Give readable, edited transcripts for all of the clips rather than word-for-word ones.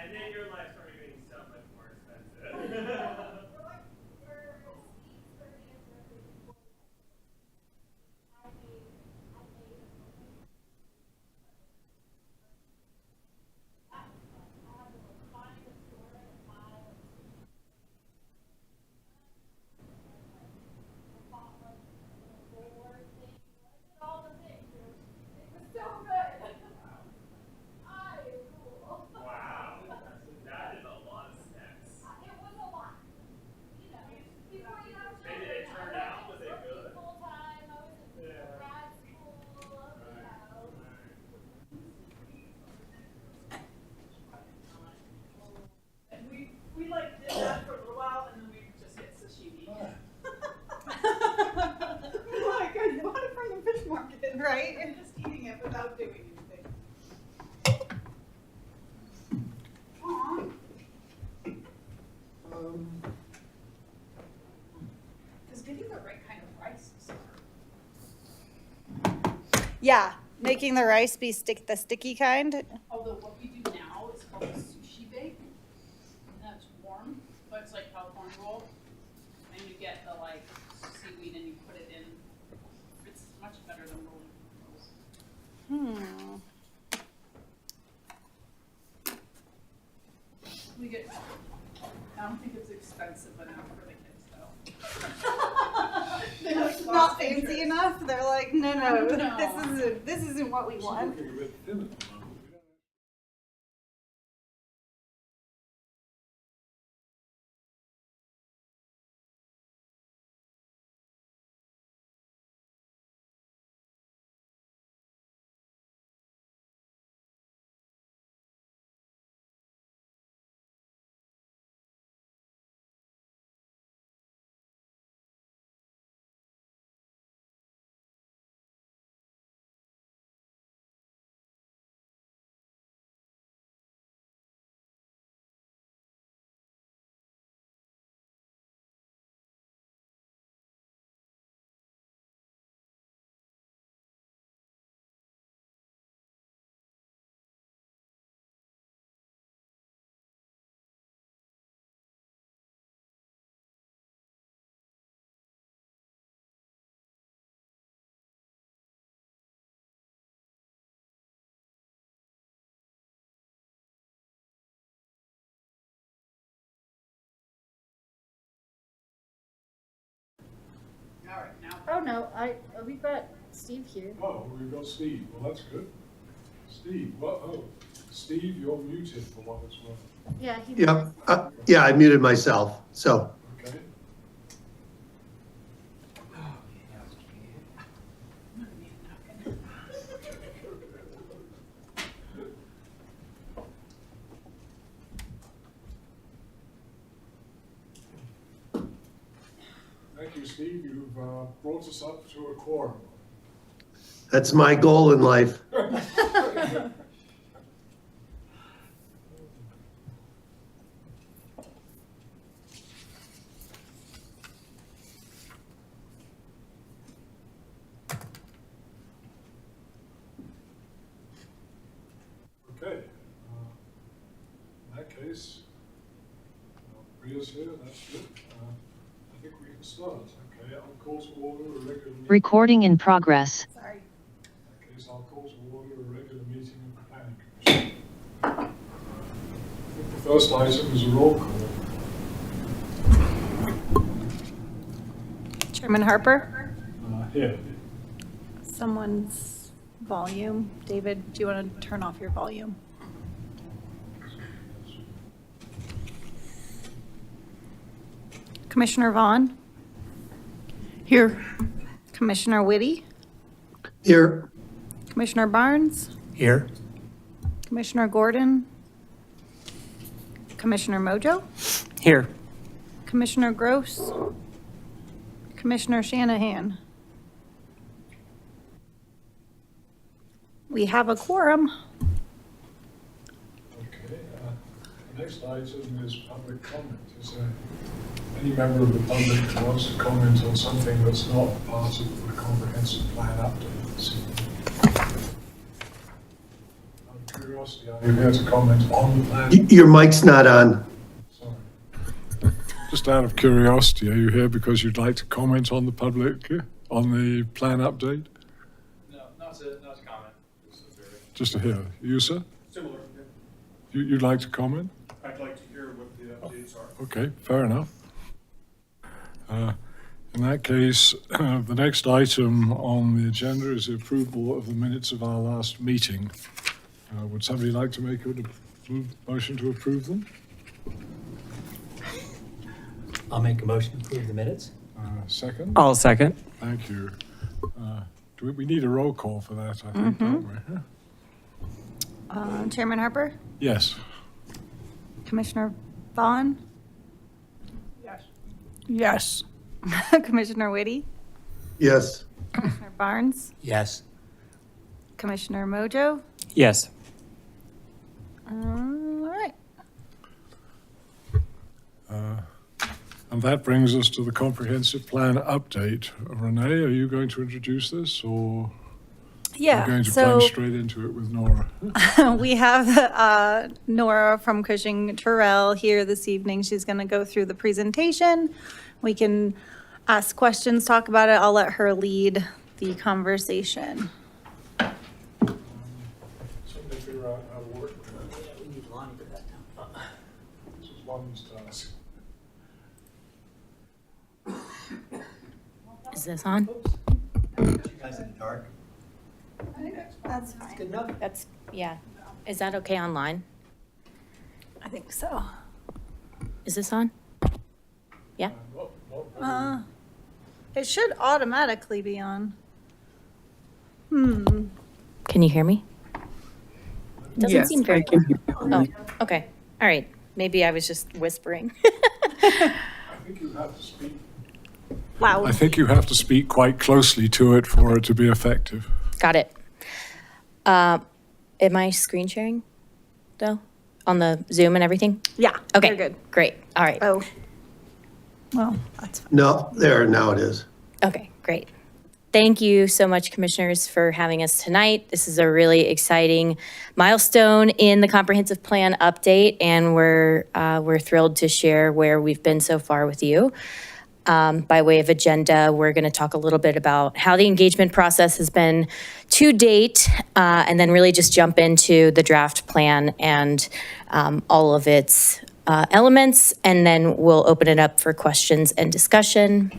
And then your life started getting so much more expensive. Wow, that is a lot of steps. Maybe they turned out, was it good? Yeah. We like did that for a little while and then we just get sashimi. Like, I bought it from the fish market. Right? And just eating it without doing anything. Aw. Because getting the right kind of rice is hard. Yeah, making the rice be the sticky kind. Although what we do now is called a sushi bake. And that's warm, but it's like California roll. And you get the like seaweed and you put it in. It's much better than rolling rolls. We get, I don't think it's expensive enough for the kids though. Not fancy enough. They're like, no, No. this isn't what we want. Looking a bit thin at the moment. All right, now. Oh no, we've got Steve here. Oh, we've got Steve. Well, that's good. Steve, what? Oh, Steve, you're muted for what it's worth. Yeah, Yeah, I muted myself, so. Okay. Thank you, Steve. You've brought us up to a quorum. That's my goal in life. Okay. In that case, Priya's here. That's good. I think we can start. Okay, I'll call to order a regular meeting. Recording in progress. Sorry. In that case, I'll call to order a regular meeting of the Planning Commission. I think the first item is a roll call. Chairman Harper, Here. someone's volume. David, do you want to turn off your volume? Commissioner Vaughn? Here. Commissioner Whitty? Here, Commissioner Barnes? here, Commissioner Gordon? Commissioner Mojo? Here. Commissioner Gross? Commissioner Shanahan? We have a quorum. Okay. The next item is public comment. Is there any member of the public who wants to comment on something that's not part of the comprehensive plan update this evening? Okay. curiosity, are you here to comment on the plan? Your mic's not on. Sorry. Just out of curiosity, are you here because you'd like to comment on the on the plan update? No, not to comment. Just to hear. You, sir? Similar. You'd like to comment? I'd like to hear what the updates are. Okay, fair enough. In that case, the next item on the agenda is the approval of the minutes of our last meeting. Would somebody like to make a motion to approve them? I'll make a motion to approve the minutes. Second? I'll second. Thank you. We need a roll call for that, I think, don't we? Chairman Harper, Yes. Commissioner Vaughn, Yes. Commissioner Whitty, Yes. Commissioner Barnes, Yes. Commissioner Mojo. Yes. All right. And that brings us to the comprehensive plan update. Renee, are you going to introduce this, or are you Yeah, going to so plunge straight into it with Nora? we have Nora from Cushing Terrell here this evening. She's going to go through the presentation. We can ask questions, talk about it. I'll let her lead the conversation. Somebody figure out how to work with that. We need Lonnie for that now. This is Lonnie's task. Is this on? You guys in the dark. That's fine. Good enough. That's, yeah. Is that okay online? I think so. Is this on? Yeah? It should automatically be on. Can you hear me? It doesn't seem very. I can hear Oh, okay. All right. Maybe I was just whispering. I think you have to speak. Wow. I think you have to speak quite closely to it for it to be effective. Got it. Am I screen sharing though? On the Zoom and everything? Yeah. Okay. You're good. Great. All right. Oh. Well, that's fine. No, now it is. Okay, great. Thank you so much, commissioners, for having us tonight. This is a really exciting milestone in the comprehensive plan update, and we're thrilled to share where we've been so far with you. By way of agenda, we're going to talk a little bit about how the engagement process has been to date, and then really just jump into the draft plan and all of its elements, and then we'll open it up for questions and discussion.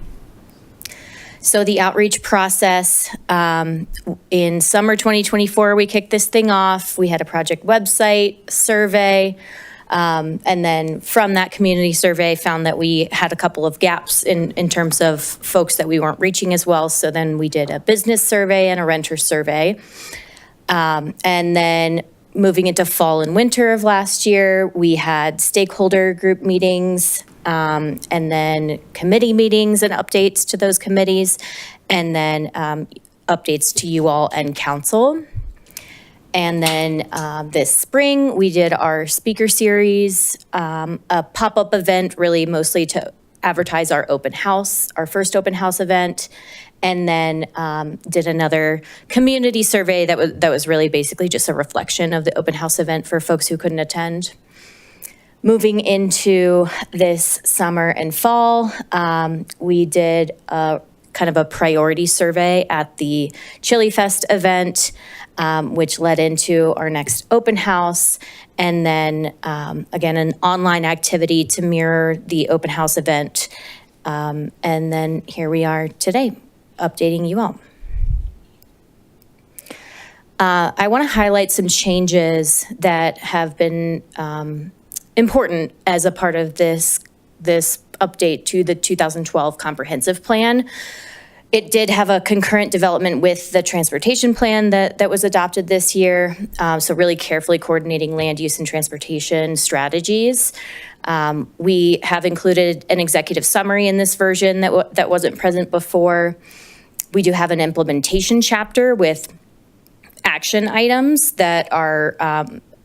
So the outreach process, in summer 2024, we kicked this thing off. We had a project website, survey, and then from that community survey, found that we had a couple of gaps in terms of folks that we weren't reaching as well. So then we did a business survey and a renter survey. And then moving into fall and winter of last year, we had stakeholder group meetings, and then committee meetings and updates to those committees, and then updates to you all and council. And then this spring, we did our speaker series, a pop-up event, really mostly to advertise our open house, our first open house event, and then did another community survey that was really basically just a reflection of the open house event for folks who couldn't attend. Moving into this summer and fall, we did a kind of a priority survey at the Chili Fest event, which led into our next open house, and then again, an online activity to mirror the open house event. And then here we are today, updating you all. I want to highlight some changes that have been important as a part of this update to the 2012 comprehensive plan. It did have a concurrent development with the transportation plan that was adopted this year. So really carefully coordinating land use and transportation strategies. We have included an executive summary in this version that wasn't present before. We do have an implementation chapter with action items that are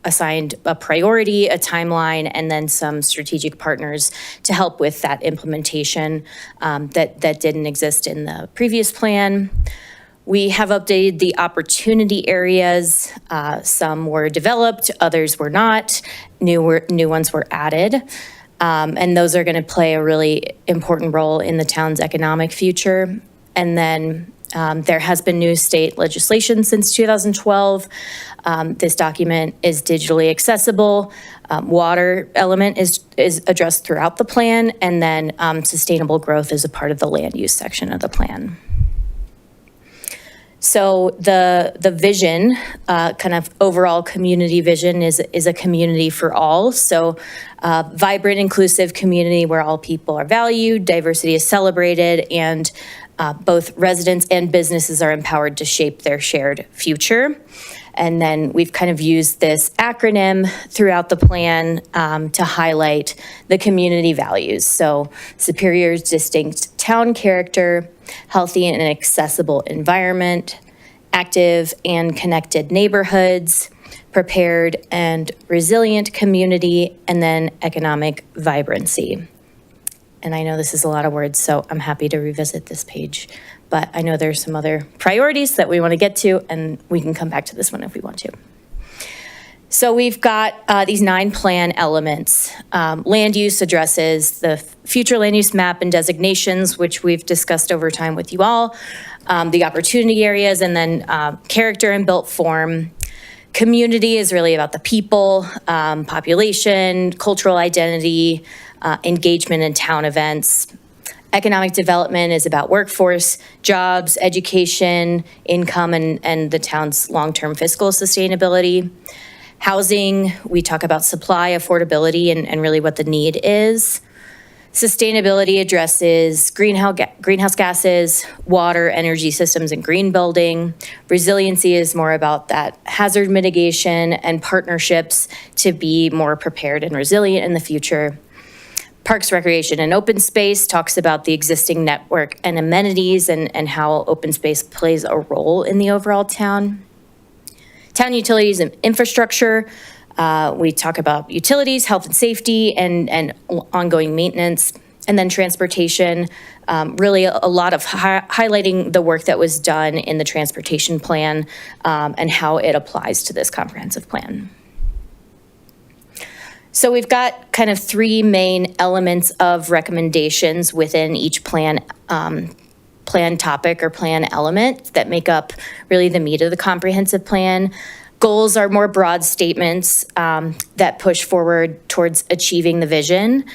assigned a priority, a timeline, and then some strategic partners to help with that implementation that didn't exist in the previous plan. We have updated the opportunity areas. Some were developed, others were not. New ones were added. And those are going to play a really important role in the town's economic future. And then there has been new state legislation since 2012. This document is digitally accessible. Water element is addressed throughout the plan, and then sustainable growth is a part of the land use section of the plan. So the vision, kind of overall community vision is a community for all. So vibrant, inclusive community where all people are valued, diversity is celebrated, and both residents and businesses are empowered to shape their shared future. And then we've kind of used this acronym throughout the plan to highlight the community values. So superior, distinct town character, healthy and accessible environment, active and connected neighborhoods, prepared and resilient community, and then economic vibrancy. And I know this is a lot of words, so I'm happy to revisit this page. But I know there's some other priorities that we want to get to, and we can come back to this one if we want to. So we've got these 9 plan elements. Land use addresses the future land use map and designations, which we've discussed over time with you all, the opportunity areas, and then character and built form. Community is really about the people, population, cultural identity, engagement in town events. Economic development is about workforce, jobs, education, income, and the town's long-term fiscal sustainability. Housing, we talk about supply, affordability, and really what the need is. Sustainability addresses greenhouse gases, water, energy systems, and green building. Resiliency is more about that hazard mitigation and partnerships to be more prepared and resilient in the future. Parks, recreation, and open space talks about the existing network and amenities and how open space plays a role in the overall town. Town utilities and infrastructure, we talk about utilities, health and safety, and ongoing maintenance. And then transportation, really a lot of highlighting the work that was done in the transportation plan and how it applies to this comprehensive plan. So we've got kind of 3 main elements of recommendations within each plan topic or plan element that make up really the meat of the comprehensive plan. Goals are more broad statements that push forward towards achieving the vision.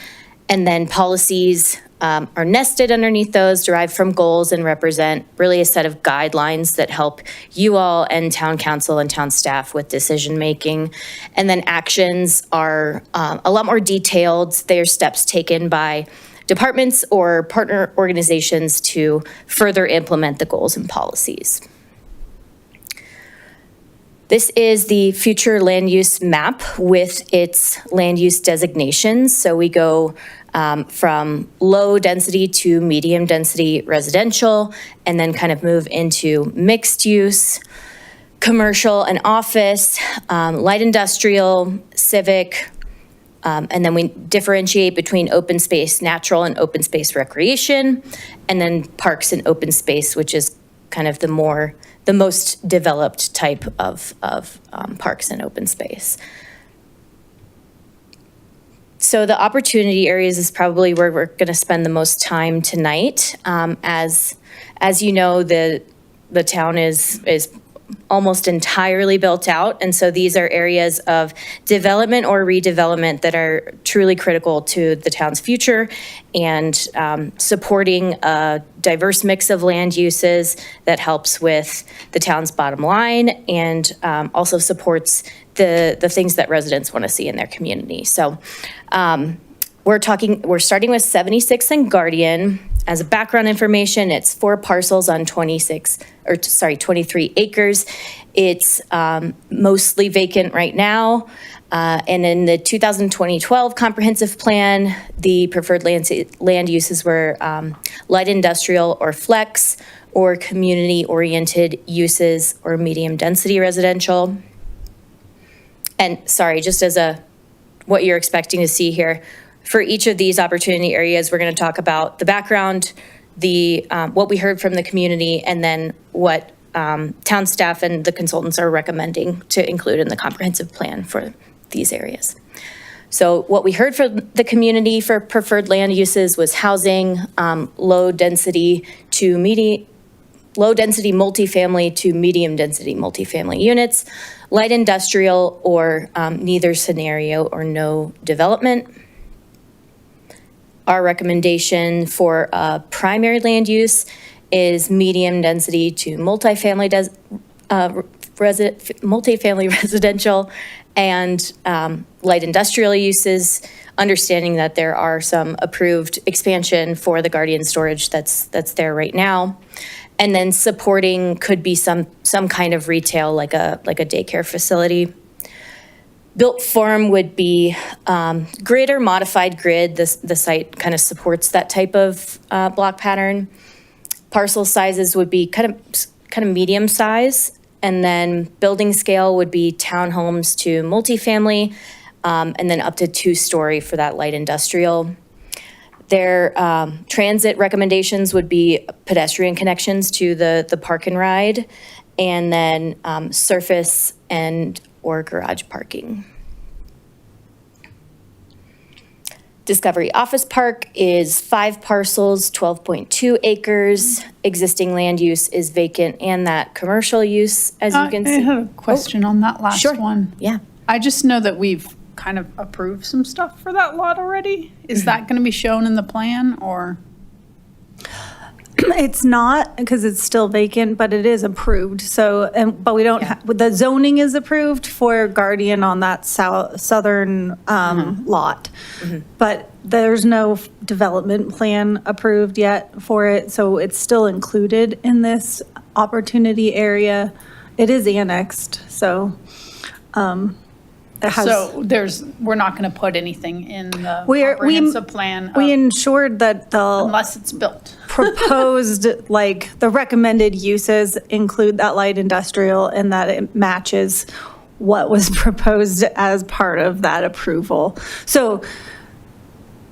And then policies are nested underneath those, derived from goals, and represent really a set of guidelines that help you all and town council and town staff with decision making. And then actions are a lot more detailed. They are steps taken by departments or partner organizations to further implement the goals and policies. This is the future land use map with its land use designations. So we go from low density to medium density residential, and then kind of move into mixed use, commercial and office, light industrial, civic, and then we differentiate between open space natural and open space recreation, and then parks and open space, which is kind of the most developed type of parks and open space. So the opportunity areas is probably where we're going to spend the most time tonight. As you know, the town is almost entirely built out, and so these are areas of development or redevelopment that are truly critical to the town's future and supporting a diverse mix of land uses that helps with the town's bottom line and also supports the things that residents want to see in their community. So we're starting with 76 and Guardian. As a background information, it's 4 parcels on 23 acres. It's mostly vacant right now. And in the 2012 comprehensive plan, the preferred land uses were light industrial or flex, or community-oriented uses or medium density residential. And sorry, just as what you're expecting to see here, for each of these opportunity areas, we're going to talk about the background, what we heard from the community, and then what town staff and the consultants are recommending to include in the comprehensive plan for these areas. So what we heard from the community for preferred land uses was housing, low density multifamily to medium density multifamily units, light industrial, or neither scenario or no development. Our recommendation for primary land use is medium density to multifamily residential and light industrial uses, understanding that there are some approved expansion for the Guardian storage that's there right now. And then supporting could be some kind of retail, like a daycare facility. Built form would be grid or modified grid. The site kind of supports that type of block pattern. Parcel sizes would be kind of medium size. And then building scale would be townhomes to multifamily, and then up to 2-story for that light industrial. Their transit recommendations would be pedestrian connections to the park and ride, and then surface or garage parking. Discovery Office Park is 5 parcels, 12.2 acres. Existing land use is vacant and that commercial use, as you can I see. have a question on that last Sure. one. Yeah. I just know that we've kind of approved some stuff for that lot already. Is that going to be shown in the plan or? It's not, because it's still vacant, but it is approved, so, but we don't, the zoning is approved for Guardian on that southern lot. But there's no development plan approved yet for it, so it's still included in this opportunity area. It is annexed, so, it has. So we're not going to put anything in the We comprehensive plan We ensured that the unless it's built. proposed, like, the recommended uses include that light industrial and that it matches what was proposed as part of that approval. So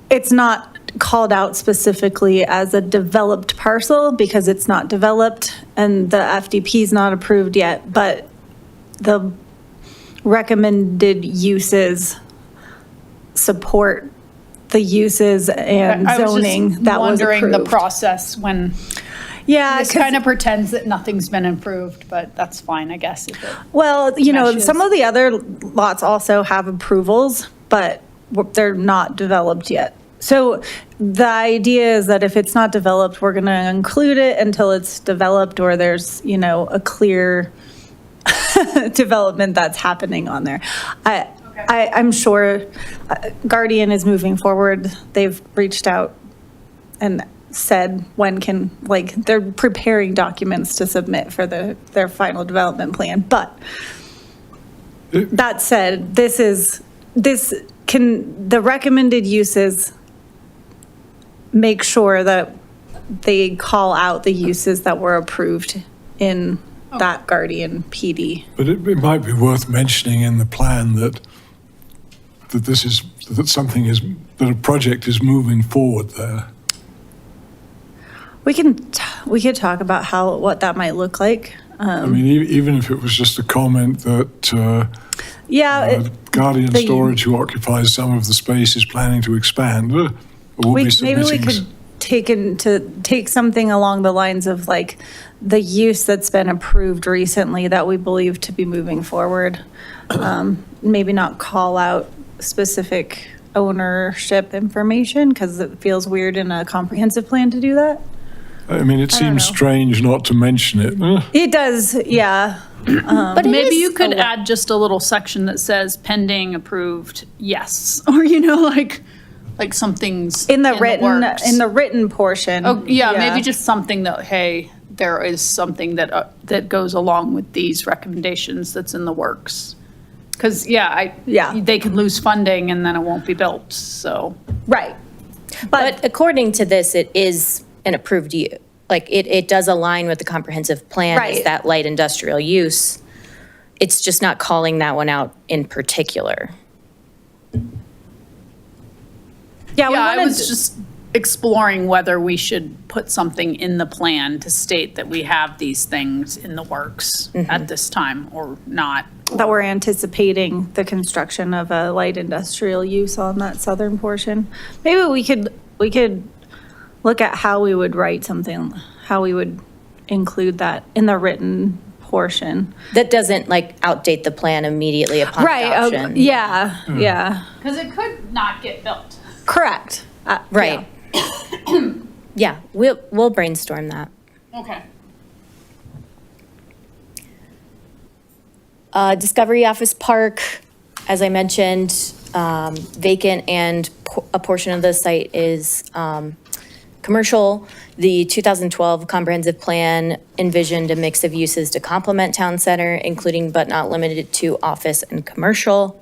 it's not called out specifically as a developed parcel because it's not developed and the FDP is not approved yet, but the recommended uses support the uses and zoning that was approved. Wondering the process when Yeah, this kind of pretends that nothing's been improved, but that's fine, I guess. If it well, you know, meshes. some of the other lots also have approvals, but they're not developed yet. So the idea is that if it's not developed, we're going to include it until it's developed or there's, you know, a clear development that's happening on there. I'm sure Guardian is moving forward. They've reached out and said they're preparing documents to submit for their final development plan. But that said, the recommended uses make sure that they call out the uses that were approved in that Guardian PD. But it might be worth mentioning in the plan that a project is moving forward there. We could talk about what that might look like. I mean, even if it was just a comment that Guardian the- Storage, who occupies some of the space, is planning to expand. We'll be Maybe we submitting could take something along the lines of like the use that's been approved recently that we believe to be moving forward. Maybe not call out specific ownership information because it feels weird in a comprehensive plan to do that. I mean, it seems know. strange not to mention it. It does, yeah. But it maybe is you could a- add just a little section that says pending approved, yes, or like something's In the works. written portion. Oh, yeah, maybe just something that, hey, there is something that goes along with these recommendations that's in the works. Because, they could lose funding and then it won't be built, so. Right. But according to this, it is an approved use. Like, it does align with the comprehensive plan as Right. that light industrial use. It's just not calling that one out in particular. Yeah, we Yeah, I wanted was just exploring whether we should put something in the plan to state that we have these things in the works at this time or not. That we're anticipating the construction of a light industrial use on that southern portion. Maybe we could look at how we would write something, how we would include that in the written portion. That doesn't like outdate the plan immediately upon Right, adoption. yeah, yeah, Because it could not get built. correct. Right. Yeah, we'll brainstorm that. Okay. Discovery Office Park, as I mentioned, vacant and a portion of the site is commercial. The 2012 comprehensive plan envisioned a mix of uses to complement town center, including but not limited to office and commercial.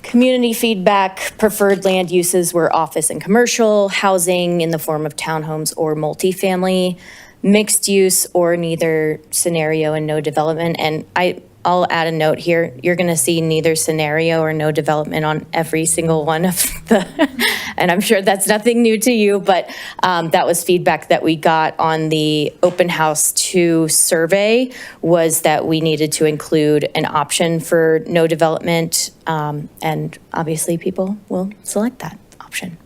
Community feedback, preferred land uses were office and commercial, housing in the form of townhomes or multifamily, mixed use or neither scenario and no development. And I'll add a note here. You're going to see neither scenario or no development on every single one of the, and I'm sure that's nothing new to you, but that was feedback that we got on the open house 2 survey, was that we needed to include an option for no development. And obviously people will select that option.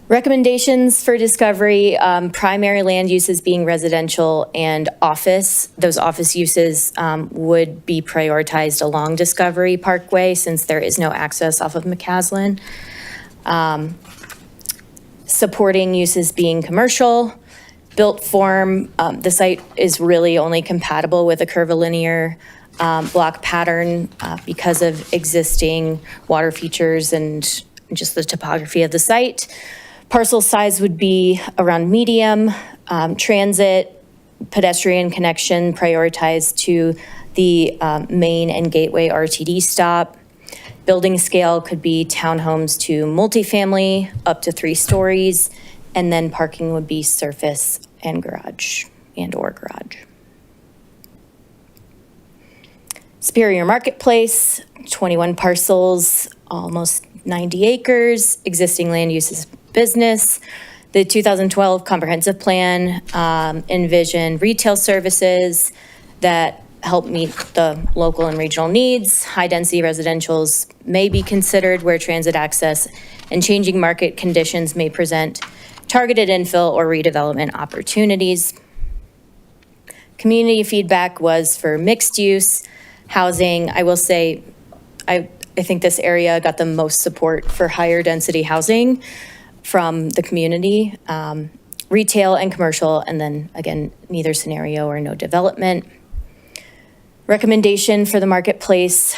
Recommendations for Discovery, primary land uses being residential and office. Those office uses would be prioritized along Discovery Parkway since there is no access off of McCaslin. Supporting uses being commercial. Built form, the site is really only compatible with a curvilinear block pattern because of existing water features and just the topography of the site. Parcel size would be around medium, transit, pedestrian connection prioritized to the main and gateway RTD stop. Building scale could be townhomes to multifamily, up to 3 stories, and then parking would be surface and garage, and/or garage. Superior Marketplace, 21 parcels, almost 90 acres, existing land uses business. The 2012 comprehensive plan envisioned retail services that help meet the local and regional needs. High-density residentials may be considered where transit access and changing market conditions may present targeted infill or redevelopment opportunities. Community feedback was for mixed use housing. I will say, I think this area got the most support for higher density housing from the community, retail and commercial, and then again, neither scenario or no development. Recommendation for the marketplace,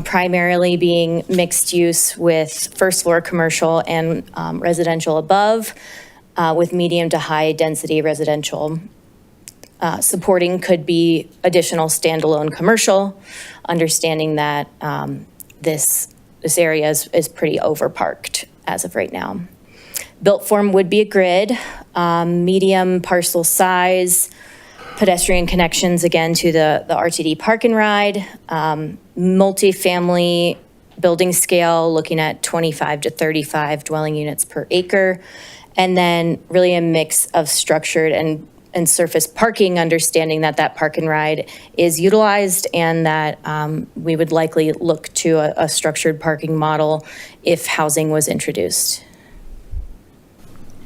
primarily being mixed use with first floor commercial and residential above, with medium to high density residential. Supporting could be additional standalone commercial, understanding that this area is pretty overparked as of right now. Built form would be a grid, medium parcel size, pedestrian connections again to the RTD park and ride, multifamily building scale, looking at 25 to 35 dwelling units per acre, and then really a mix of structured and surface parking, understanding that that park and ride is utilized and that we would likely look to a structured parking model if housing was introduced.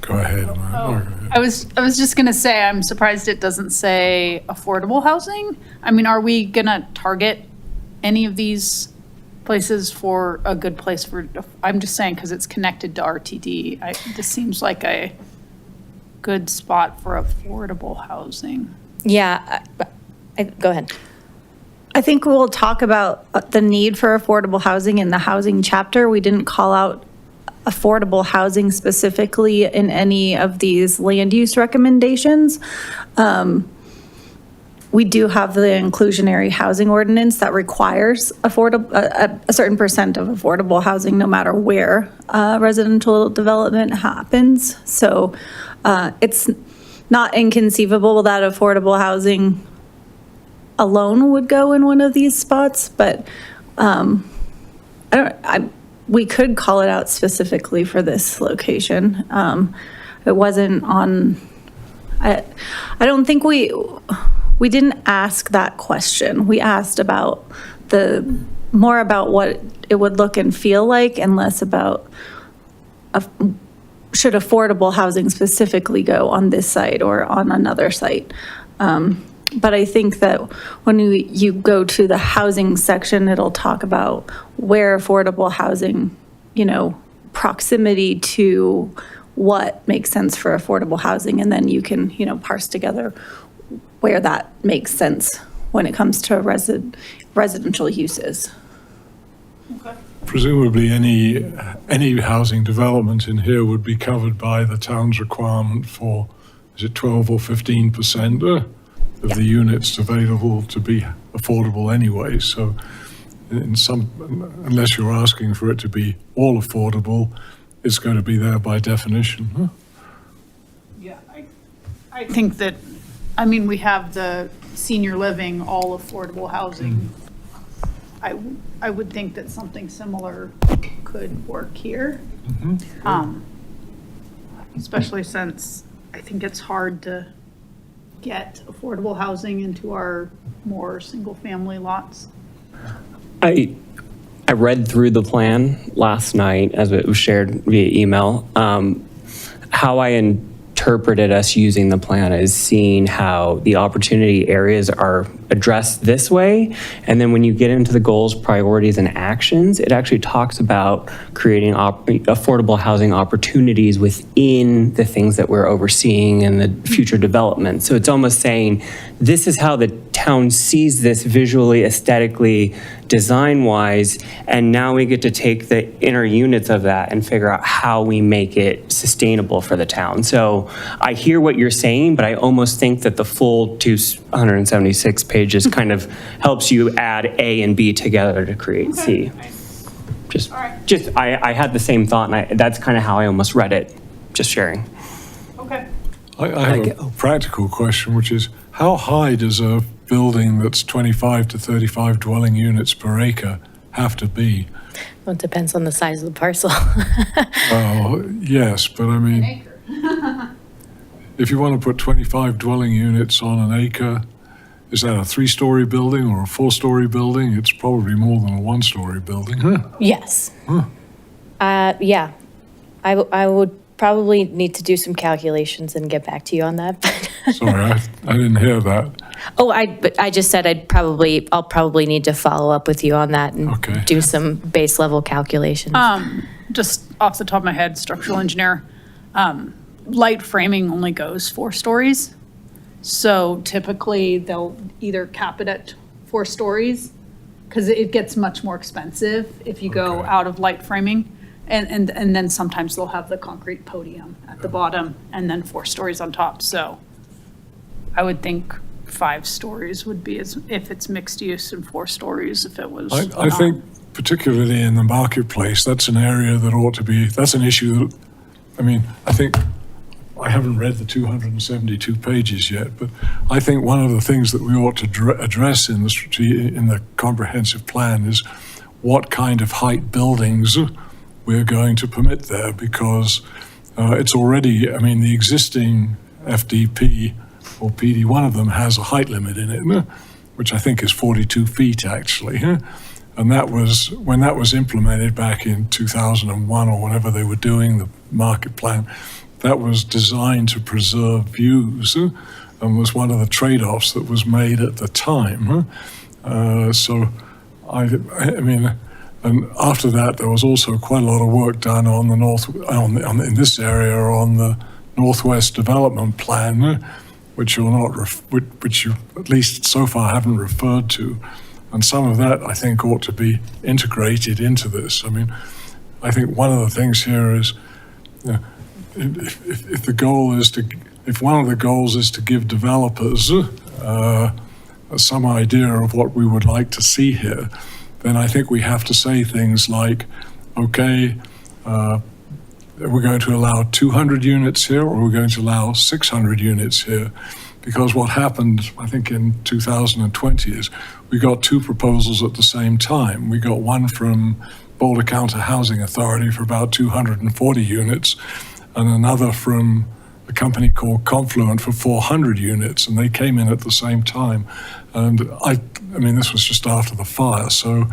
Go ahead. Oh, I was just gonna say, I'm surprised it doesn't say affordable housing. I mean, are we gonna target any of these places for a good place for, I'm just saying, because it's connected to RTD. This seems like a good spot for affordable housing. Yeah, go ahead. I think we'll talk about the need for affordable housing in the housing chapter. We didn't call out affordable housing specifically in any of these land use recommendations. We do have the inclusionary housing ordinance that requires a certain percent of affordable housing no matter where residential development happens. So it's not inconceivable that affordable housing alone would go in one of these spots, but we could call it out specifically for this location. It wasn't on, I don't think we didn't ask that question. We asked about more about what it would look and feel like and less about should affordable housing specifically go on this site or on another site. But I think that when you go to the housing section, it'll talk about where affordable housing, proximity to what makes sense for affordable housing. And then you can, parse together where that makes sense when it comes to residential uses. Presumably, any housing development in here would be covered by the town's requirement for, is it 12 or 15% of the units available to be affordable anyway? So, unless you're asking for it to be all affordable, it's going to be there by definition. Huh? Yeah, I think that, we have the senior living, all affordable housing. I would think that something similar could work here. Especially since I think it's hard to get affordable housing into our more single-family lots. I read through the plan last night as it was shared via email. How I interpreted us using the plan is seeing how the opportunity areas are addressed this way. And then when you get into the goals, priorities, and actions, it actually talks about creating affordable housing opportunities within the things that we're overseeing and the future development. So it's almost saying, this is how the town sees this visually, aesthetically, design-wise, and now we get to take the inner units of that and figure out how we make it sustainable for the town. So I hear what you're saying, but I almost think that the full 276 pages kind of helps you add A and B together to create C. I had the same thought, and that's kind of how I almost read it, just sharing. Okay. I have a practical question, which is, how high does a building that's 25 to 35 dwelling units per acre have to be? Well, it depends on the size of the parcel. Oh, yes, but I mean, if you want to put 25 dwelling units on an acre, is that a 3-story building or a 4-story building? It's probably more than a 1-story building, huh? Yes. Huh. Yeah. I would probably need to do some calculations and get back to you on that. Sorry, I didn't hear that. Oh, but I just said I'll probably need to follow up with you on that and do some base level calculations. Just off the top of my head, structural engineer, light framing only goes 4 stories. So typically they'll either cap it at 4 stories because it gets much more expensive if you go out of light framing. And then sometimes they'll have the concrete podium at the bottom and then 4 stories on top. So I would think 5 stories would be if it's mixed use, and 4 stories if it was. I think particularly in the marketplace, that's an area that ought to be, that's an issue that, I think, I haven't read the 272 pages yet, but I think one of the things that we ought to address in the comprehensive plan is what kind of height buildings we're going to permit there, because it's already, the existing FDP or PD, one of them has a height limit in it, which I think is 42 feet actually. And that was, when that was implemented back in 2001 or whenever they were doing the market plan, that was designed to preserve views and was one of the trade-offs that was made at the time. So, and after that, there was also quite a lot of work done on the in this area on the Northwest Development Plan, which you're not, which you at least so far haven't referred to, and some of that I think ought to be integrated into this. I think one of the things here is, if the goal is to, if one of the goals is to give developers some idea of what we would like to see here, then I think we have to say things like, okay, we're going to allow 200 units here, or we're going to allow 600 units here. Because what happened, I think, in 2020 is we got 2 proposals at the same time. We got one from Boulder County Housing Authority for about 240 units, and another from a company called Confluent for 400 units, and they came in at the same time. And I mean, this was just after the fire, so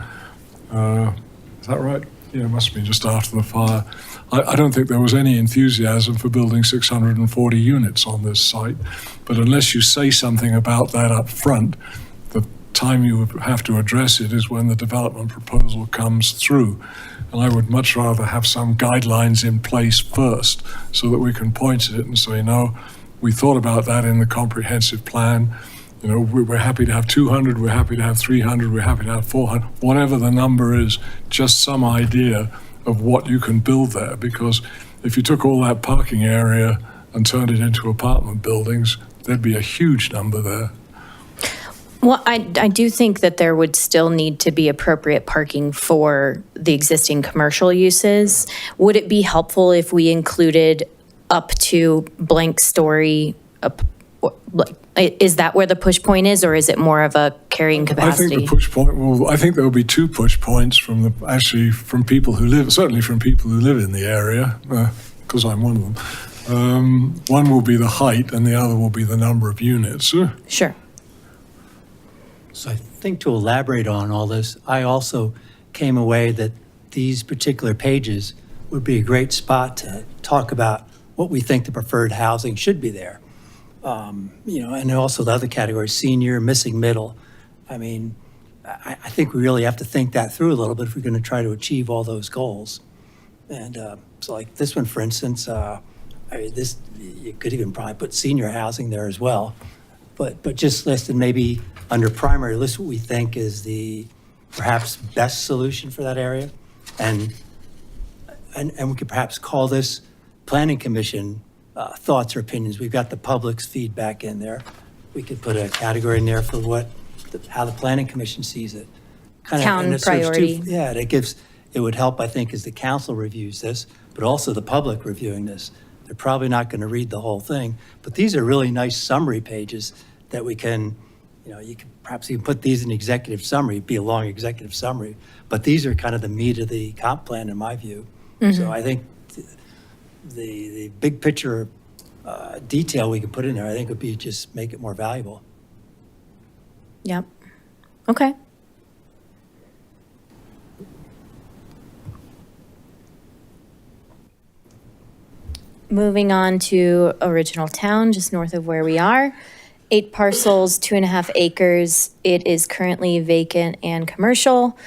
is that right? Yeah, it must have been just after the fire. I don't think there was any enthusiasm for building 640 units on this site, but unless you say something about that up front, the time you would have to address it is when the development proposal comes through. And I would much rather have some guidelines in place first so that we can point at it and say, no, we thought about that in the comprehensive plan. You know, we're happy to have 200, we're happy to have 300, we're happy to have 400, whatever the number is, just some idea of what you can build there. Because if you took all that parking area and turned it into apartment buildings, there'd be a huge number there. Well, I do think that there would still need to be appropriate parking for the existing commercial uses. Would it be helpful if we included up to blank story? Is that where the push point is, or is it more of a carrying capacity? I think the push point I think there will be 2 push points from people who live, certainly from people who live in the area, because I'm one of them. One will be the height and the other will be the number of units. Sure. So I think to elaborate on all this, I also came away that these particular pages would be a great spot to talk about what we think the preferred housing should be there. You know, and also the other categories, senior, missing middle. I mean, I think we really have to think that through a little bit if we're going to try to achieve all those goals. And so like this one, for instance, I mean, this, you could even probably put senior housing there as well. But just listed maybe under primary, list what we think is the perhaps best solution for that area. And we could perhaps call this Planning Commission thoughts or opinions. We've got the public's feedback in there. We could put a category in there for how the Planning Commission sees it. Town priority. Yeah, it would help, I think, as the council reviews this, but also the public reviewing this. They're probably not going to read the whole thing, but these are really nice summary pages that we can, you know, you can perhaps even put these in executive summary, it'd be a long executive summary, but these are kind of the meat of the comp plan in my view. So I think the big picture detail we could put in there, I think would be just make it more valuable. Yep. Okay. Moving on to Original Town, just north of where we are. 8 parcels, 2.5 acres. It is currently vacant and commercial.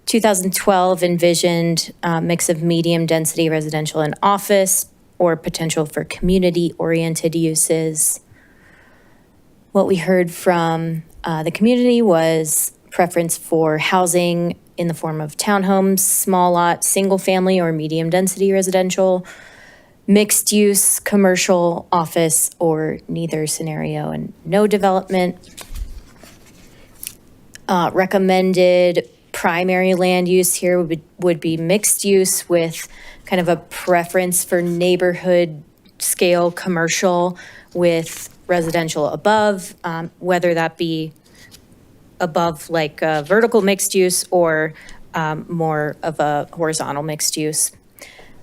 2012 envisioned a mix of medium density residential and office, or potential for community-oriented uses. What we heard from the community was preference for housing in the form of townhomes, small lot, single-family or medium-density residential, mixed-use, commercial, office, or neither scenario, and no development. Recommended primary land use here would be mixed use with kind of a preference for neighborhood scale commercial with residential above, whether that be above like a vertical mixed use or more of a horizontal mixed use.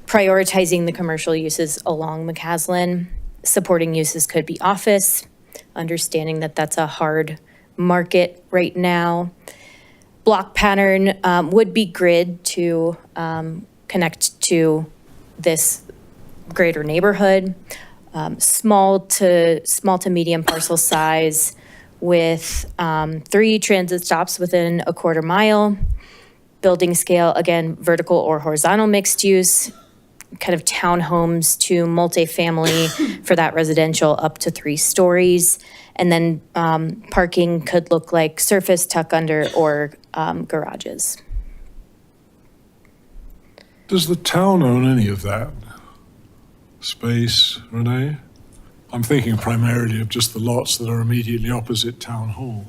Prioritizing the commercial uses along McCaslin. Supporting uses could be office, understanding that that's a hard market right now. Block pattern would be grid to connect to this greater neighborhood. Small to medium parcel size with 3 transit stops within a quarter mile. Building scale, again, vertical or horizontal mixed use, kind of townhomes to multifamily for that residential up to 3 stories. And then parking could look like surface, tuck under, or garages. Does the town own any of that space, Renee? I'm thinking primarily of just the lots that are immediately opposite Town Hall.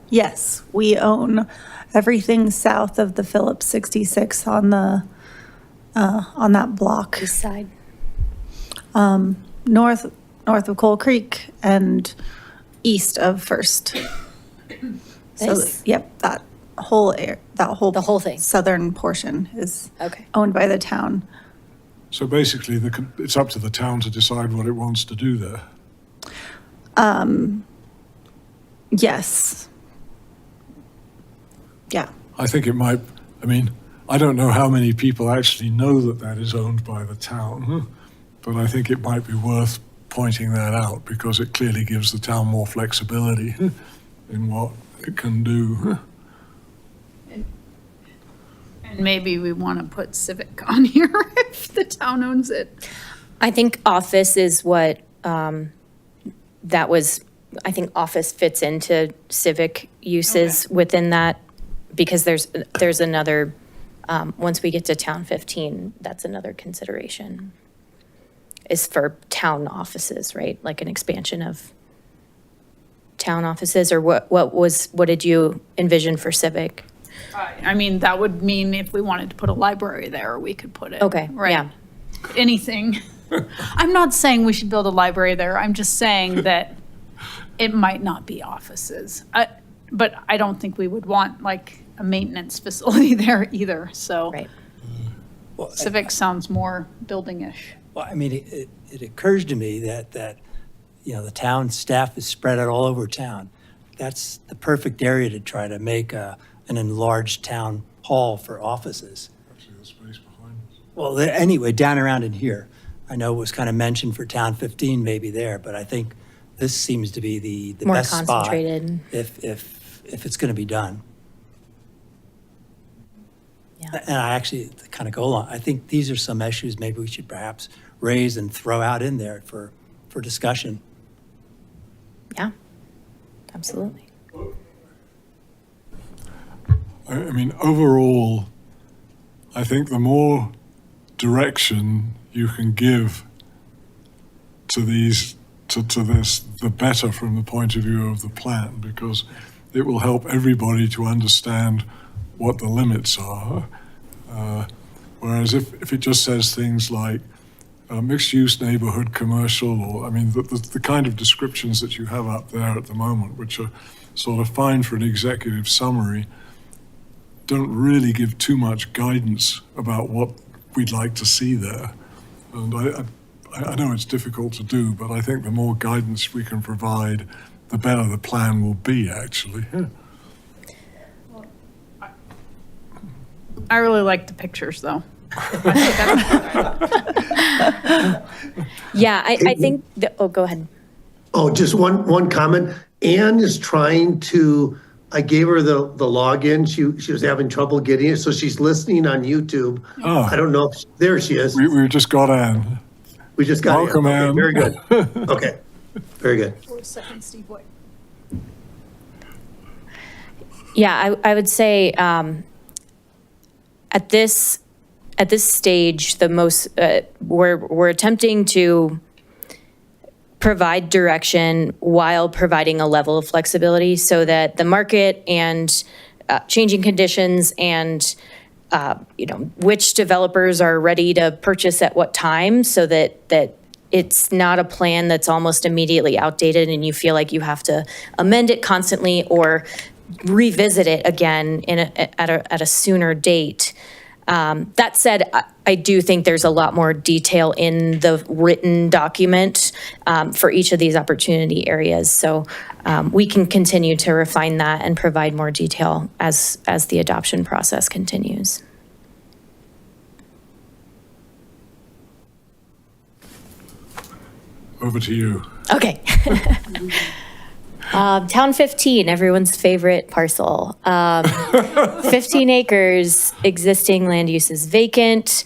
Yes, we own everything south of the Phillips 66 on that block. East side. North of Coal Creek and east of First. So, Nice. yep, that whole. The whole thing. Southern portion is Okay. owned by the town. So basically, it's up to the town to decide what it wants to do there. Yes. Yeah. I think it might, I mean, I don't know how many people actually know that that is owned by the town, but I think it might be worth pointing that out because it clearly gives the town more flexibility in what it can do. And maybe we want to put civic on here if the town owns it. I think office is what, I think office fits into civic uses within that, because there's another, once we get to town 15, that's another consideration, is for town offices, right? Like an expansion of town offices, or what did you envision for civic? I mean, that would mean if we wanted to put a library there, we could put it. Okay, Right. yeah. Anything. I'm not saying we should build a library there. I'm just saying that it might not be offices. But I don't think we would want like a maintenance facility there either, so. Right. Well, Civic sounds more building-ish. Well, I mean, it occurs to me that, the town staff is spread out all over town. That's the perfect area to try to make an enlarged town hall for offices. Actually, the space behind us. Well, anyway, down around in here, I know it was kind of mentioned for town 15 maybe there, but I think this seems to be the More best spot. concentrated. If it's going to be done. Yeah. And I actually, to kind of go along, I think these are some issues maybe we should perhaps raise and throw out in there for discussion. Yeah, absolutely. I mean, overall, I think the more direction you can give to these, to this, the better from the point of view of the plan, because it will help everybody to understand what the limits are. Whereas if it just says things like mixed-use neighborhood, commercial, or, I mean, the kind of descriptions that you have up there at the moment, which are sort of fine for an executive summary, don't really give too much guidance about what we'd like to see there. And I know it's difficult to do, but I think the more guidance we can provide, the better the plan will be, actually. I really like the pictures, though. Yeah, I think, go ahead. Oh, just one comment. Anne is trying to, I gave her the login. She was having trouble getting it, so she's listening on YouTube. Oh. I don't know if, there she is. We just got Anne. We just got Welcome, her. Okay, Anne. very good. Okay, very good. Second Steve White. Yeah, I would say at this stage, the most we're attempting to provide direction while providing a level of flexibility so that the market and changing conditions and which developers are ready to purchase at what time, so that it's not a plan that's almost immediately outdated and you feel like you have to amend it constantly or revisit it again at a sooner date. That said, I do think there's a lot more detail in the written document for each of these opportunity areas. So we can continue to refine that and provide more detail as the adoption process continues. Over to you. Okay. Town 15, everyone's favorite parcel. 15 acres, existing land use is vacant.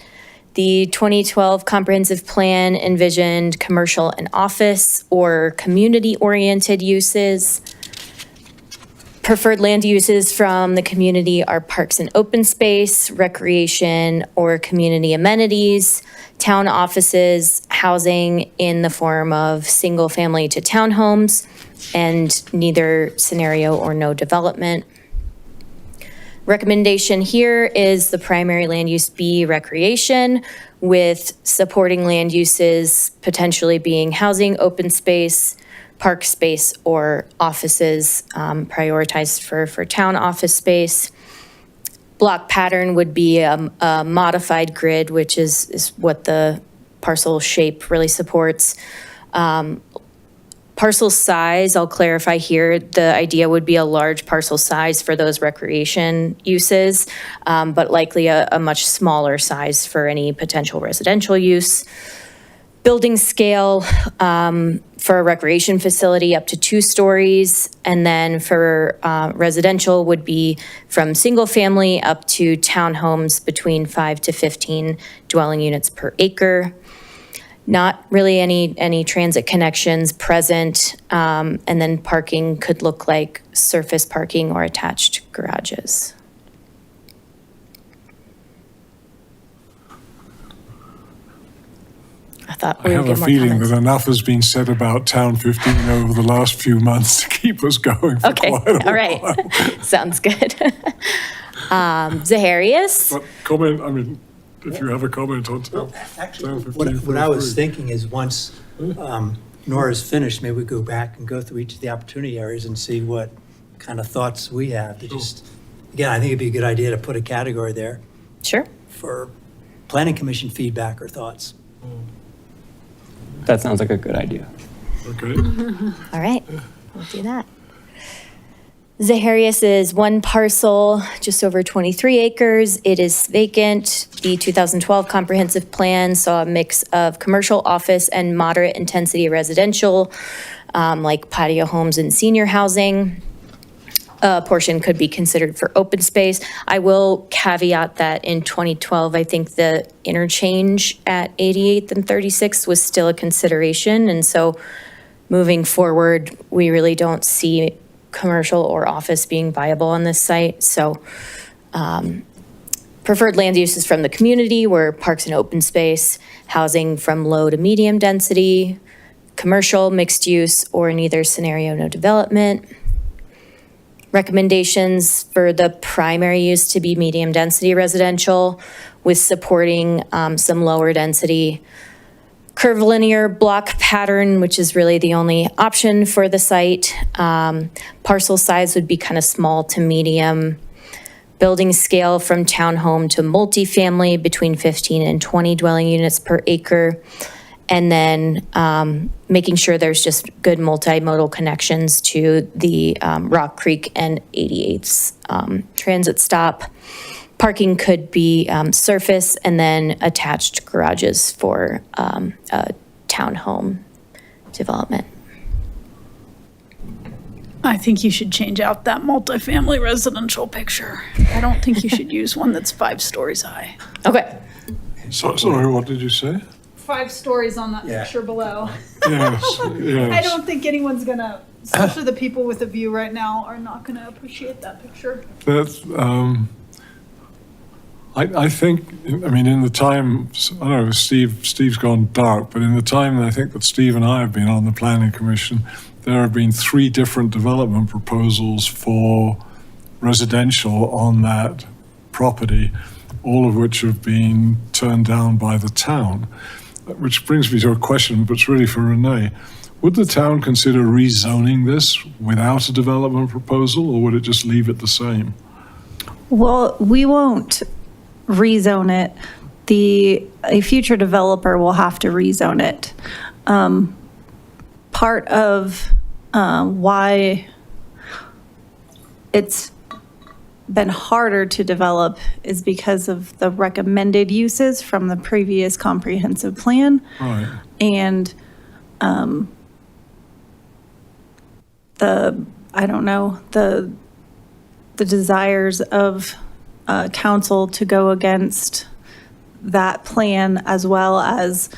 The 2012 comprehensive plan envisioned commercial and office or community-oriented uses. Preferred land uses from the community are parks and open space, recreation, or community amenities, town offices, housing in the form of single-family to townhomes, and neither scenario or no development. Recommendation here is the primary land use be recreation, with supporting land uses potentially being housing, open space, park space, or offices, prioritized for town office space. block pattern would be a modified grid, which is what the parcel shape really supports. Parcel size, I'll clarify here, the idea would be a large parcel size for those recreation uses, but likely a much smaller size for any potential residential use. Building scale for a recreation facility up to 2 stories, and then for residential would be from single family up to townhomes between 5 to 15 dwelling units per acre. Not really any transit connections present, and then parking could look like surface parking or attached garages. I thought I we would have a get more feeling comments. that enough has been said about Town 15 over the last few months to keep us going for Okay, quite a while. all right. Sounds good. Zaharias? But comment, I mean, if you have a comment on Town Actually, 15, what I was feel free. thinking is once Nora's finished, maybe we go back and go through each of the opportunity areas and see what kind of thoughts we have. To just, again, I think it'd be a good idea to put a category there Sure. for planning commission feedback or thoughts. That sounds like a good idea. Okay. All right, we'll do that. Zaharias is one parcel, just over 23 acres. It is vacant. The 2012 comprehensive plan saw a mix of commercial, office, and moderate intensity residential, like patio homes and senior housing. A portion could be considered for open space. I will caveat that in 2012, I think the interchange at 88th and 36th was still a consideration. And so moving forward, we really don't see commercial or office being viable on this site. So preferred land uses from the community were parks and open space, housing from low to medium density, commercial, mixed use, or in either scenario, no development. Recommendations for the primary use to be medium density residential with supporting some lower density curvilinear block pattern, which is really the only option for the site. Parcel size would be kind of small to medium. Building scale from townhome to multifamily between 15 and 20 dwelling units per acre. And then making sure there's just good multimodal connections to the Rock Creek and 88th transit stop. Parking could be surface and then attached garages for a townhome development. I think you should change out that multifamily residential picture. I don't think you should use one that's 5 stories high. Okay. So, sorry, what did you say? 5 stories on that Yeah. picture below. Yes, yes. I don't think anyone's gonna, especially the people with a view right now, are not gonna appreciate that picture. That, I think, I mean, in the time, I don't know, Steve's gone dark, but in the time I think that Steve and I have been on the planning commission, there have been 3 different development proposals for residential on that property, all of which have been turned down by the town. Which brings me to a question, but it's really for Renee. Would the town consider rezoning this without a development proposal, or would it just leave it the same? Well, we won't rezone it. A future developer will have to rezone it. Part of why it's been harder to develop is because of the recommended uses from the previous comprehensive plan. Right. And the desires of council to go against that plan, as well as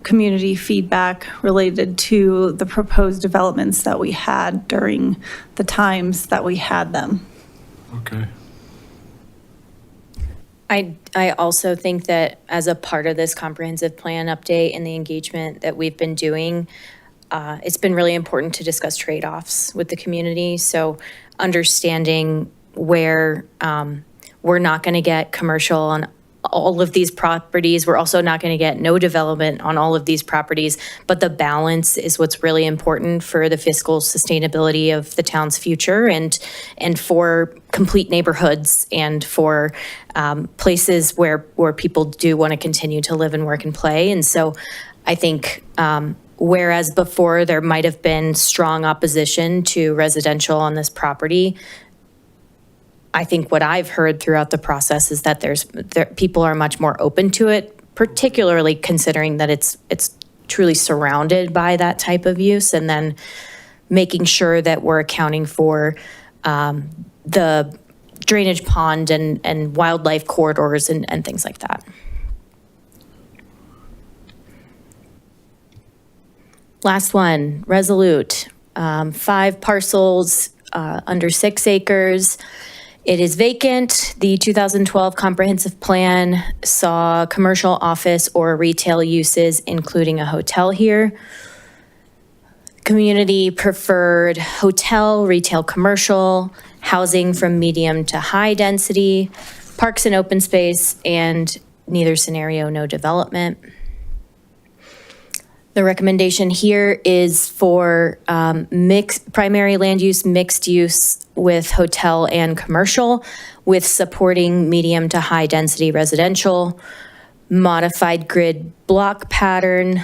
community feedback related to the proposed developments that we had during the times that we had them. Okay. I also think that as a part of this comprehensive plan update and the engagement that we've been doing, it's been really important to discuss trade-offs with the community. So understanding where we're not going to get commercial on all of these properties. We're also not going to get no development on all of these properties, but the balance is what's really important for the fiscal sustainability of the town's future and for complete neighborhoods and for places where people do want to continue to live and work and play. And so I think whereas before there might have been strong opposition to residential on this property, I think what I've heard throughout the process is that people are much more open to it, particularly considering that it's truly surrounded by that type of use, and then making sure that we're accounting for the drainage pond and wildlife corridors and things like that. Last one, Resolute, 5 parcels under 6 acres. It is vacant. The 2012 comprehensive plan saw commercial, office, or retail uses, including a hotel here. Community preferred hotel, retail, commercial, housing from medium to high density, parks and open space, and neither scenario, no development. The recommendation here is for primary land use, mixed use with hotel and commercial, with supporting medium to high density residential, modified grid block pattern,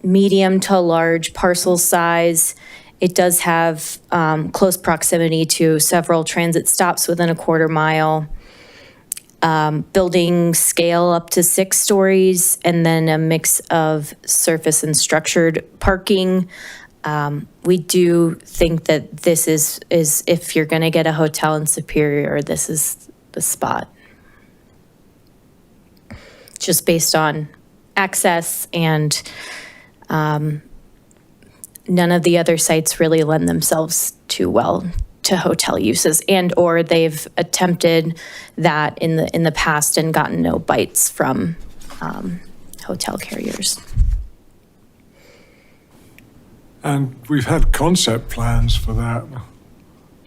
medium to large parcel size. It does have close proximity to several transit stops within a quarter mile. Building scale up to 6 stories, and then a mix of surface and structured parking. We do think that this is if you're going to get a hotel in Superior, this is the spot. Just based on access, and none of the other sites really lend themselves too well to hotel uses, and or they've attempted that in the past and gotten no bites from hotel carriers. And we've had concept plans for that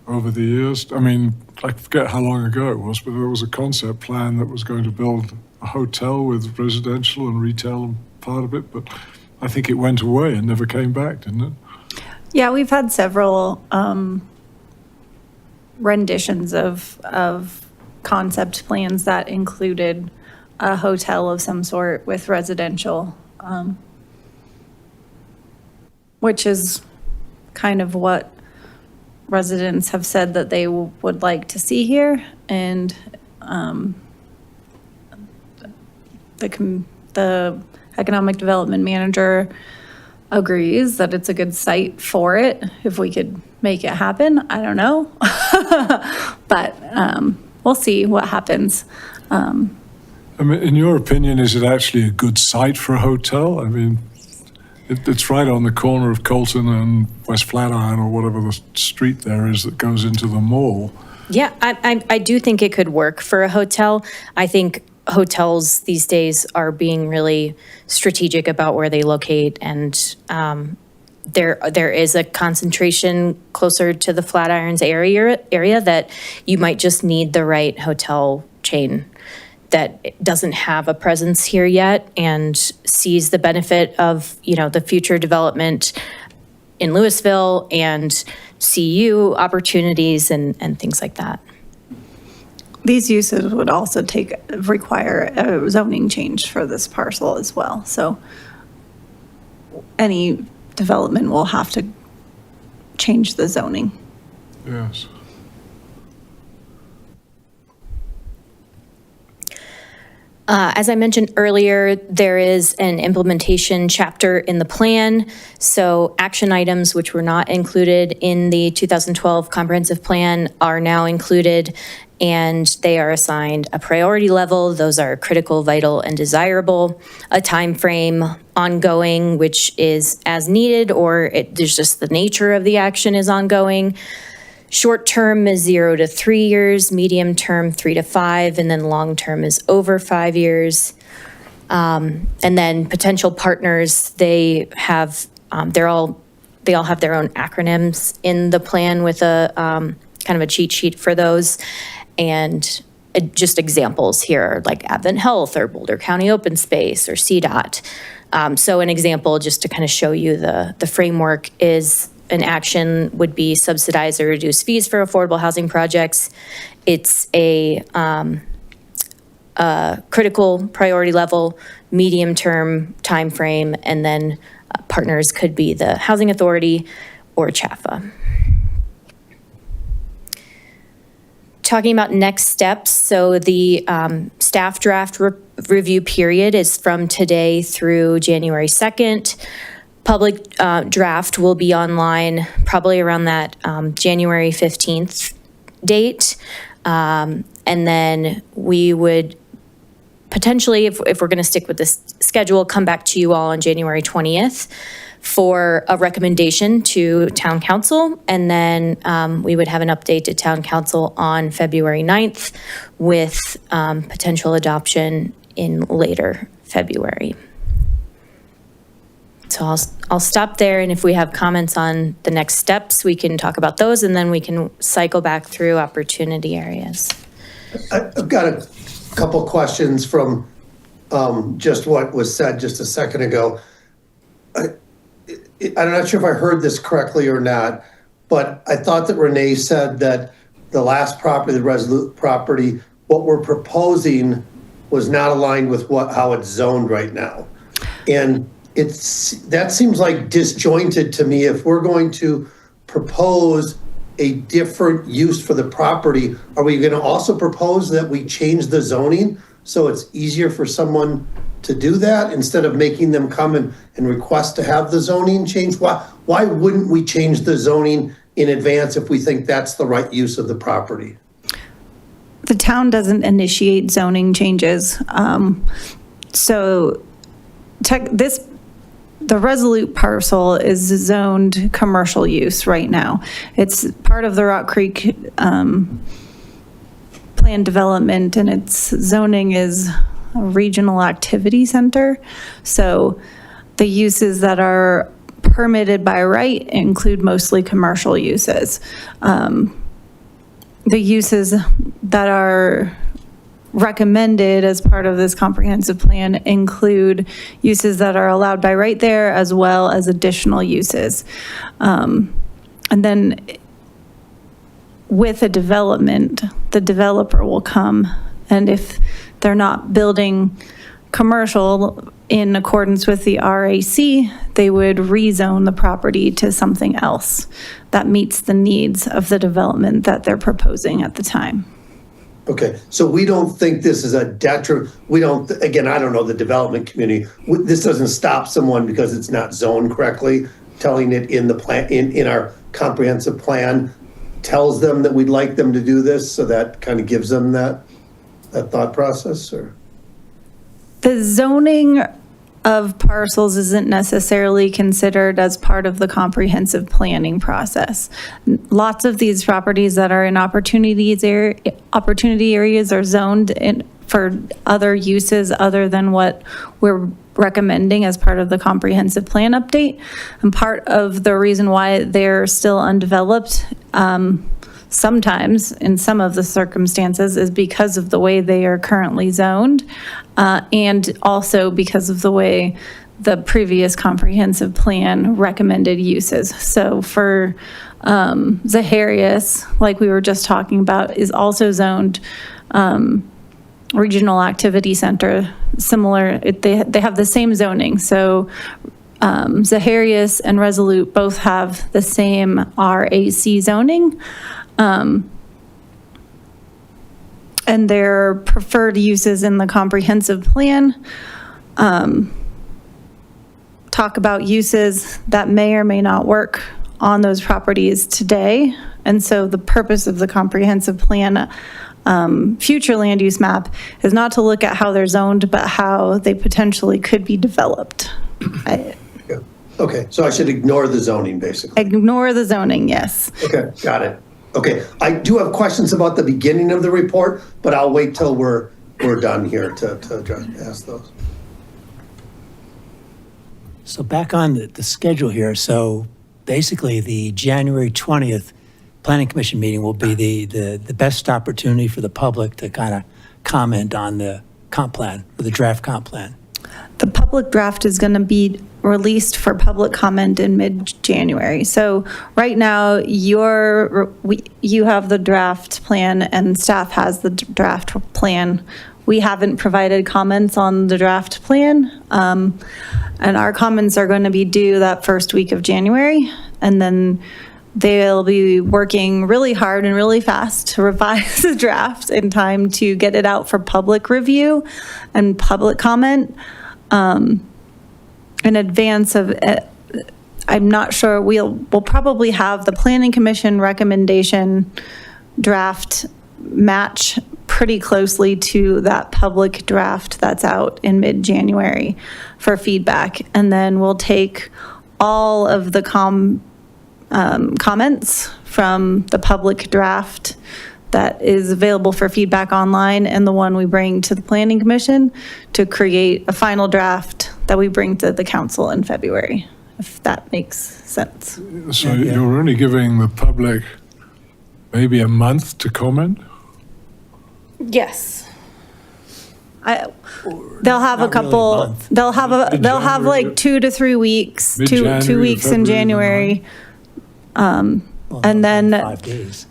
over the years. I mean, I forget how long ago it was, but there was a concept plan that was going to build a hotel with residential and retail part of it, but I think it went away and never came back, didn't it? Yeah, we've had several renditions of concept plans that included a hotel of some sort with residential, which is kind of what residents have said that they would like to see here. And the economic development manager agrees that it's a good site for it. If we could make it happen, I don't know. But we'll see what happens. I mean, in your opinion, is it actually a good site for a hotel? I mean, it's right on the corner of Colton and West Flatiron, or whatever the street there is that goes into the mall. Yeah, I do think it could work for a hotel. I think hotels these days are being really strategic about where they locate, and there is a concentration closer to the Flatirons area that you might just need the right hotel chain that doesn't have a presence here yet and sees the benefit of, the future development in Louisville and CU opportunities and things like that. These uses would also require a zoning change for this parcel as well. So any development will have to change the zoning. Yes. As I mentioned earlier, there is an implementation chapter in the plan. So action items which were not included in the 2012 comprehensive plan are now included, and they are assigned a priority level. Those are critical, vital, and desirable. A time frame, ongoing, which is as needed, or there's just the nature of the action is ongoing. Short term is 0 to 3 years, medium term 3 to 5, and then long term is over 5 years. And then potential partners, they all have their own acronyms in the plan with a kind of a cheat sheet for those. And just examples here, like Advent Health or Boulder County Open Space or CDOT. So an example, just to kind of show you the framework, is an action would be subsidize or reduce fees for affordable housing projects. It's a critical priority level, medium-term timeframe, and then partners could be the Housing Authority or CHAFA. Talking about next steps, so the staff draft review period is from today through January 2nd. Public draft will be online probably around that January 15th date. And then we would potentially, if we're going to stick with this schedule, come back to you all on January 20th for a recommendation to town council. And then we would have an update to town council on February 9th with potential adoption in later February. So I'll stop there, and if we have comments on the next steps, we can talk about those, and then we can cycle back through opportunity areas. I've got a couple questions from just what was said just a second ago. I'm not sure if I heard this correctly or not, but I thought that Renee said that the last property, the Resolute property, what we're proposing was not aligned with how it's zoned right now. And that seems like disjointed to me. If we're going to propose a different use for the property, are we going to also propose that we change the zoning so it's easier for someone to do that instead of making them come and request to have the zoning changed? Why wouldn't we change the zoning in advance if we think that's the right use of the property? The town doesn't initiate zoning changes. The Resolute parcel is zoned commercial use right now. It's part of the Rock Creek plan development, and its zoning is a regional activity center. So the uses that are permitted by right include mostly commercial uses. The uses that are recommended as part of this comprehensive plan include uses that are allowed by right there, as well as additional uses. And then with a development, the developer will come, and if they're not building commercial in accordance with the RAC, they would rezone the property to something else that meets the needs of the development that they're proposing at the time. Okay, so we don't think this is a detriment. We don't, again, I don't know the development community. This doesn't stop someone because it's not zoned correctly. Telling it in the plan, in our comprehensive plan, tells them that we'd like them to do this, so that kind of gives them that thought process, or? The zoning of parcels isn't necessarily considered as part of the comprehensive planning process. Lots of these properties that are in opportunity areas are zoned for other uses other than what we're recommending as part of the comprehensive plan update. And part of the reason why they're still undeveloped, sometimes in some of the circumstances, is because of the way they are currently zoned, and also because of the way the previous comprehensive plan recommended uses. So for Zaharias, like we were just talking about, is also zoned regional activity center, similar, they have the same zoning. So Zaharias and Resolute both have the same RAC zoning. And their preferred uses in the comprehensive plan talk about uses that may or may not work on those properties today. And so the purpose of the comprehensive plan future land use map is not to look at how they're zoned, but how they potentially could be developed. Okay, so I should ignore the zoning, basically. Ignore the zoning, yes. Okay, got it. Okay, I do have questions about the beginning of the report, but I'll wait till we're done here to ask those. So back on the schedule here, so basically the January 20th planning commission meeting will be the best opportunity for the public to kind of comment on the comp plan, or the draft comp plan. The public draft is going to be released for public comment in mid-January. So right now, you have the draft plan and staff has the draft plan. We haven't provided comments on the draft plan. And our comments are going to be due that first week of January. And then they'll be working really hard and really fast to revise the draft in time to get it out for public review and public comment. In advance of it, I'm not sure, we'll probably have the planning commission recommendation draft match pretty closely to that public draft that's out in mid-January for feedback. And then we'll take all of the comments from the public draft that is available for feedback online and the one we bring to the planning commission to create a final draft that we bring to the council in February, if that makes sense. So you're only giving the public maybe a month to comment? Yes. They'll have a Not really a couple, month. they'll have like 2 to 3 weeks, two Mid-January, weeks in February, January. Well, And then- 5 days.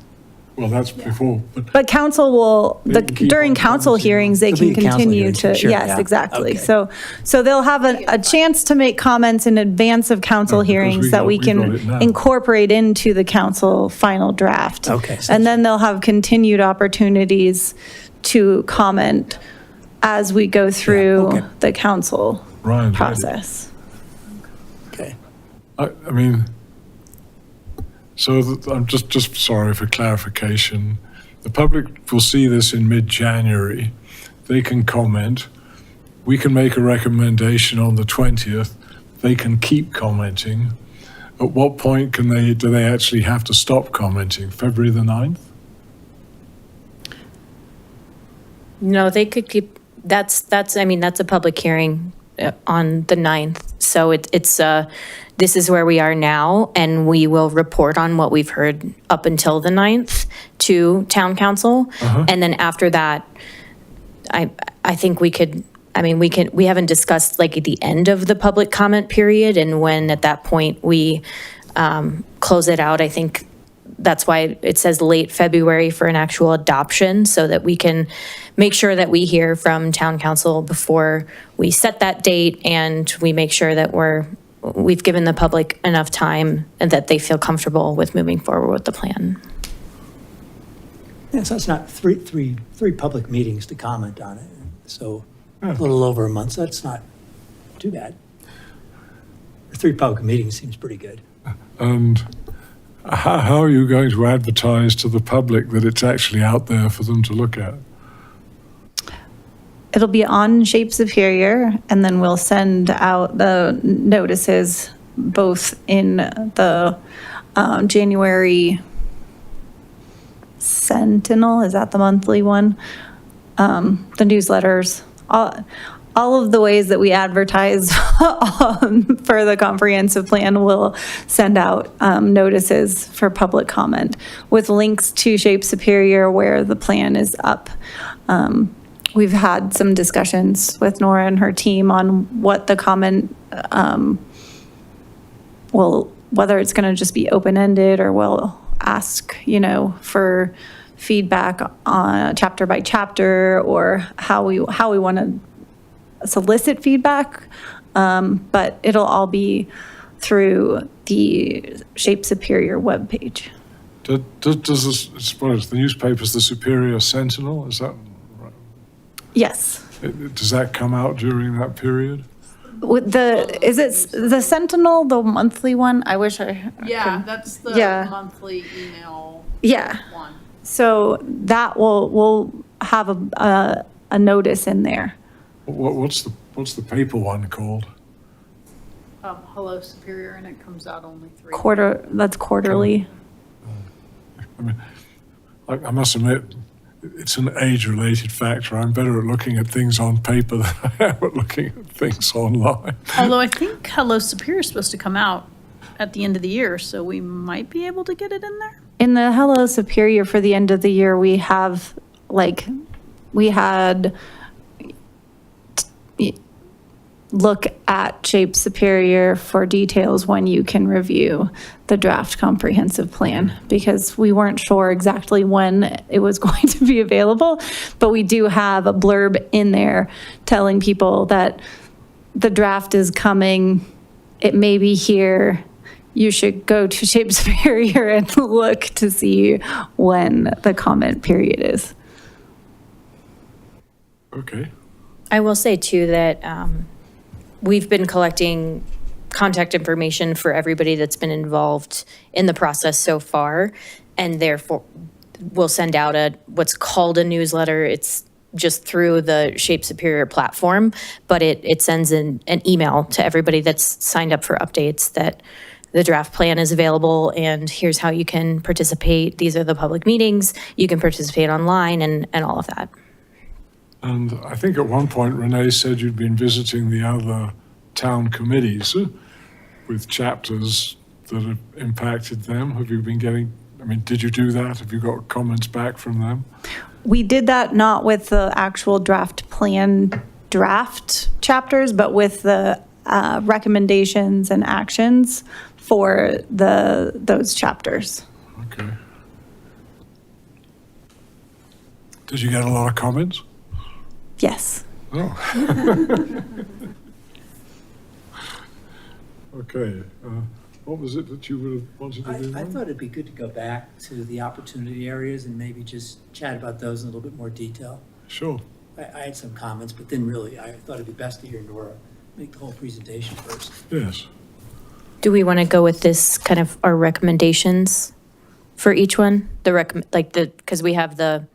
Well, that's before, but But council will, They can keep during on council commenting. hearings, they There'll can be a council continue hearing, to, sure, yes, yeah. exactly. Okay. So they'll have a chance to make comments in advance of council because we hearings that got- we we got can it now. incorporate into the council final draft. Okay, sounds And then they'll have continued opportunities to comment as we go through okay. the council Ryan's ready. process. Okay. I mean, so I'm just sorry for clarification. The public will see this in mid-January. They can comment. We can make a recommendation on the 20th. They can keep commenting. At what point do they actually have to stop commenting? February the 9th? No, they could keep, that's a public hearing on the 9th. So this is where we are now, and we will report on what we've heard up until the 9th to town council. And then after that, I think we haven't discussed like at the end of the public comment period and when at that point we close it out. I think that's why it says late February for an actual adoption, so that we can make sure that we hear from town council before we set that date, and we make sure that we've given the public enough time and that they feel comfortable with moving forward with the plan. Yeah, so it's not three public meetings to comment on it. So a little over a month, so that's not too bad. 3 public meetings seems pretty good. And how are you going to advertise to the public that it's actually out there for them to look at? It'll be on Shape Superior, and then we'll send out the notices both in the January Sentinel, is that the monthly one? The newsletters, all of the ways that we advertise for the comprehensive plan will send out notices for public comment with links to Shape Superior where the plan is up. We've had some discussions with Nora and her team on what the comment whether it's going to just be open-ended or we'll ask, for feedback on chapter by chapter or how we want to solicit feedback. But it'll all be through the Shape Superior webpage. Does the newspaper's the Superior Sentinel? Is that right? Yes. Does that come out during that period? With is it the Sentinel, the monthly one? I wish I. Yeah, that's the Yeah. monthly email Yeah. one. So that we'll have a notice in there. What's the paper one called? Hello Superior, and it comes out only 3. That's quarterly. I mean, I must admit, it's an age-related factor. I'm better at looking at things on paper than I am at looking at things online. Although I think Hello Superior is supposed to come out at the end of the year, so we might be able to get it in there. In the Hello Superior for the end of the year, we have, like, we had look at Shape Superior for details when you can review the draft comprehensive plan, because we weren't sure exactly when it was going to be available, but we do have a blurb in there telling people that the draft is coming, it may be here, you should go to Shape Superior and look to see when the comment period is. Okay. I will say too that we've been collecting contact information for everybody that's been involved in the process so far, and therefore we'll send out what's called a newsletter. It's just through the Shape Superior platform, but it sends an email to everybody that's signed up for updates that the draft plan is available and here's how you can participate. These are the public meetings. You can participate online and all of that. And I think at one point Renee said you'd been visiting the other town committees with chapters that have impacted them. Have you been getting, I mean, did you do that? Have you got comments back from them? We did that not with the actual draft plan draft chapters, but with the recommendations and actions for those chapters. Okay. Did you get a lot of comments? Yes. Oh. Okay. What was it that you would have wanted to do? I thought it'd be good to go back to the opportunity areas and maybe just chat about those in a little bit more detail. Sure. I had some comments, but then really, I thought it'd be best to hear Nora make the whole presentation first. Yes. Do we want to go with this kind of our recommendations for each one? Because we have the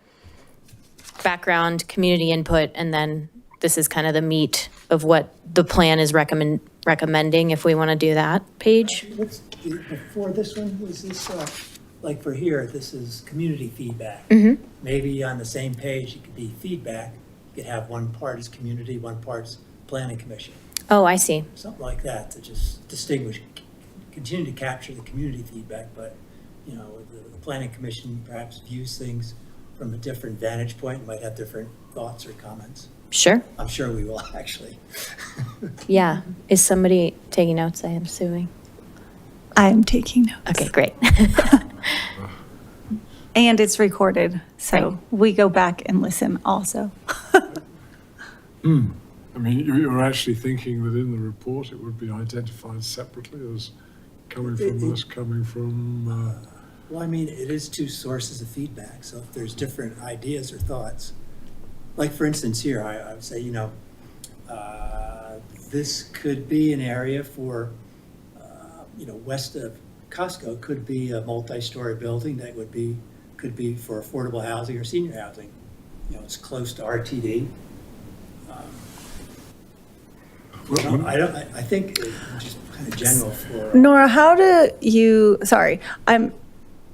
background, community input, and then this is kind of the meat of what the plan is recommending, if we want to do that page. Before this one, was this, like for here, this is community feedback. Mm-hmm. Maybe on the same page, it could be feedback. You could have one part is community, one part's planning commission. Oh, I see. Something like that to just distinguish, continue to capture the community feedback, but, you know, the planning commission perhaps views things from a different vantage point, might have different thoughts or comments. Sure. I'm sure we will, actually. Yeah. Is somebody taking notes, I am assuming? I'm taking notes. Okay, great. And it's recorded, so Right. we go back and listen also. I mean, you were actually thinking that in the report it would be identified separately as coming from us, coming from. Well, I mean, it is two sources of feedback, so if there's different ideas or thoughts, like for instance here, I would say, you know, this could be an area for, you know, west of Costco could be a multi-story building that could be for affordable housing or senior housing. You know, it's close to RTD. I think it's just kind of general for. Nora, how do you, sorry, I'm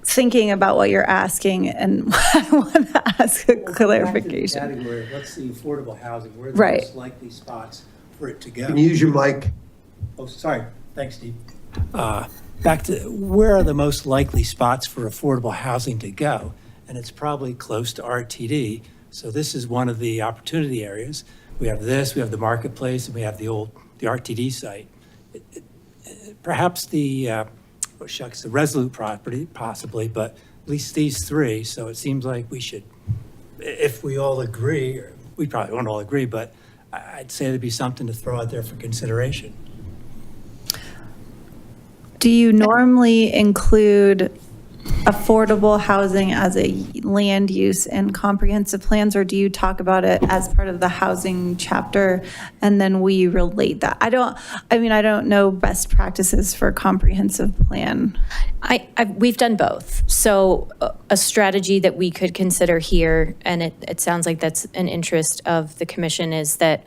thinking about what you're asking and I want to ask a clarification. Category, let's see, affordable housing, where are the Right. most likely spots for it to go? Can you use your mic? Oh, sorry, thanks, Steve. Back to, where are the most likely spots for affordable housing to go? And it's probably close to RTD, so this is one of the opportunity areas. We have this, we have the marketplace, and we have the RTD site. Perhaps the Resolute property, possibly, but at least these three, so it seems like we should, if we all agree, or we probably won't all agree, but I'd say there'd be something to throw out there for consideration. Do you normally include affordable housing as a land use in comprehensive plans, or do you talk about it as part of the housing chapter and then we relate that? I don't know best practices for comprehensive plan. We've done both. So a strategy that we could consider here, and it sounds like that's an interest of the commission, is that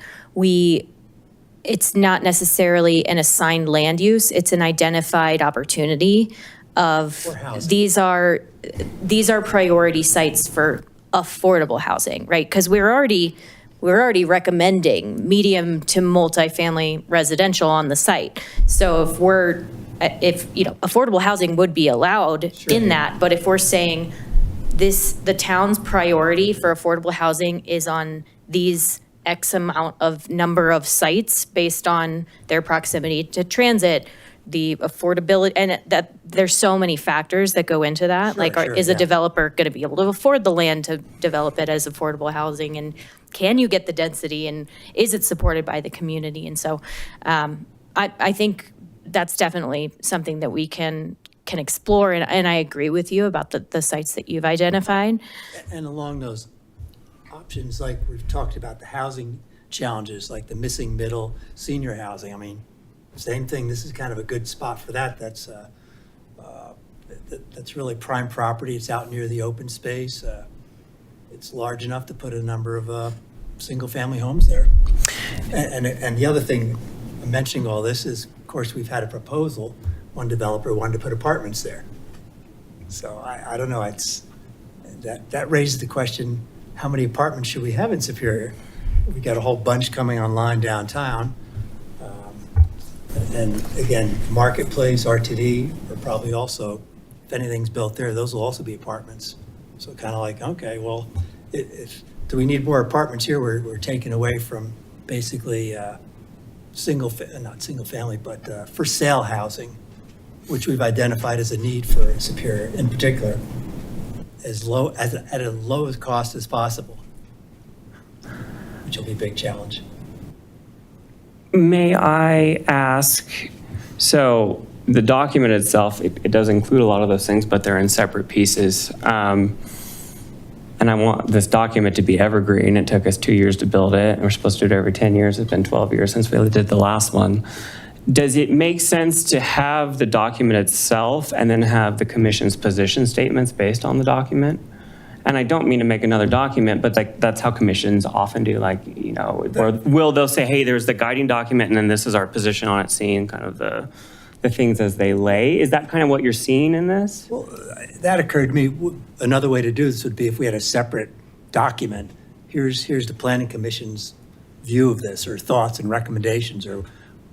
it's not necessarily an assigned land use, it's an identified opportunity of these are priority sites for affordable housing, right? Because we're already recommending medium to multifamily residential on the site. So if we're if, affordable housing would be allowed in that, but if we're saying the town's priority for affordable housing is on these X amount of number of sites based on their proximity to transit, the affordability, and that there's so many factors that go into that. Is a developer going to be able to afford the land to develop it as affordable housing? And can you get the density? And is it supported by the community? And so I think that's definitely something that we can explore. And I agree with you about the sites that you've identified. And along those options, like we've talked about the housing challenges, like the missing middle senior housing. I mean, same thing, this is kind of a good spot for that. That's really prime property. It's out near the open space. It's large enough to put a number of single-family homes there. And the other thing, I'm mentioning all this is, of course, we've had a proposal. One developer wanted to put apartments there. So I don't know, that raises the question, how many apartments should we have in Superior? We got a whole bunch coming online downtown. And again, Marketplace, RTD are probably also, if anything's built there, those will also be apartments. So kind of like, okay, well, do we need more apartments here? We're taking away from basically not single family, but for sale housing, which we've identified as a need for Superior in particular, at a lowest cost as possible, which will be a big challenge. May I ask, so the document itself, it does include a lot of those things, but they're in separate pieces. And I want this document to be evergreen. It took us 2 years to build it, and we're supposed to do it every 10 years. It's been 12 years since we did the last one. Does it make sense to have the document itself and then have the commission's position statements based on the document? And I don't mean to make another document, but that's how commissions often do, or they'll say, hey, there's the guiding document, and then this is our position on it, seeing kind of the things as they lay. Is that kind of what you're seeing in this? Well, that occurred to me. Another way to do this would be if we had a separate document. Here's the Planning Commission's view of this, or thoughts and recommendations, or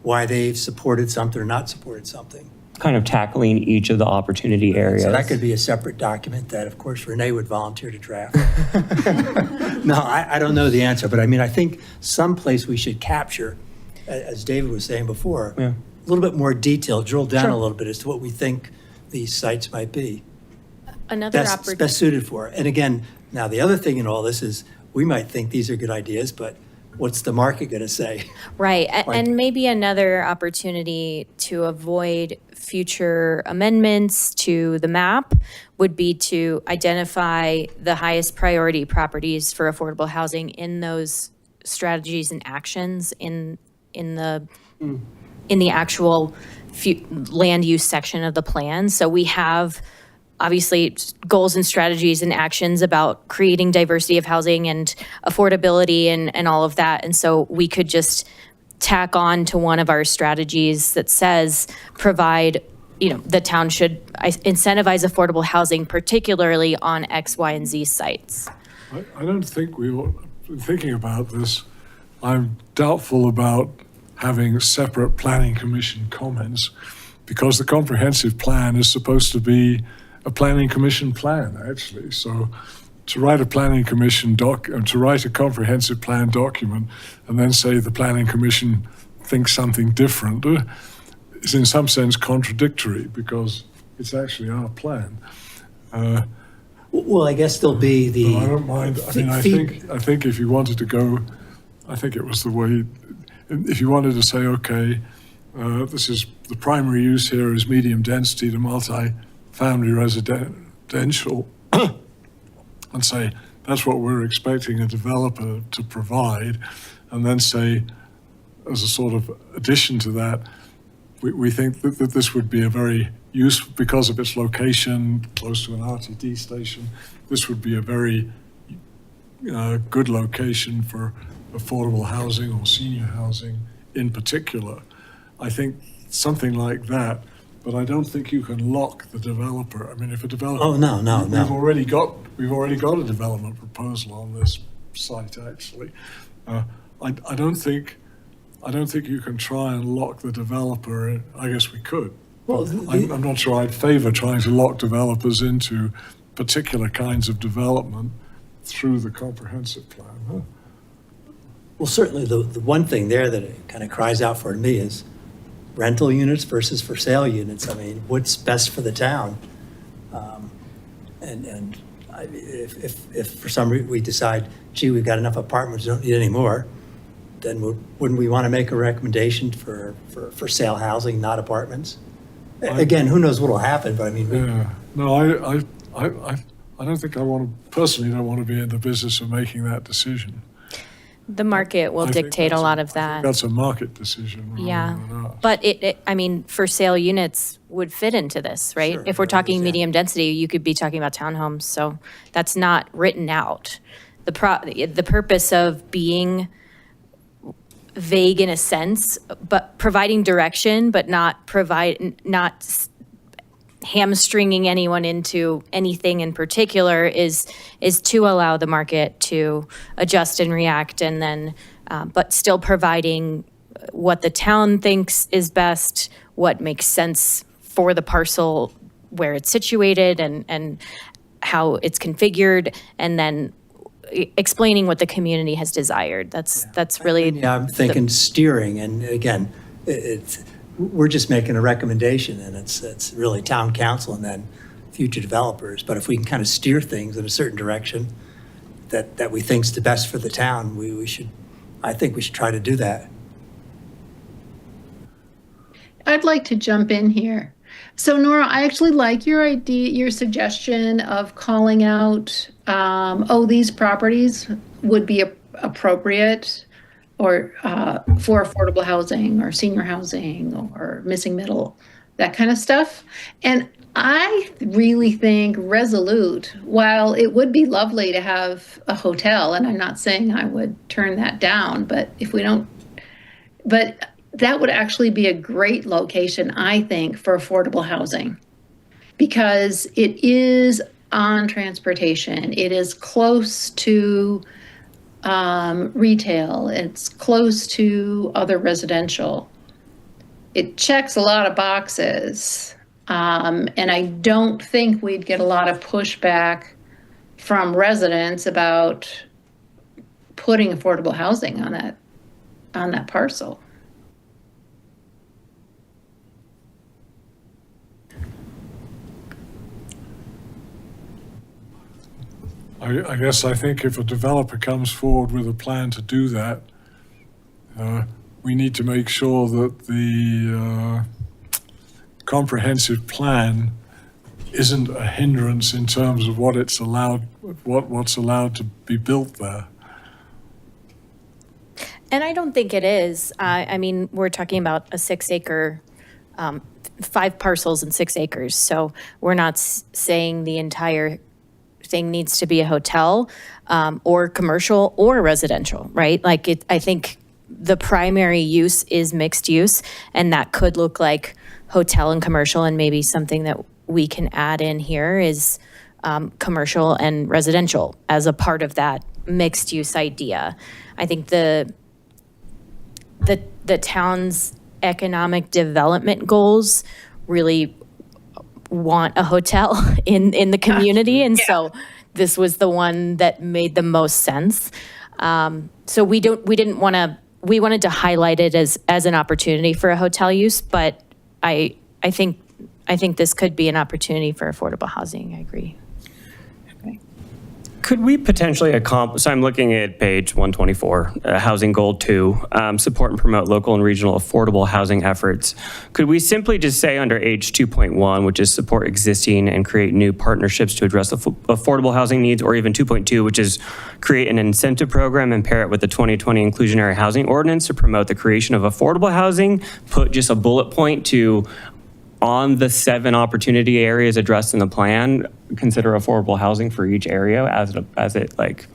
why they've supported something or not supported something. Kind of tackling each of the opportunity areas. So that could be a separate document that, of course, Renee would volunteer to draft. No, I don't know the answer, but I mean, I think someplace we should capture, as David was saying before, a little bit more detail, drill down a little bit as to what we think these sites might be. Another Best suited for. And again, now the other thing in all this is we might think these are good ideas, but what's the market going to say? Right, and maybe another opportunity to avoid future amendments to the map would be to identify the highest priority properties for affordable housing in those strategies and actions in the actual land use section of the plan. So we have obviously goals and strategies and actions about creating diversity of housing and affordability and all of that. And so we could just tack on to one of our strategies that says provide, the town should incentivize affordable housing, particularly on X, Y, and Z sites. I don't think we were thinking about this. I'm doubtful about having separate planning commission comments because the comprehensive plan is supposed to be a planning commission plan, actually. So to write a planning commission to write a comprehensive plan document and then say the planning commission thinks something different is in some sense contradictory because it's actually our plan. Well, I guess there'll be the. I don't mind. I mean, I think if you wanted to go, I think it was the way. If you wanted to say, okay, this is the primary use here is medium density to multi-family residential, and say that's what we're expecting a developer to provide, and then say, as a sort of addition to that, we think that this would be a very useful, because of its location close to an RTD station, this would be a very good location for affordable housing or senior housing in particular. I think something like that, but I don't think you can lock the developer. I mean, if a developer. Oh, no. We've already got a development proposal on this site, actually. I don't think you can try and lock the developer. I guess we could, I'm not sure I'd favor trying to lock developers into particular kinds of development through the comprehensive plan. Huh? Well, certainly the one thing there that kind of cries out for me is rental units versus for sale units. I mean, what's best for the town? If for some reason we decide, gee, we've got enough apartments, we don't need any more, then wouldn't we want to make a recommendation for sale housing, not apartments? Again, who knows what'll happen, but I mean. Yeah, no, I don't think personally don't want to be in the business of making that decision. The market will I think dictate a that's lot of I think that. that's a market decision rather Yeah, than us. but I mean, for sale units would fit into this, right? Sure, If we're talking yeah. medium density, you could be talking about townhomes, so that's not written out. The purpose of being vague in a sense, but providing direction, but not hamstringing anyone into anything in particular is to allow the market to adjust and react, and then, but still providing what the town thinks is best, what makes sense for the parcel where it's situated and how it's configured, and then explaining what the community has desired. That's really. Yeah, I'm thinking steering, and again, we're just making a recommendation, and it's really town council and then future developers. But if we can kind of steer things in a certain direction that we think's the best for the town, I think we should try to do that. I'd like to jump in here. So Nora, I actually like your idea, your suggestion of calling out, these properties would be appropriate or for affordable housing or senior housing or missing middle, that kind of stuff. And I really think Resolute, while it would be lovely to have a hotel, and I'm not saying I would turn that down, but that would actually be a great location, I think, for affordable housing, because it is on transportation. It is close to retail. It's close to other residential. It checks a lot of boxes. And I don't think we'd get a lot of pushback from residents about putting affordable housing on that parcel. I guess I think if a developer comes forward with a plan to do that, we need to make sure that the comprehensive plan isn't a hindrance in terms of what's allowed to be built there. And I don't think it is. I mean, we're talking about a 6-acre, 5 parcels and 6 acres. So we're not saying the entire thing needs to be a hotel or commercial or residential, right? Like I think the primary use is mixed use, and that could look like hotel and commercial, and maybe something that we can add in here is commercial and residential as a part of that mixed use idea. I think the town's economic development goals really want a hotel in the community, and so this was the one that made the most sense. So we wanted to highlight it as an opportunity for a hotel use, but I think this could be an opportunity for affordable housing. I agree. Could we potentially so I'm looking at page 124, Housing Goal 2, support and promote local and regional affordable housing efforts. Could we simply just say under H 2.1, which is support existing and create new partnerships to address affordable housing needs, or even 2.2, which is create an incentive program and pair it with the 2020 inclusionary housing ordinance to promote the creation of affordable housing, put just a bullet point to on the 7 opportunity areas addressed in the plan, consider affordable housing for each area as it like,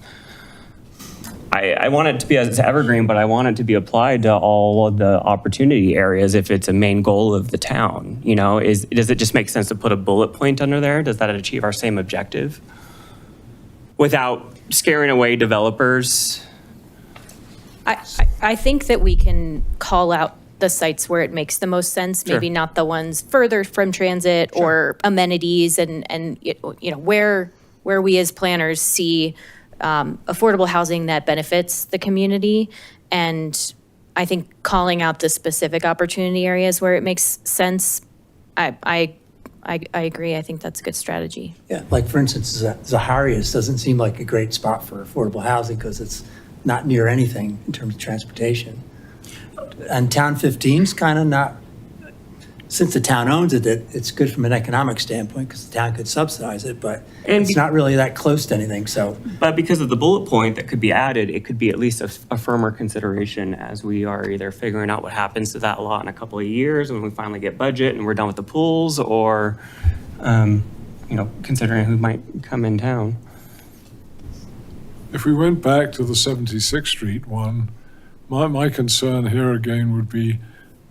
I want it to be as evergreen, but I want it to be applied to all of the opportunity areas if it's a main goal of the town. You know, does it just make sense to put a bullet point under there? Does that achieve our same objective without scaring away developers? I think that we can call out the sites where it makes the most sense, Sure. maybe not the ones further from transit or amenities and where we as planners see affordable housing that benefits the community. And I think calling out the specific opportunity areas where it makes sense, I agree. I think that's a good strategy. Yeah, like for instance, Zaharias doesn't seem like a great spot for affordable housing because it's not near anything in terms of transportation. And Town 15's kind of not, since the town owns it, it's good from an economic standpoint because the town could subsidize it, but And it's not really that close to anything, so. But because of the bullet point that could be added, it could be at least a firmer consideration as we are either figuring out what happens to that lot in a couple of years when we finally get budget and we're done with the pools, or, considering who might come in town. If we went back to the 76th Street one, my concern here again would be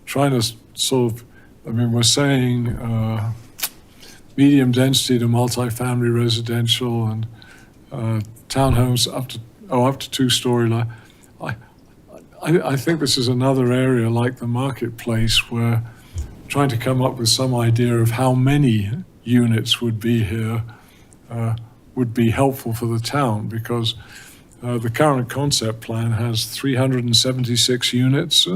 trying to sort of, we're saying medium density to multifamily residential and townhomes up to two-story. I think this is another area like the marketplace where trying to come up with some idea of how many units would be here would be helpful for the town, because the current concept plan has 376 units.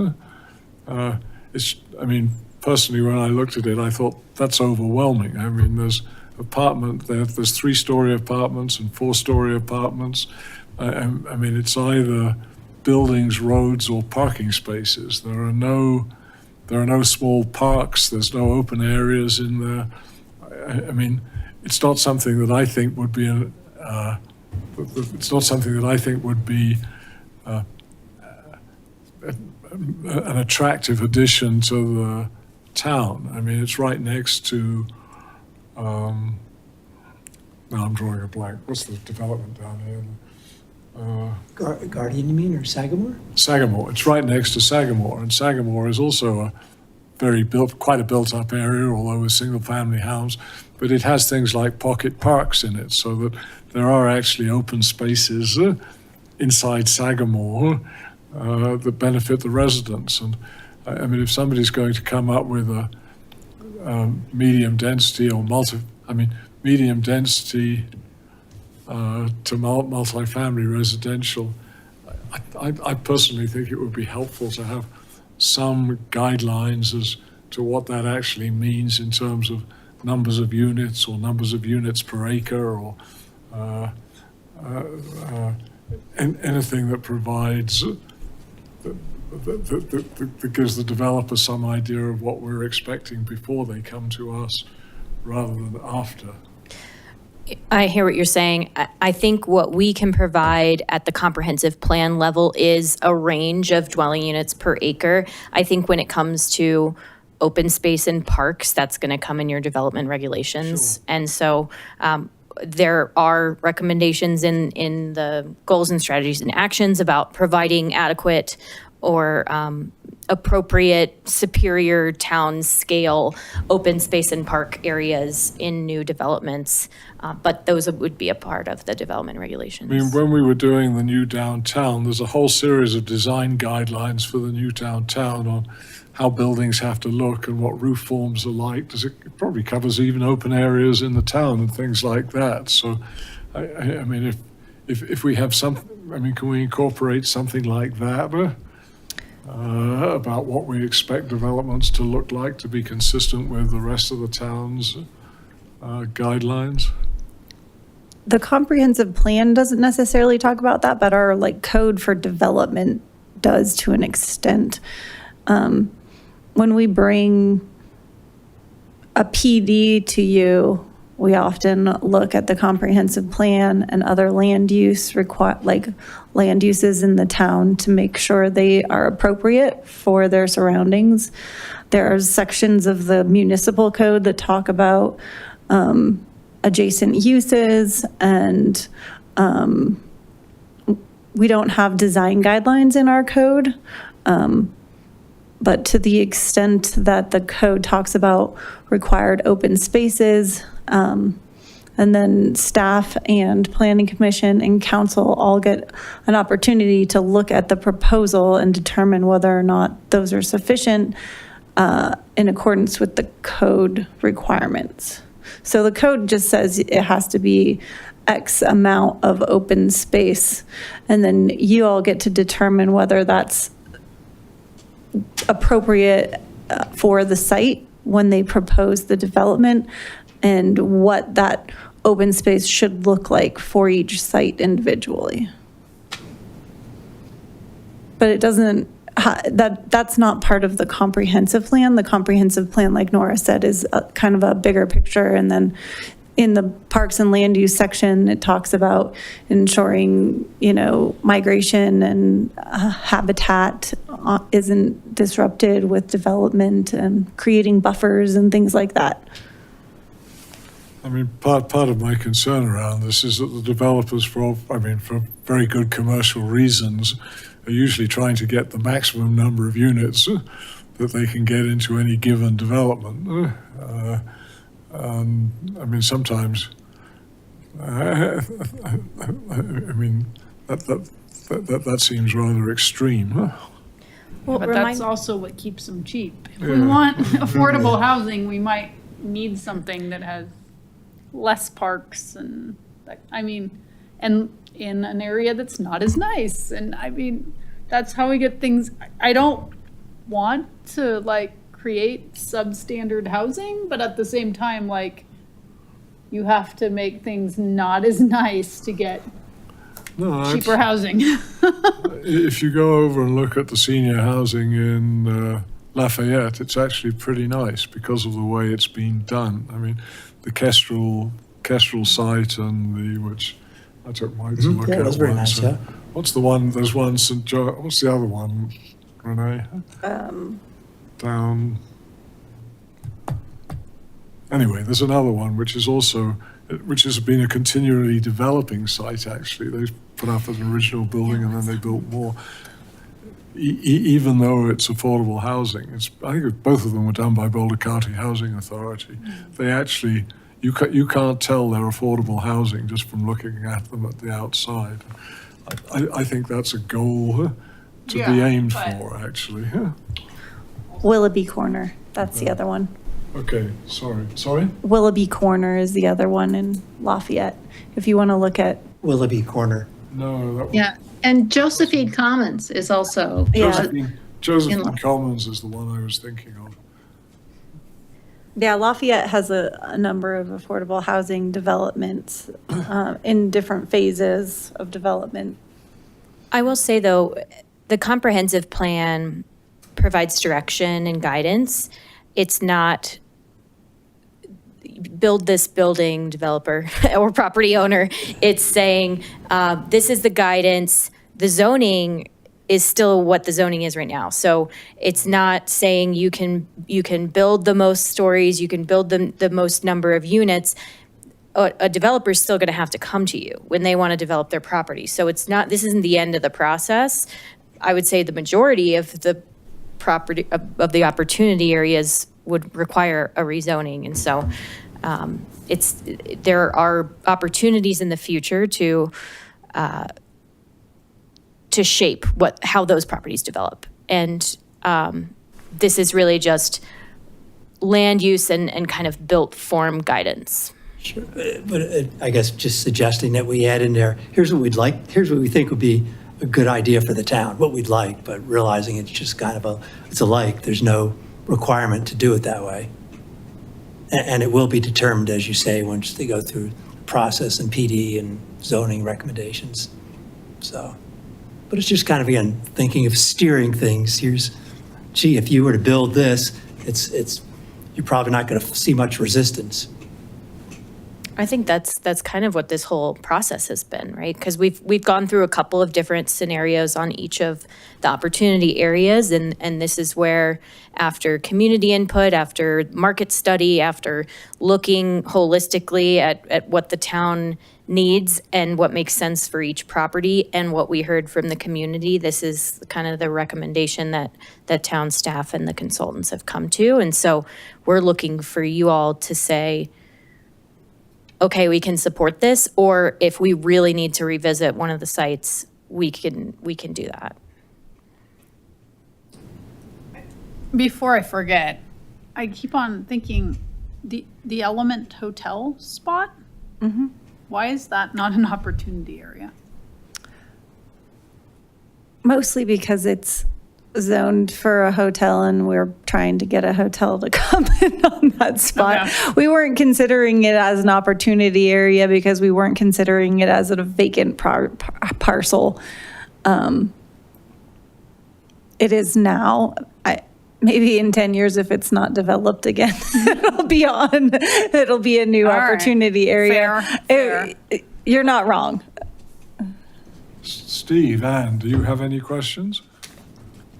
Personally, when I looked at it, I thought that's overwhelming. There's there's three-story apartments and four-story apartments. It's either buildings, roads, or parking spaces. There are no small parks. There's no open areas in there. It's not something that I think would be an attractive addition to the town. It's right next to, now I'm drawing a blank. What's the development down here? Guardian, you mean, or Sagamore? Sagamore. It's right next to Sagamore, and Sagamore is also quite a built-up area, although a single-family house, but it has things like pocket parks in it, so that there are actually open spaces inside Sagamore that benefit the residents. And if somebody's going to come up with a medium density or medium density to multifamily residential, I personally think it would be helpful to have some guidelines as to what that actually means in terms of numbers of units or numbers of units per acre, or anything that provides that gives the developer some idea of what we're expecting before they come to us rather than after. I hear what you're saying. I think what we can provide at the comprehensive plan level is a range of dwelling units per acre. I think when it comes to open space and parks, that's going to come in your development regulations. Sure. And so there are recommendations in the goals and strategies and actions about providing adequate or appropriate superior town scale open space and park areas in new developments, but those would be a part of the development regulations. When we were doing the new downtown, there's a whole series of design guidelines for the new downtown on how buildings have to look and what roof forms are like. It probably covers even open areas in the town and things like that. So, if we have can we incorporate something like that? About what we expect developments to look like to be consistent with the rest of the town's guidelines? The comprehensive plan doesn't necessarily talk about that, but our code for development does to an extent. When we bring a PD to you, we often look at the comprehensive plan and other land use land uses in the town to make sure they are appropriate for their surroundings. There are sections of the municipal code that talk about adjacent uses, and we don't have design guidelines in our code. But to the extent that the code talks about required open spaces, And then staff and planning commission and council all get an opportunity to look at the proposal and determine whether or not those are sufficient in accordance with the code requirements. So the code just says it has to be X amount of open space, and then you all get to determine whether that's appropriate for the site when they propose the development, and what that open space should look like for each site individually. But it doesn't, that's not part of the comprehensive plan. The comprehensive plan, like Nora said, is kind of a bigger picture. And then in the parks and land use section, it talks about ensuring, migration and habitat isn't disrupted with development, and creating buffers and things like that. I mean, part of my concern around this is that the developers, for very good commercial reasons, are usually trying to get the maximum number of units that they can get into any given development. Sometimes, that seems rather extreme. Well, But that's also what keeps them cheap. If we want affordable housing, we might need something that has less parks and, and in an area that's not as nice. And that's how we get things. I don't want to create substandard housing, but at the same time, you have to make things not as nice to get cheaper housing. If you go over and look at the senior housing in Lafayette, it's actually pretty nice because of the way it's been done. The Kestrel site and which I took Mike to look at. Yeah, that's very nice, yeah. What's the one, there's one St. John, what's the other one, Renee? Down. Anyway, there's another one which has been a continually developing site, actually. They put up an original building and then they built more. Even though it's affordable housing, I think both of them were done by Boulder County Housing Authority. They actually, you can't tell they're affordable housing just from looking at them at the outside. I think that's a goal to be aimed for, actually. Willoughby Corner, that's the other one. Okay, sorry? Willoughby Corner is the other one in Lafayette, if you want to look at. Willoughby Corner. No, that one. Yeah, and Josephine Commons is also. Josephine Commons is the one I was thinking of. Yeah, Lafayette has a number of affordable housing developments in different phases of development. I will say, though, the comprehensive plan provides direction and guidance. It's not build this building, developer or property owner. It's saying, this is the guidance. The zoning is still what the zoning is right now. So it's not saying you can build the most stories, you can build the most number of units. A developer is still going to have to come to you when they want to develop their property. So this isn't the end of the process. I would say the majority of the property of the opportunity areas would require a rezoning. And so there are opportunities in the future to shape how those properties develop. And this is really just land use and kind of built form guidance. Sure, but I guess just suggesting that we add in there, here's what we'd like, here's what we think would be a good idea for the town, what we'd like, but realizing it's just kind of it's a like, there's no requirement to do it that way. And it will be determined, as you say, once they go through process and PD and zoning recommendations. So, but it's just kind of, again, thinking of steering things. If you were to build this, you're probably not going to see much resistance. I think that's kind of what this whole process has been, right? Because we've gone through a couple of different scenarios on each of the opportunity areas, and this is where, after community input, after market study, after looking holistically at what the town needs and what makes sense for each property and what we heard from the community, this is kind of the recommendation that town staff and the consultants have come to. And so we're looking for you all to say, okay, we can support this, or if we really need to revisit one of the sites, we can do that. Before I forget, I keep on thinking, the Element Hotel spot? Why is that not an opportunity area? Mostly because it's zoned for a hotel and we're trying to get a hotel to come in on that spot. Okay. We weren't considering it as an opportunity area because we weren't considering it as a vacant parcel. It is now. Maybe in 10 years, if it's not developed again, it'll be a new All right. opportunity area. Fair. You're not wrong. Steve, Ann, do you have any questions?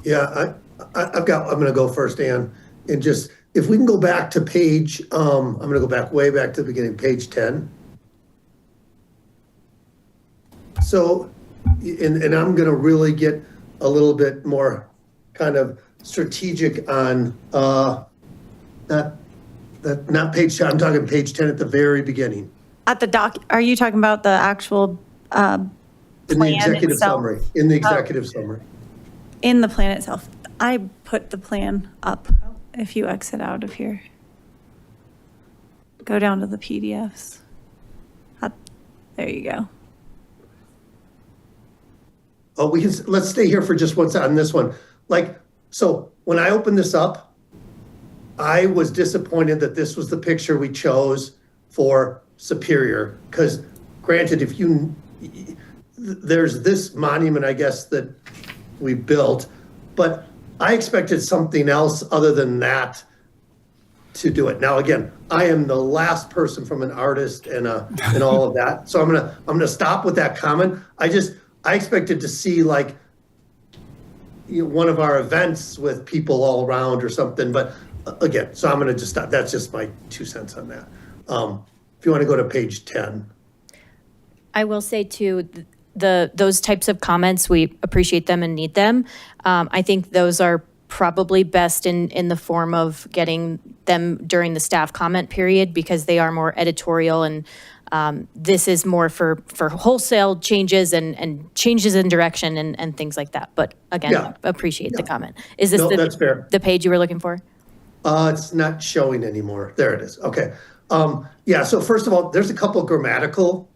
Yeah, I'm going to go first, Ann. And just, if we can go back to page, I'm going to go way back to the beginning, page 10. So, and I'm going to really get a little bit more kind of strategic on, not page 10, I'm talking page 10 at the very beginning. At the doc, are you talking about the actual In the plan executive itself? summary, in the executive summary. In the plan itself? I put the plan up if you exit out of here. Go down to the PDFs. There you go. Oh, let's stay here for just one second on this one. So when I opened this up, I was disappointed that this was the picture we chose for Superior, because granted, there's this monument, I guess, that we built, but I expected something else other than that to do it. Now, again, I am the last person from an artist and all of that. So I'm gonna stop with that comment. I expected to see one of our events with people all around or something, but again, so I'm gonna just stop. That's just my 2 cents on that. If you want to go to page 10. I will say too, those types of comments, we appreciate them and need them. I think those are probably best in the form of getting them during the staff comment period, because they are more editorial, and this is more for wholesale changes and changes in direction and things like that. But again, Yeah. appreciate the comment. Is this No, that's fair. the page you were looking for? It's not showing anymore. There it is. Okay. Yeah, so first of all, there's a couple grammatical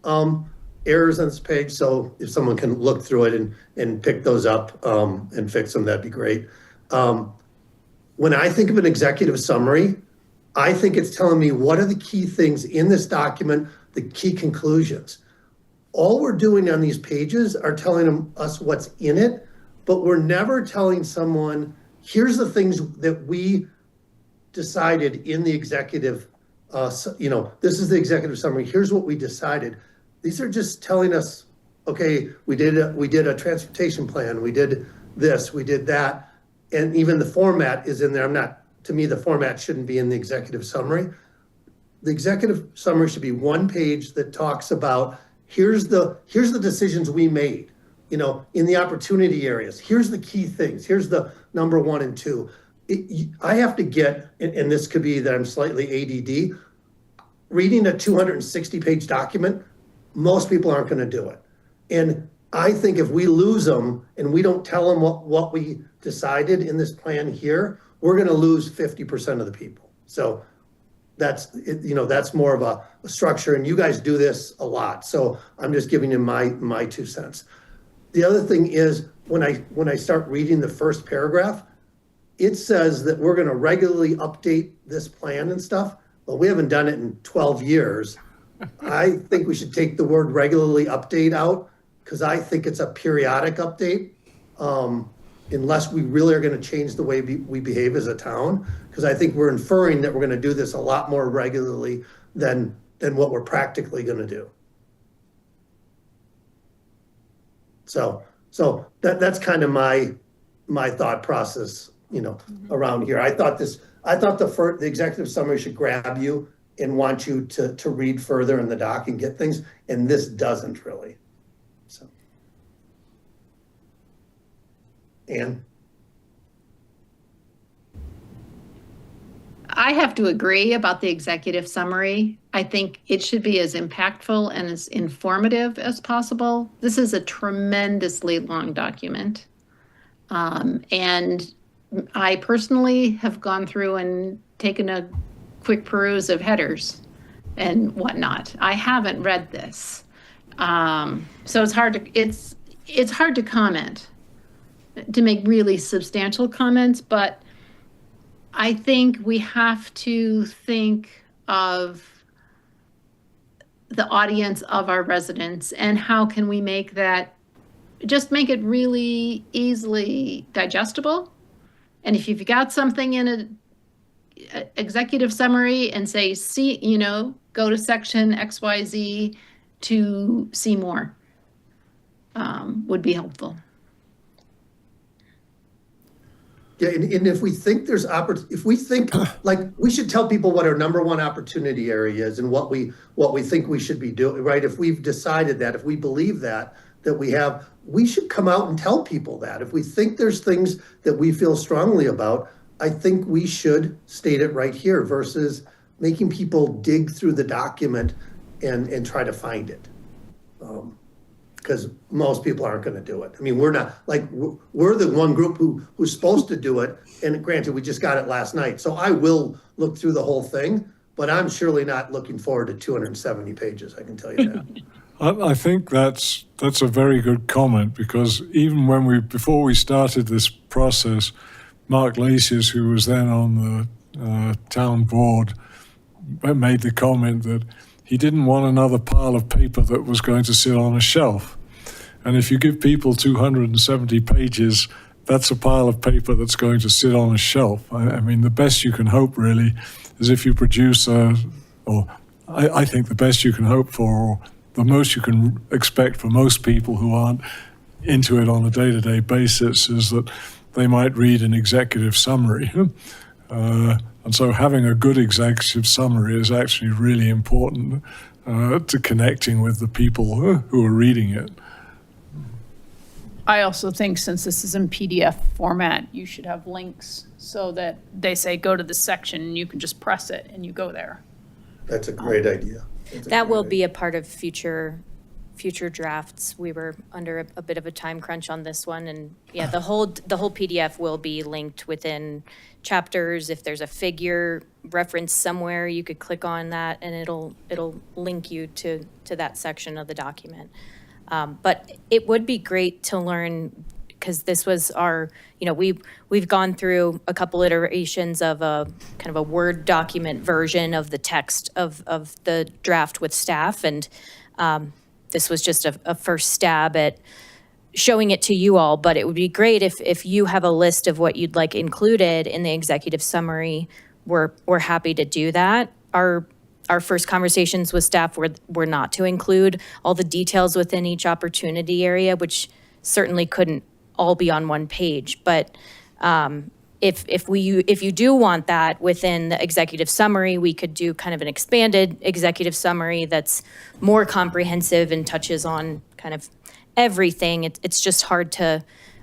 errors on this page. So if someone can look through it and pick those up and fix them, that'd be great. When I think of an executive summary, I think it's telling me what are the key things in this document, the key conclusions. All we're doing on these pages are telling us what's in it, but we're never telling someone, here's the things that we decided in the executive, this is the executive summary, here's what we decided. These are just telling us, okay, we did a transportation plan, we did this, we did that, and even the format is in there. To me, the format shouldn't be in the executive summary. The executive summary should be one page that talks about, here's the decisions we made, in the opportunity areas. Here's the key things. Here's the number 1 and 2. I have to get, and this could be that I'm slightly ADD, reading a 260-page document, most people aren't going to do it. And I think if we lose them and we don't tell them what we decided in this plan here, we're going to lose 50% of the people. So that's more of a structure, and you guys do this a lot. So I'm just giving you my 2 cents. The other thing is when I start reading the first paragraph, it says that we're going to regularly update this plan and stuff, but we haven't done it in 12 years. I think we should take the word regularly update out, because I think it's a periodic update, unless we really are going to change the way we behave as a town, because I think we're inferring that we're going to do this a lot more regularly than what we're practically going to do. So that's kind of my thought process, around here. I thought the executive summary should grab you and want you to read further in the doc and get things, and this doesn't really. So, Ann? I have to agree about the executive summary. I think it should be as impactful and as informative as possible. This is a tremendously long document. And I personally have gone through and taken a quick peruse of headers and whatnot. I haven't read this. So it's hard to comment, to make really substantial comments, but I think we have to think of the audience of our residents and how can we make that, just make it really easily digestible. And if you've got something in an executive summary and say, see, go to section XYZ to see more, would be helpful. Yeah, and if we think there's if we think, like, we should tell people what our number one opportunity area is and what we think we should be doing, right? If we've decided that, if we believe that we should come out and tell people that. If we think there's things that we feel strongly about, I think we should state it right here versus making people dig through the document and try to find it. Because most people aren't going to do it. I mean, we're not, like, we're the one group who's supposed to do it. And granted, we just got it last night. So I will look through the whole thing, but I'm surely not looking forward to 270 pages, I can tell you that. I think that's a very good comment, because even before we started this process, Mark Lacius, who was then on the town board, made the comment that he didn't want another pile of paper that was going to sit on a shelf. And if you give people 270 pages, that's a pile of paper that's going to sit on a shelf. I mean, the best you can hope really is if you produce I think the best you can hope for, or the most you can expect for most people who aren't into it on a day-to-day basis, is that they might read an executive summary. And so having a good executive summary is actually really important to connecting with the people who are reading it. I also think since this is in PDF format, you should have links so that they say, go to this section, and you can just press it and you go there. That's a great idea. That will be a part of future drafts. We were under a bit of a time crunch on this one, and yeah, the whole PDF will be linked within chapters. If there's a figure reference somewhere, you could click on that and it'll link you to that section of the document. But it would be great to learn, because this was our, we've gone through a couple iterations of a kind of a Word document version of the text of the draft with staff, and this was just a first stab at showing it to you all. But it would be great if you have a list of what you'd like included in the executive summary. We're happy to do that. Our first conversations with staff were not to include all the details within each opportunity area, which certainly couldn't all be on one page. But if you do want that within the executive summary, we could do kind of an expanded executive summary that's more comprehensive and touches on kind of everything. It's just hard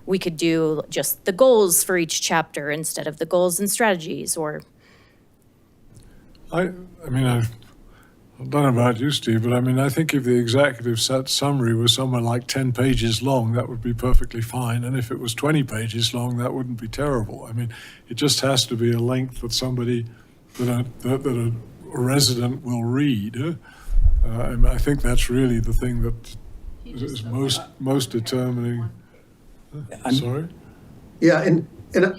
we could do just the goals for each chapter instead of the goals and strategies, or. I mean, I don't know about you, Steve, but I mean, I think if the executive summary was somewhere like 10 pages long, that would be perfectly fine. And if it was 20 pages long, that wouldn't be terrible. I mean, it just has to be a length that that a resident will read. I think that's really the thing that is most determining. Sorry? Yeah, and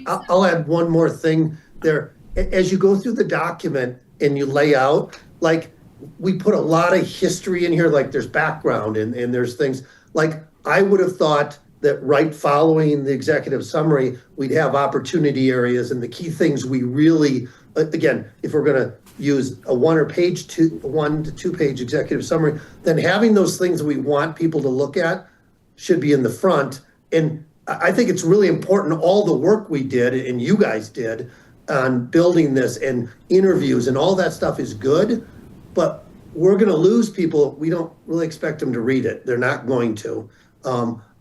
I'll add one more thing there. As you go through the document and you lay out, like, we put a lot of history in here, like there's background and there's things, like, I would have thought that right following the executive summary, we'd have opportunity areas and the key things we really, again, if we're going to use a 1 to 2 page executive summary, then having those things we want people to look at should be in the front. And I think it's really important, all the work we did and you guys did on building this and interviews and all that stuff is good, but we're going to lose people. We don't really expect them to read it. They're not going to.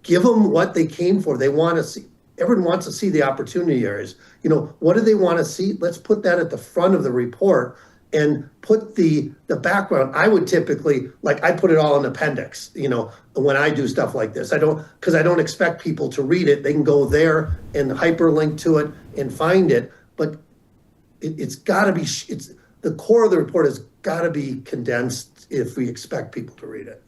Give them what they came for. They want to see. everyone wants to see the opportunity areas. You know, what do they want to see? Let's put that at the front of the report and put the background. I would typically, like, I put it all in appendix, you know, when I do stuff like this. Because I don't expect people to read it. They can go there and hyperlink to it and find it. But it's got to be, the core of the report has got to be condensed if we expect people to read it.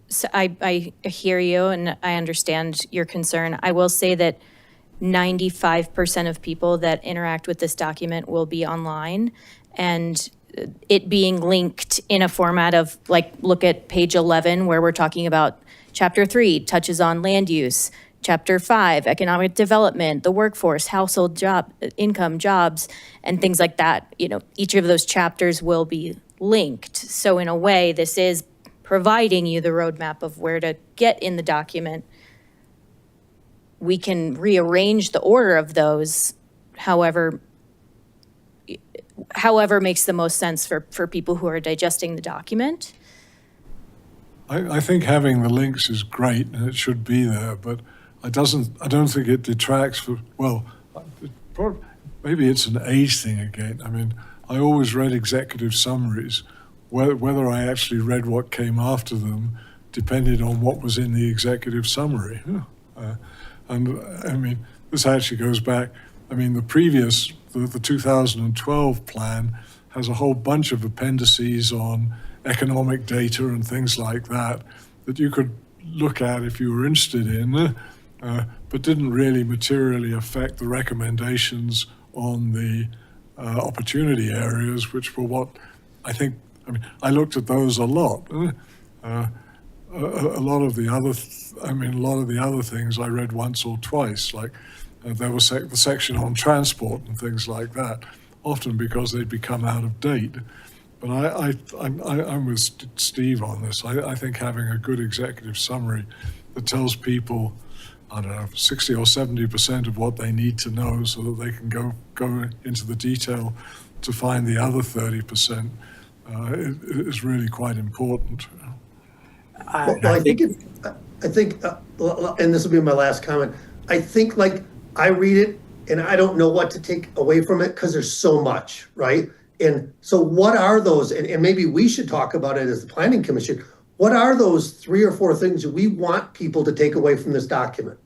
So I hear you and I understand your concern. I will say that 95% of people that interact with this document will be online, and it being linked in a format of, like, look at page 11 where we're talking about chapter 3 touches on land use, chapter 5 economic development, the workforce, household job, income, jobs, and things like that. You know, each of those chapters will be linked. So in a way, this is providing you the roadmap of where to get in the document. We can rearrange the order of those however makes the most sense for people who are digesting the document. I think having the links is great and it should be there, but I don't think it detracts for, well, maybe it's an age thing again. I mean, I always read executive summaries. Whether I actually read what came after them depended on what was in the executive summary. And I mean, this actually goes back, I mean, the 2012 plan has a whole bunch of appendices on economic data and things like that you could look at if you were interested in, but didn't really materially affect the recommendations on the opportunity areas, which were what I think, I mean, I looked at those a lot. A lot of the other things I read once or twice, like there was the section on transport and things like that, often because they'd become out of date. But I'm with Steve on this. I think having a good executive summary that tells people, I don't know, 60 or 70% of what they need to know so that they can go into the detail to find the other 30% is really quite important. Well, I think, and this will be my last comment, I think, like, I read it and I don't know what to take away from it because there's so much, right? And so what are those, and maybe we should talk about it as the Planning Commission, what are those 3 or 4 things that we want people to take away from this document?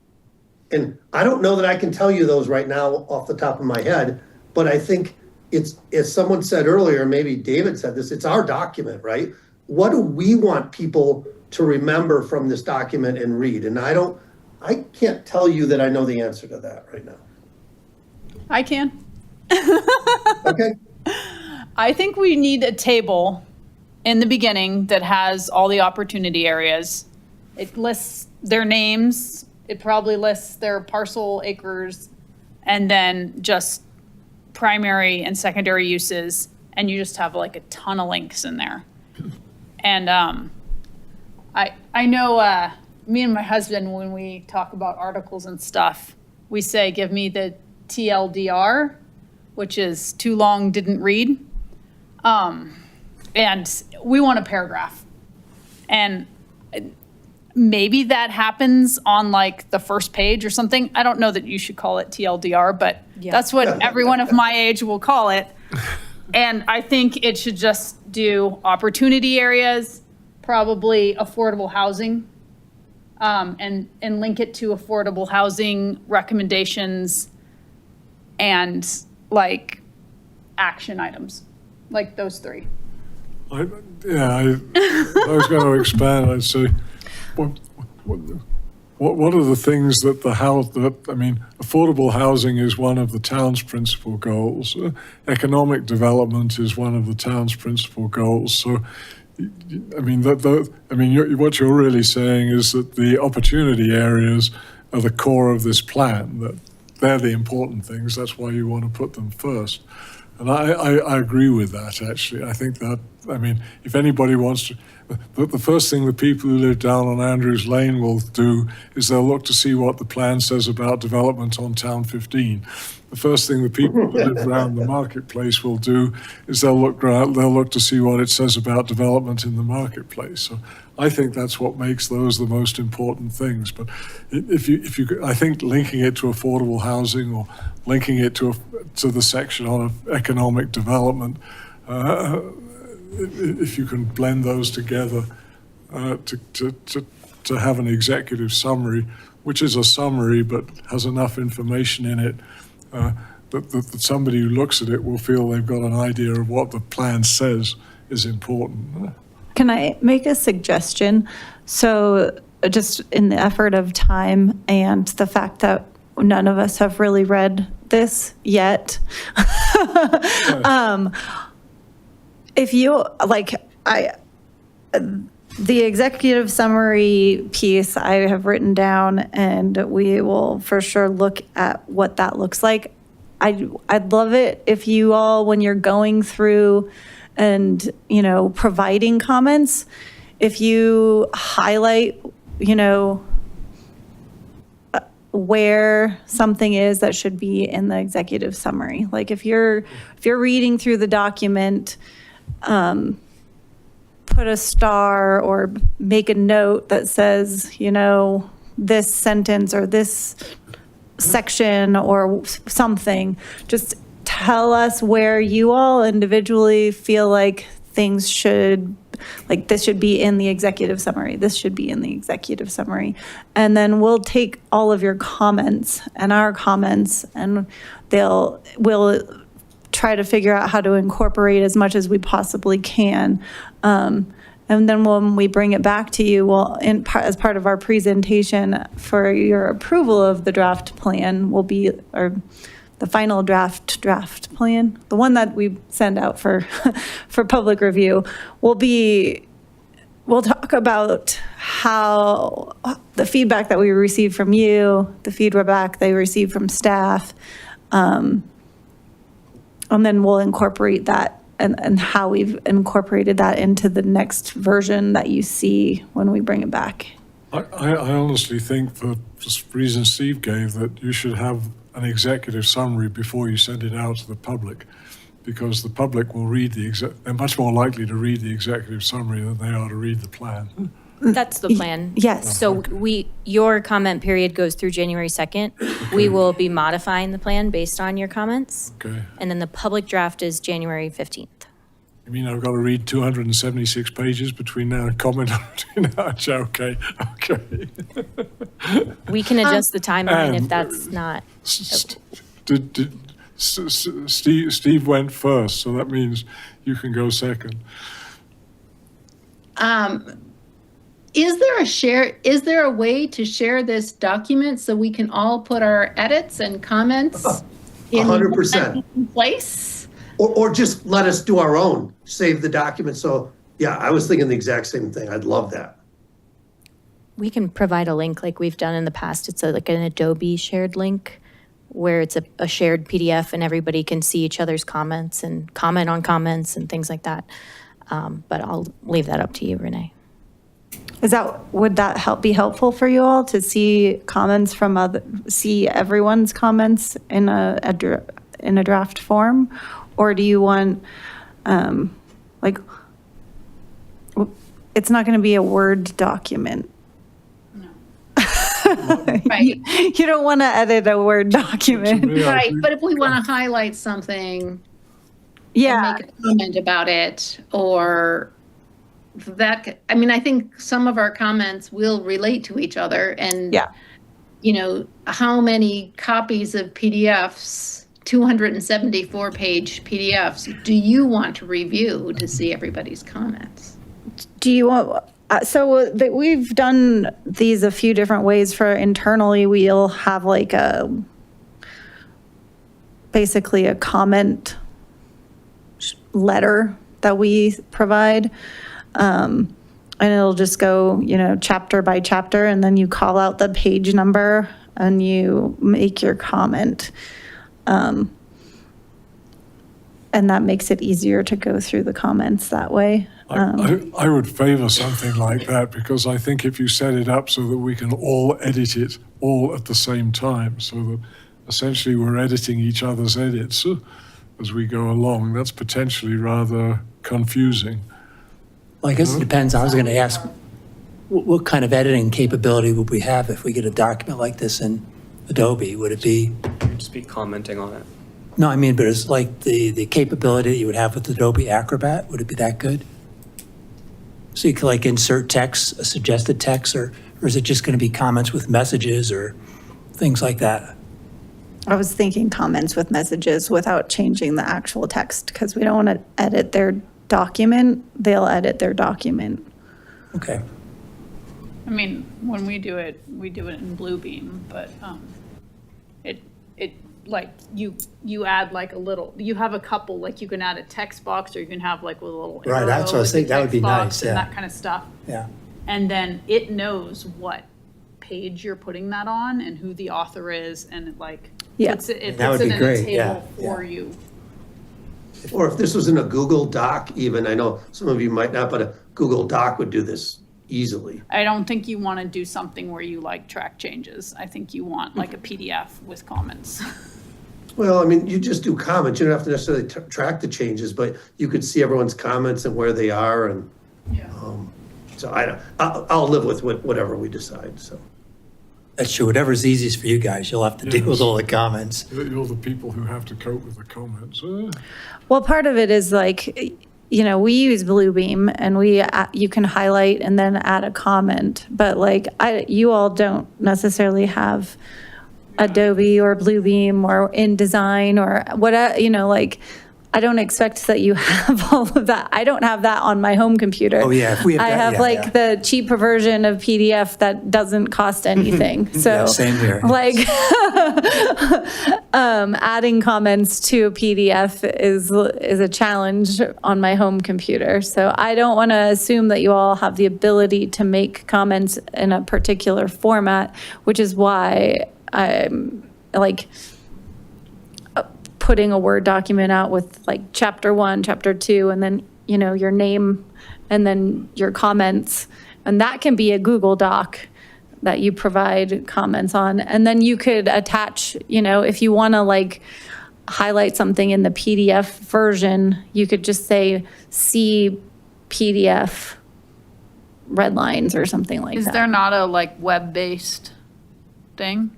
And I don't know that I can tell you those right now off the top of my head, but I think it's, as someone said earlier, maybe David said this, it's our document, right? What do we want people to remember from this document and read? And I can't tell you that I know the answer to that right now. I can. Okay. I think we need a table in the beginning that has all the opportunity areas. It lists their names, it probably lists their parcel acres, and then just primary and secondary uses, and you just have like a ton of links in there. And I know me and my husband, when we talk about articles and stuff, we say, give me the TLDR, which is too long, didn't read. And we want a paragraph. And maybe that happens on like the first page or something. I don't know that you should call it TLDR, but that's what everyone of my age will call it. And I think it should just do opportunity areas, probably affordable housing, and link it to affordable housing recommendations and like action items, like those 3. I was going to expand. I'd say, what are the things that affordable housing is one of the town's principal goals. Economic development is one of the town's principal goals. So, what you're really saying is that the opportunity areas are the core of this plan. That they're the important things. That's why you want to put them first. And I agree with that, actually. I think that, if anybody wants to, the first thing the people who live down on Andrews Lane will do is they'll look to see what the plan says about development on Town 15. The first thing the people who live around the marketplace will do is they'll look to see what it says about development in the marketplace. So I think that's what makes those the most important things. But if you, I think linking it to affordable housing or linking it to the section on economic development, if you can blend those together to have an executive summary, which is a summary but has enough information in it that somebody who looks at it will feel they've got an idea of what the plan says is important. Can I make a suggestion? So just in the effort of time and the fact that none of us have really read this yet, if you, like, the executive summary piece I have written down, and we will for sure look at what that looks like. I'd love it if you all, when you're going through and, you know, providing comments, if you highlight, you know, where something is that should be in the executive summary. Like if you're reading through the document, put a star or make a note that says, you know, this sentence or this section or something. Just tell us where you all individually feel like things should, like this should be in the executive summary, this should be in the executive summary. And then we'll take all of your comments and our comments, and we'll try to figure out how to incorporate as much as we possibly can. And then when we bring it back to you, as part of our presentation for your approval of the draft plan will be, or the final draft plan, the one that we send out for public review, we'll talk about how the feedback that we received from you, the feedback they received from staff, and then we'll incorporate that and how we've incorporated that into the next version that you see when we bring it back. I honestly think, for the reasons Steve gave, that you should have an executive summary before you send it out to the public, because the public will read they're much more likely to read the executive summary than they are to read the plan. That's the plan. Yes. So your comment period goes through January 2nd. We will be modifying the plan based on your comments. Okay. And then the public draft is January 15th. You mean I've got to read 276 pages between now and comment on it? Okay. We can adjust the timeline if that's not. Steve went first, so that means you can go second. Is there a way to share this document so we can all put our edits and comments in 100%. place? Or just let us do our own, save the document. So yeah, I was thinking the exact same thing. I'd love that. We can provide a link like we've done in the past. It's like an Adobe shared link where it's a shared PDF and everybody can see each other's comments and comment on comments and things like that. But I'll leave that up to you, Renee. Would that be helpful for you all to see comments see everyone's comments in a draft form? Or do you want, it's not going to be a Word document. No. Right. You don't want to edit a Word document. Right, but if we want to highlight something, Yeah. and make a comment about it, or that, I mean, I think some of our comments will relate to each other, and Yeah. you know, how many copies of PDFs, 274-page PDFs, do you want to review to see everybody's comments? Do you want, we've done these a few different ways. For internally, we'll have like basically a comment letter that we provide. And it'll just go, you know, chapter by chapter, and then you call out the page number and you make your comment. And that makes it easier to go through the comments that way. I would favor something like that, because I think if you set it up so that we can all edit it all at the same time, so that essentially we're editing each other's edits as we go along, that's potentially rather confusing. Well, I guess it depends. I was going to ask, what kind of editing capability would we have if we get a document like this in Adobe? Would it be, Just be commenting on it. no, I mean, but it's like the capability that you would have with Adobe Acrobat, would it be that good? So you could like insert text, a suggested text, or is it just going to be comments with messages or things like that? I was thinking comments with messages without changing the actual text, because we don't want to edit their document. They'll edit their document. Okay. I mean, when we do it in Bluebeam, but it like you add like a little, you have a couple, like you can add a text box, or you can have like a little Right, that's what I was arrow with thinking. That would be text box nice, and yeah. that kind of stuff. Yeah. And then it knows what page you're putting that on and who the author is, and it like Yeah. puts it That would puts it be in great, a yeah, table for yeah. you. Or if this was in a Google Doc even, I know some of you might not, but a Google Doc would do this easily. I don't think you want to do something where you like track changes. I think you want like a PDF with comments. Well, I mean, you just do comments. You don't have to necessarily track the changes, but you could see everyone's comments and where they are. And so I'll live with whatever we decide. So That's true. Whatever's easiest for you guys, you'll have to deal with all the comments. You're the people who have to cope with the comments. Well, part of it is like, you know, we use Bluebeam and you can highlight and then add a comment, but like you all don't necessarily have Adobe or Bluebeam or InDesign or what, you know, like I don't expect that you have all of that. I don't have that on my home computer. Oh, yeah, if we have I that, have yeah, like yeah. the cheaper version of PDF that doesn't cost anything. So Yeah, same here. like adding comments to a PDF is a challenge on my home computer. So I don't want to assume that you all have the ability to make comments in a particular format, which is why I'm like putting a Word document out with like chapter 1, chapter 2, and then, you know, your name and then your comments. And that can be a Google Doc that you provide comments on. And then you could attach, you know, if you want to like highlight something in the PDF version, you could just say, see PDF red lines or something like Is that. there not a like web-based thing?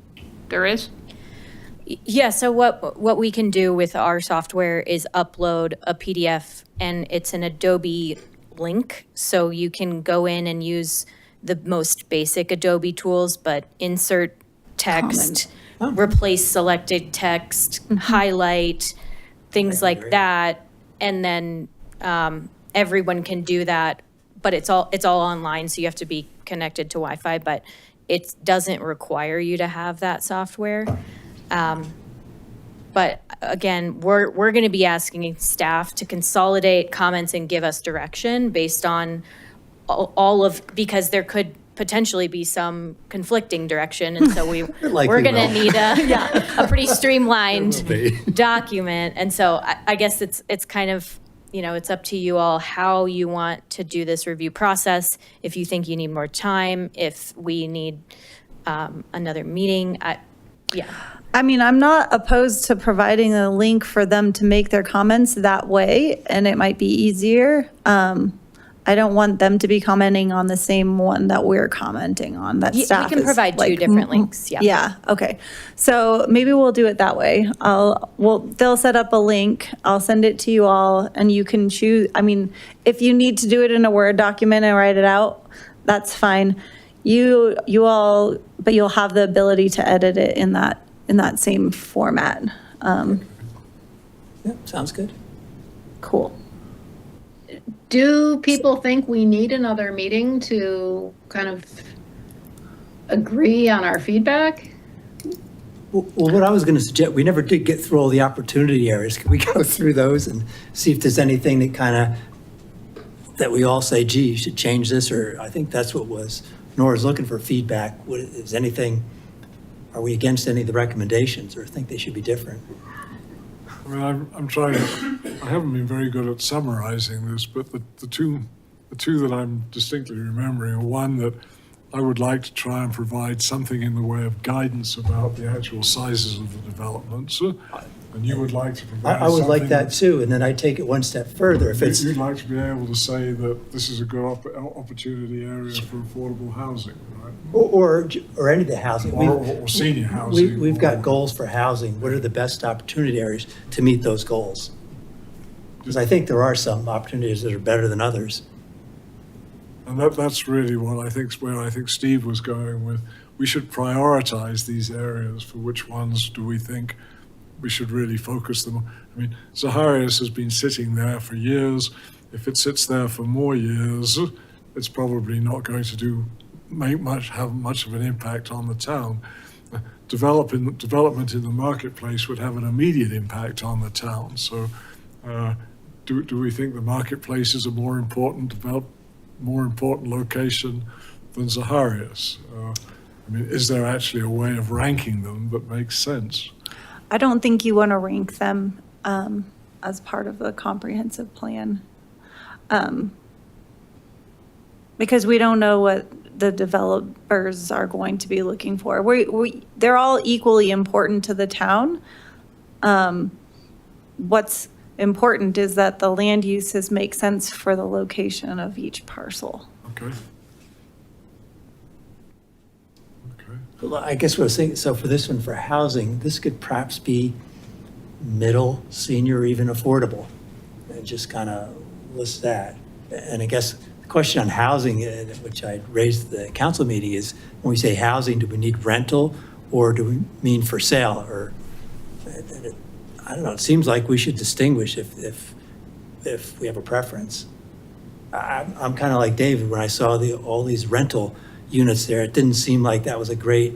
There is? Yeah, so what we can do with our software is upload a PDF, and it's an Adobe link, so you can go in and use the most basic Adobe tools, but insert text, replace selected text, highlight, things like great. that, and then everyone can do that, but it's all online, so you have to be connected to Wi-Fi, but it doesn't require you to have that software. But again, we're going to be asking staff to consolidate comments and give us direction based on all of, because there could potentially be some conflicting direction. And so likely we're going to will. need a pretty streamlined There will be. document. And so I guess it's kind of, you know, it's up to you all how you want to do this review process. If you think you need more time, if we need another meeting, I mean, I'm not opposed to providing a link for them to make their comments that way, and it might be easier. I don't want them to be commenting on the same one that we're commenting on, that we staff can is provide two like, different links, yeah. Yeah, okay. So maybe we'll do it that way. They'll set up a link, I'll send it to you all, and you can choose. I mean, if you need to do it in a Word document and write it out, that's fine. You all, but you'll have the ability to edit it in that same format. Yeah, sounds good. Cool. Do people think we need another meeting to kind of agree on our feedback? Well, what I was going to suggest, we never did get through all the opportunity areas. Can we go through those and see if there's anything that kind of, that we all say, gee, you should change this, or I think that's what was, Nora's looking for feedback. Is anything, are we against any of the recommendations or think they should be different? I mean, I'm trying to, I haven't been very good at summarizing this, but the two that I'm distinctly remembering are one that I would like to try and provide something in the way of guidance about the actual sizes of the developments. And you would like to provide I would like something that too, and then I take it one step further. If it's, You'd like to be able to say that this is a good opportunity area for affordable housing, right? or any of the housing. Or senior housing. We've got goals for housing. What are the best opportunity areas to meet those goals? Because I think there are some opportunities that are better than others. And that's really what I think, where I think Steve was going with. We should prioritize these areas. For which ones do we think we should really focus them on? I mean, Zaharias has been sitting there for years. If it sits there for more years, it's probably not going to have much of an impact on the town. Development in the marketplace would have an immediate impact on the town. So, do we think the marketplace is a more important location than Zaharias? I mean, is there actually a way of ranking them that makes sense? I don't think you want to rank them as part of the comprehensive plan. Because we don't know what the developers are going to be looking for. They're all equally important to the town. What's important is that the land uses make sense for the location of each parcel. Okay. Well, I guess what I was thinking, so for this one, for housing, this could perhaps be middle, senior, or even affordable. And just kind of list that. And I guess the question on housing, which I raised at the council meeting, is when we say housing, do we need rental or do we mean for sale? Or, I don't know, it seems like we should distinguish if we have a preference. I'm kind of like David, when I saw all these rental units there, it didn't seem like that was a great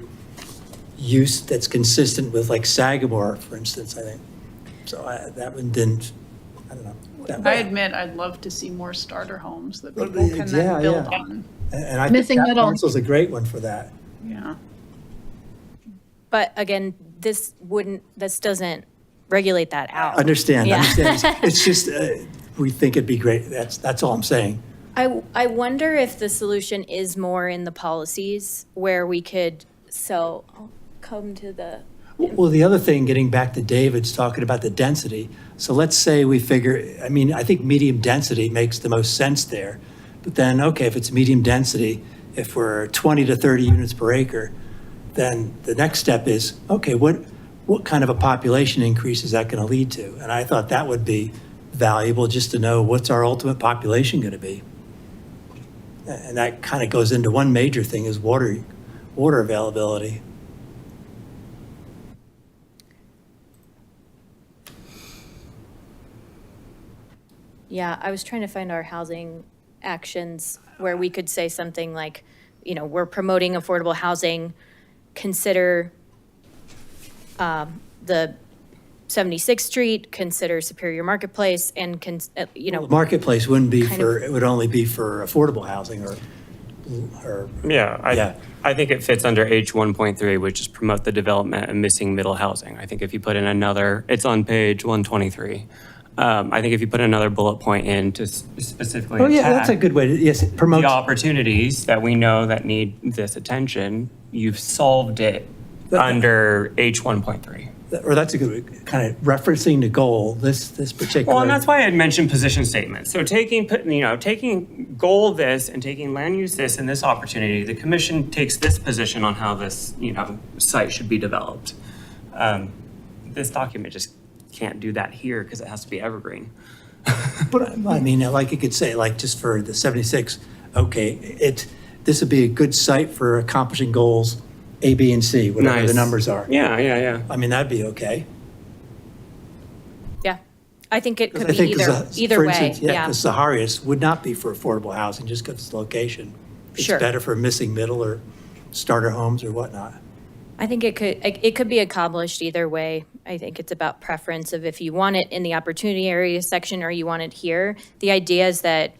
use that's consistent with like Sagamore, for instance, I think. So that one didn't, I don't know. I admit, I'd love to see more starter homes that people can Yeah, then build yeah. on. And I Missing think that middle. parcel's a great one for that. Yeah. But again, this doesn't regulate that out. Understand. Yeah. It's just, we think it'd be great. That's all I'm saying. I wonder if the solution is more in the policies where we could, I'll come to the, Well, the other thing, getting back to David's talking about the density. So let's say we figure, I mean, I think medium density makes the most sense there. But then, okay, if it's medium density, if we're 20 to 30 units per acre, then the next step is, okay, what kind of a population increase is that going to lead to? And I thought that would be valuable just to know what's our ultimate population going to be. And that kind of goes into one major thing is water availability. yeah, I was trying to find our housing actions where we could say something like, we're promoting affordable housing, consider the 76th Street, consider Superior Marketplace, and, Marketplace wouldn't be kind it would only be for affordable housing or Yeah, I think it fits under H 1.3, which is promote the development of missing middle housing. I think if you put in another, it's on page 123. I think if you put another bullet point in to specifically Oh, yeah, that's a attack good way to, yes, it promotes. the opportunities that we know that need this attention, you've solved it under H 1.3. Or that's a good way, kind of referencing the goal, this particular. Well, and that's why I had mentioned position statements. So taking goal this and taking land use this and this opportunity, the commission takes this position on how this, site should be developed. This document just can't do that here because it has to be evergreen. But I mean, like you could say, like just for the 76, okay, this would be a good site for accomplishing goals A, B, and C, whatever Nice. the numbers are. Yeah. I mean, that'd be okay. yeah. I think it could I be think either for way, instance, yeah. the Zaharias would not be for affordable housing just because it's location. It's Sure. better for missing middle or starter homes or whatnot. I think it could be accomplished either way. I think it's about preference of if you want it in the opportunity area section or you want it here. The idea is that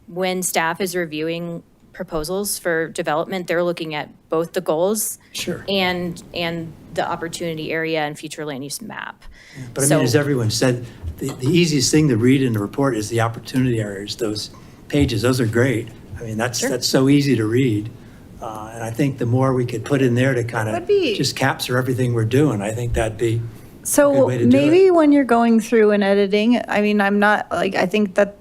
when staff is reviewing proposals for development, they're looking at both the goals Sure. and the opportunity area and future land use map. But I So- mean, as everyone said, the easiest thing to read in the report is the opportunity areas, those pages, those are great. I mean, that's so easy to read. And I think the more we could put in there to kind Would of be- just capture everything we're doing, I think that'd be So way to do maybe it. when you're going through and editing, I mean, I'm not, like, I think that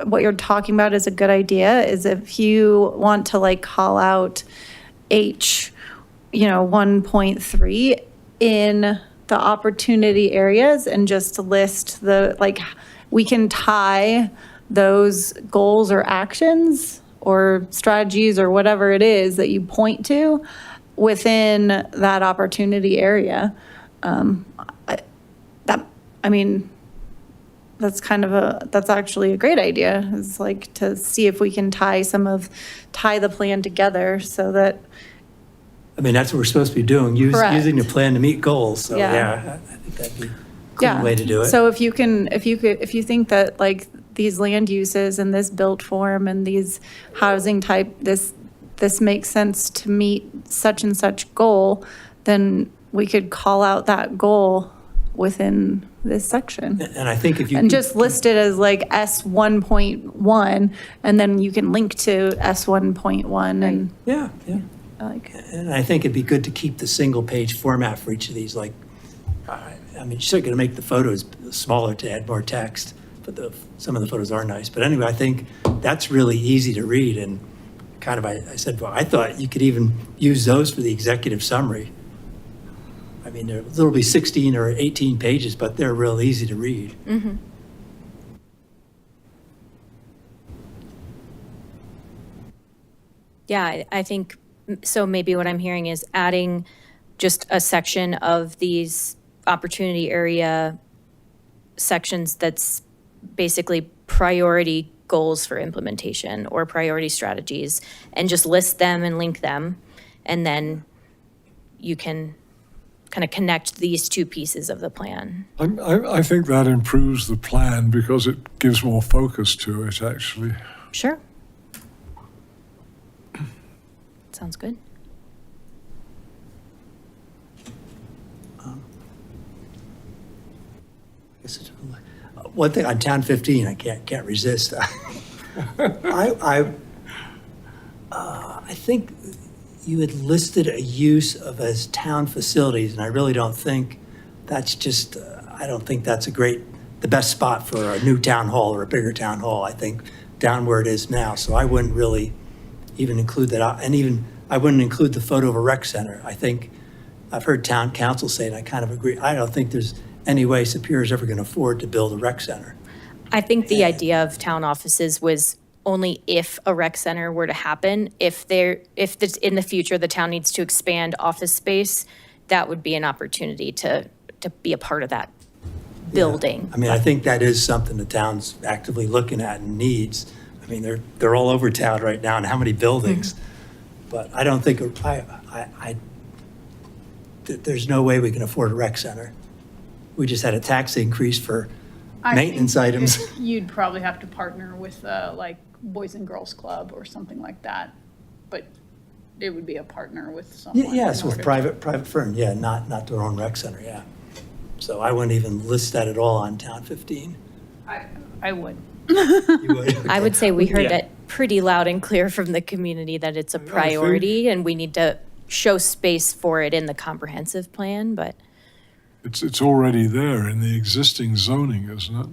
what you're talking about is a good idea, is if you want to like call out H, 1.3 in the opportunity areas and just list we can tie those goals or actions or strategies or whatever it is that you point to within that opportunity area. That's actually a great idea, is like to see if we can tie the plan together so that, I mean, that's what we're supposed to be doing, Correct. using the plan to meet goals. So, Yeah. yeah, I think that'd be a yeah. clean way to do it. So if you think that like these land uses and this built form and these housing type, this makes sense to meet such and such goal, then we could call out that goal within this section. And I think if you. And just list it as like S 1.1, and then you can link to S 1.1 and Yeah, yeah. like, And I think it'd be good to keep the single page format for each of these, like, I mean, you're still gonna make the photos smaller to add more text, but some of the photos are nice. But anyway, I think that's really easy to read, and kind of, I said, well, I thought you could even use those for the executive summary. I mean, there'll be 16 or 18 pages, but they're real easy to read. Mm-hmm. Yeah, I think, so maybe what I'm hearing is adding just a section of these opportunity area sections that's basically priority goals for implementation or priority strategies, and just list them and link them. And then you can kind of connect these two pieces of the plan. I think that improves the plan because it gives more focus to it, actually. Sure. Sounds good. One thing on Town 15, I can't resist. I think you had listed a use of as town facilities, and I really don't think that's just, I don't think that's the best spot for a new town hall or a bigger town hall. I think down where it is now, so I wouldn't really even include that, and even, I wouldn't include the photo of a rec center. I think, I've heard town council say, and I kind of agree, I don't think there's any way Superior's ever gonna afford to build a rec center. I think the idea of town offices was only if a rec center were to happen. If in the future the town needs to expand office space, that would be an opportunity to be a part of that building. I mean, I think that is something the town's actively looking at and needs. I mean, they're all over town right now, and how many buildings? But I don't think, there's no way we can afford a rec center. We just had a tax increase for maintenance items. You'd probably have to partner with like Boys and Girls Club or something like that, but it would be a partner with someone. Yes, in with order to- private firm, yeah, not their own rec center, yeah. So I wouldn't even list that at all on Town 15. I would. You would? I would say we heard Yeah. it pretty loud and clear from the community that it's a priority and we need to show space for it in the comprehensive plan, but It's already there in the existing zoning, isn't it?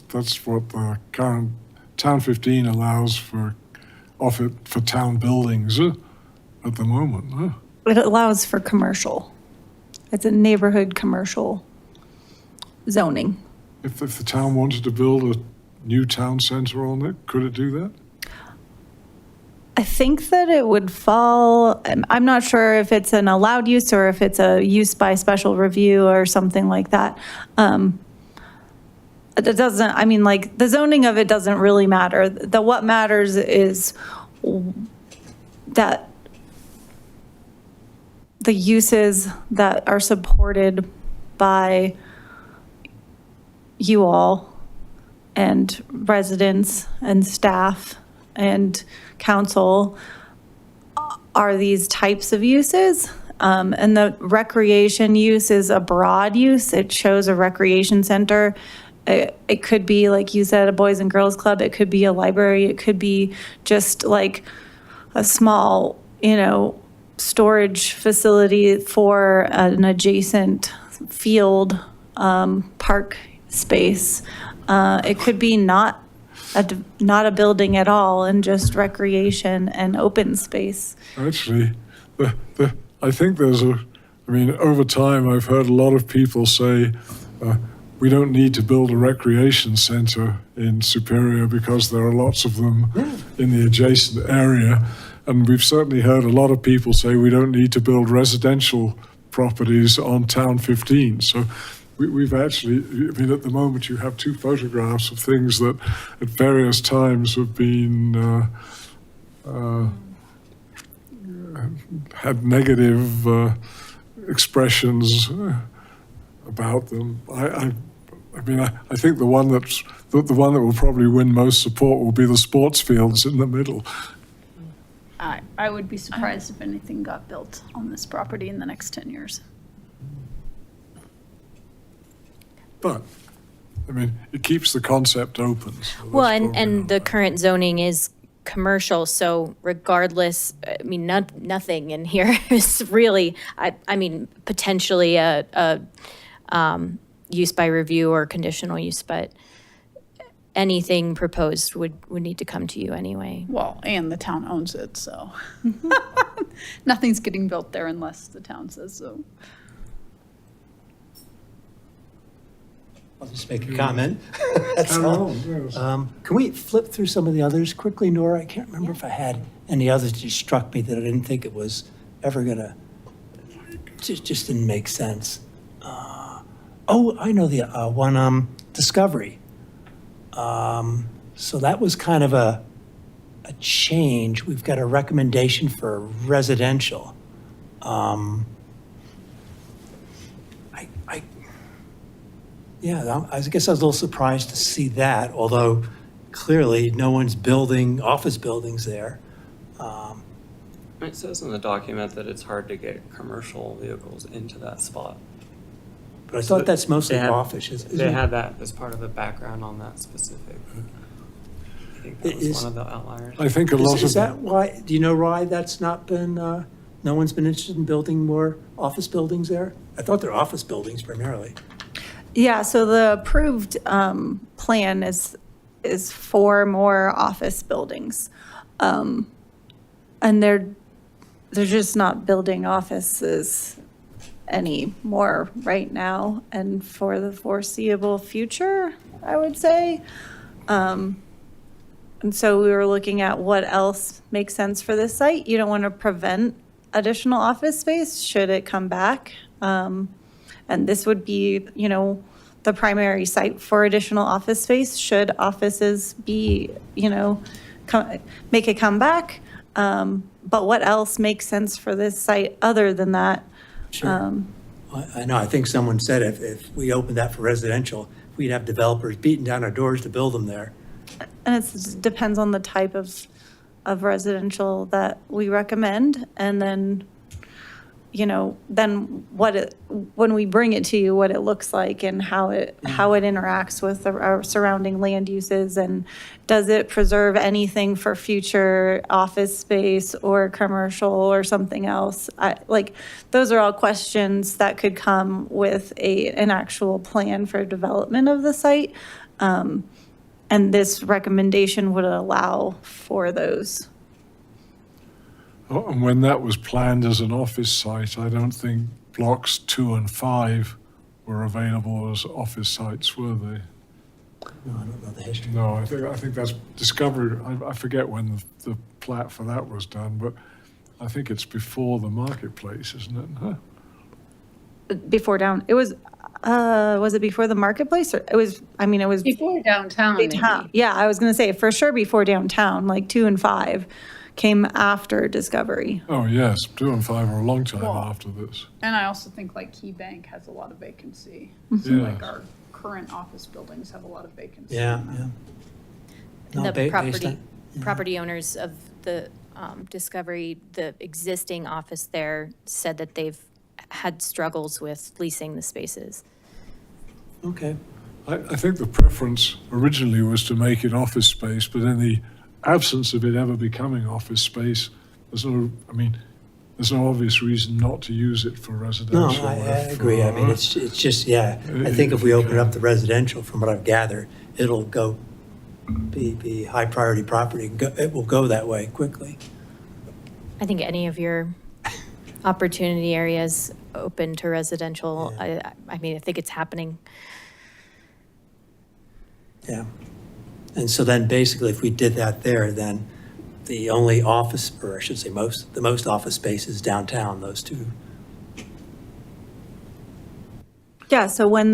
That's what the current Town 15 allows for town buildings at the moment. it allows for commercial. It's a neighborhood commercial zoning. If the town wanted to build a new town center on it, could it do that? I think that it would fall, I'm not sure if it's an allowed use or if it's a use by special review or something like that. It doesn't, I mean, like, the zoning of it doesn't really matter. What matters is that the uses that are supported by you all and residents and staff and council are these types of uses. And the recreation use is a broad use. It shows a recreation center. It could be, like you said, a Boys and Girls Club. It could be a library. It could be just like a small, storage facility for an adjacent field, park space. It could be not a building at all and just recreation and open space. Actually, I think over time, I've heard a lot of people say, we don't need to build a recreation center in Superior because there are lots of them in the adjacent area. And we've certainly heard a lot of people say we don't need to build residential properties on Town 15. So we've actually, at the moment you have two photographs of things that at various times have been, had negative expressions about them. I think the one that will probably win most support will be the sports fields in the middle. I would be surprised if anything got built on this property in the next 10 years. But, it keeps the concept open. So Well, that's and probably the current zoning is commercial, so regardless, nothing in here is really, potentially a use by review or conditional use, but anything proposed would need to come to you anyway. Well, and the town owns it, so nothing's getting built there unless the town says so. I'll just make a comment. That's Carry all. on, yes. Can we flip through some of the others quickly, Nora? I can't remember if I had any others that just struck me that I didn't think it was ever gonna, just didn't make sense. I know the one, Discovery. So that was kind of a change. We've got a recommendation for residential. I guess I was a little surprised to see that, although clearly no one's building office buildings there. It says in the document that it's hard to get commercial vehicles into that spot. But I thought that's mostly They had- office. Isn't They it? had that as part of the background on that specific. I think that was Is- one of the outliers. I think a lot Is of that why, do you know why that's not been, no one's been interested in building more office buildings there? I thought they're office buildings primarily. Yeah, so the approved plan is for more office buildings. And they're just not building offices anymore right now and for the foreseeable future, I would say. And so we were looking at what else makes sense for this site. You don't want to prevent additional office space should it come back. And this would be, the primary site for additional office space should offices be, make a comeback. But what else makes sense for this site other than that? Sure. I know, I think someone said if we opened that for residential, we'd have developers beating down our doors to build them there. And it depends on the type of residential that we recommend. And then, then when we bring it to you, what it looks like and how it interacts with our surrounding land uses, and does it preserve anything for future office space or commercial or something else? Those are all questions that could come with an actual plan for development of the site. And this recommendation would allow for those. And when that was planned as an office site, I don't think blocks 2 and 5 were available as office sites, were they? No, I don't know the history. No, I think that's discovered. I forget when the plat for that was done, but I think it's before the marketplace, isn't it? Huh? Before it was it before the marketplace, or it was Before downtown, maybe. Yeah, I was gonna say for sure before downtown, like 2 and 5 came after Discovery. Oh, yes, 2 and 5 are a long time Well, after this. And I also think like Key Bank has a lot of vacancy. So Yeah. like our current office buildings have a lot of vacancy. Yeah. No, The based on- property owners of the Discovery, the existing office there said that they've had struggles with leasing the spaces. Okay. I think the preference originally was to make it office space, but in the absence of it ever becoming office space, there's there's no obvious reason not to use it for No, residential. I if, agree. I mean, it's just, yeah, I think if we open up the residential, from what I've gathered, it'll be high priority property. It will go that way quickly. I think any of your opportunity areas open to residential, I mean, I think it's happening. Yeah. And so then basically, if we did that there, then the only office, or I should say the most office space is downtown, those two. Yeah, so when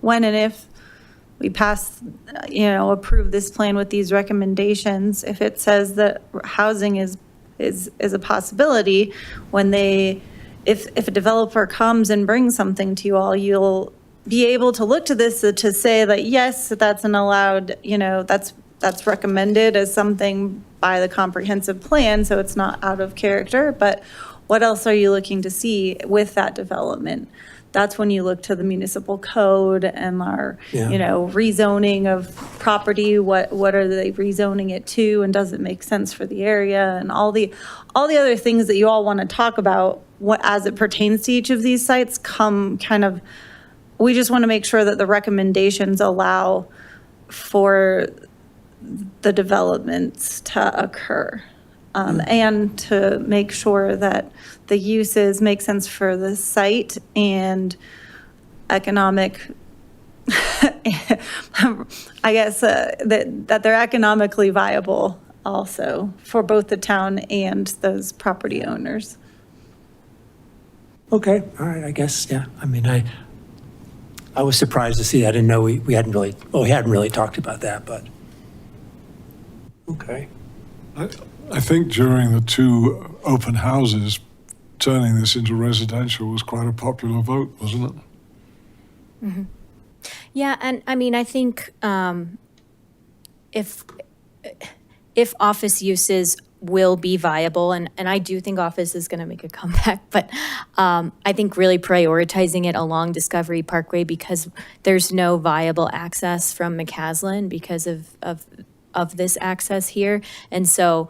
when and if we pass, approve this plan with these recommendations, if it says that housing is a possibility, if a developer comes and brings something to you all, you'll be able to look to this to say that, yes, that's an allowed, that's recommended as something by the comprehensive plan, so it's not out of character, but what else are you looking to see with that development? That's when you look to the municipal code and our, rezoning of property, what are they rezoning it to, and does it make sense for the area, and all the other things that you all want to talk about, as it pertains to each of these sites we just want to make sure that the recommendations allow for the developments to occur. And to make sure that the uses make sense for the site and economic, I guess, that they're economically viable also for both the town and those property owners. Okay, all right, I guess, yeah. I mean, I was surprised to see, I didn't know we hadn't really talked about that, but, okay. I think during the two open houses, turning this into residential was quite a popular vote, wasn't it? Mm-hmm. Yeah, and I mean, I think if office uses will be viable, and I do think office is going to make a comeback, but I think really prioritizing it along Discovery Parkway, because there's no viable access from McCaslin because of this access here, and so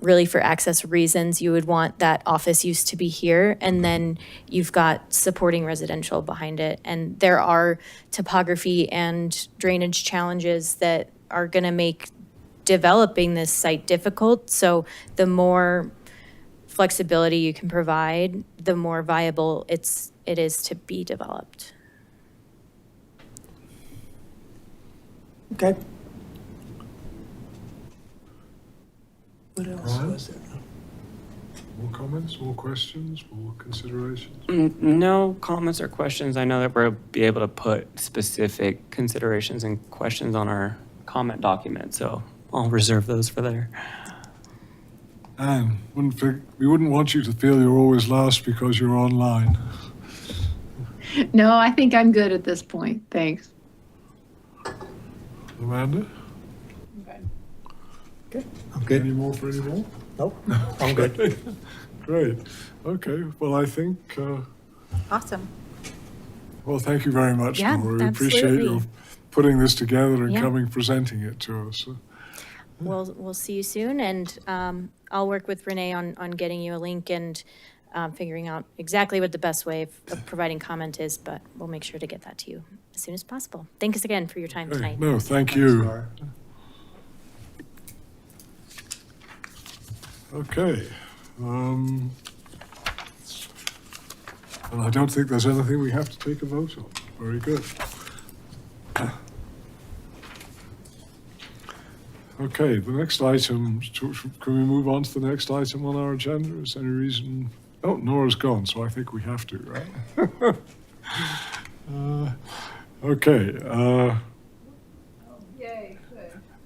really for access reasons, you would want that office use to be here, and then you've got supporting residential behind it. And there are topography and drainage challenges that are going to make developing this site difficult. So the more flexibility you can provide, the more viable it is to be developed. Okay. What else Brian? was there? More comments, more questions, more considerations? No comments or questions. I know that we'll be able to put specific considerations and questions on our comment document, so I'll reserve those for there. Anne, we wouldn't want you to feel you're always last because you're online. No, I think I'm good at this point. Thanks. Amanda? Okay, I'm good. Any more for any more? Nope, I'm good. Great. Okay. Well, I think, Awesome. well, thank you very much, Yeah, Nora. We appreciate absolutely. you putting this together and Yeah. presenting it to us. We'll see you soon, and I'll work with Renee on getting you a link and figuring out exactly what the best way of providing comment is, but we'll make sure to get that to you as soon as possible. Thanks again for your time Hey, tonight. no, thank you. Sorry. Okay. And I don't think there's anything we have to take a vote on. Very good. Okay, the next item, can we move on to the next item on our agenda? Is there any reason? Oh, Nora's gone, so I think we have to, right? Okay. Yay,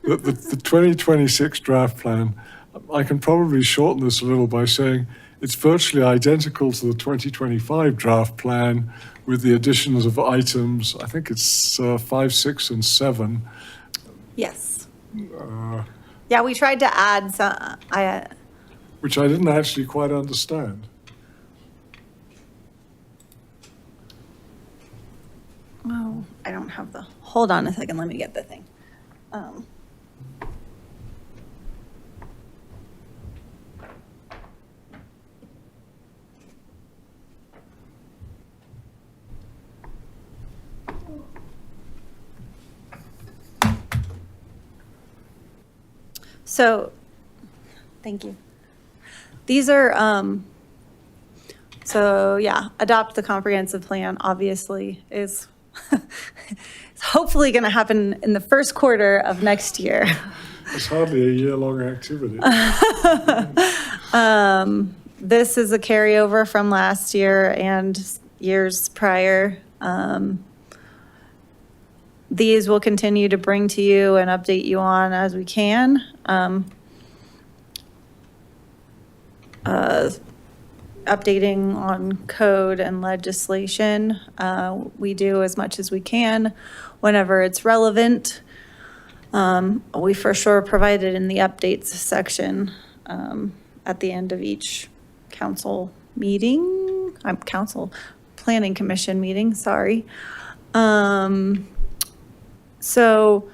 good. The 2026 draft plan, I can probably shorten this a little by saying it's virtually identical to the 2025 draft plan with the additions of items, I think it's 5, 6, and 7. Yes. Yeah, we tried to add some, Which I didn't actually quite understand. oh, I don't have hold on a second, let me get the thing. So, thank you. These are, so yeah, adopt the comprehensive plan, obviously, is it's hopefully going to happen in the first quarter of next year. It's hardly a year-long activity. This is a carryover from last year and years prior. These will continue to bring to you and update you on as we can. Updating on code and legislation. We do as much as we can whenever it's relevant. We for sure provide it in the updates section at the end of each council meeting. Planning commission meeting, sorry. So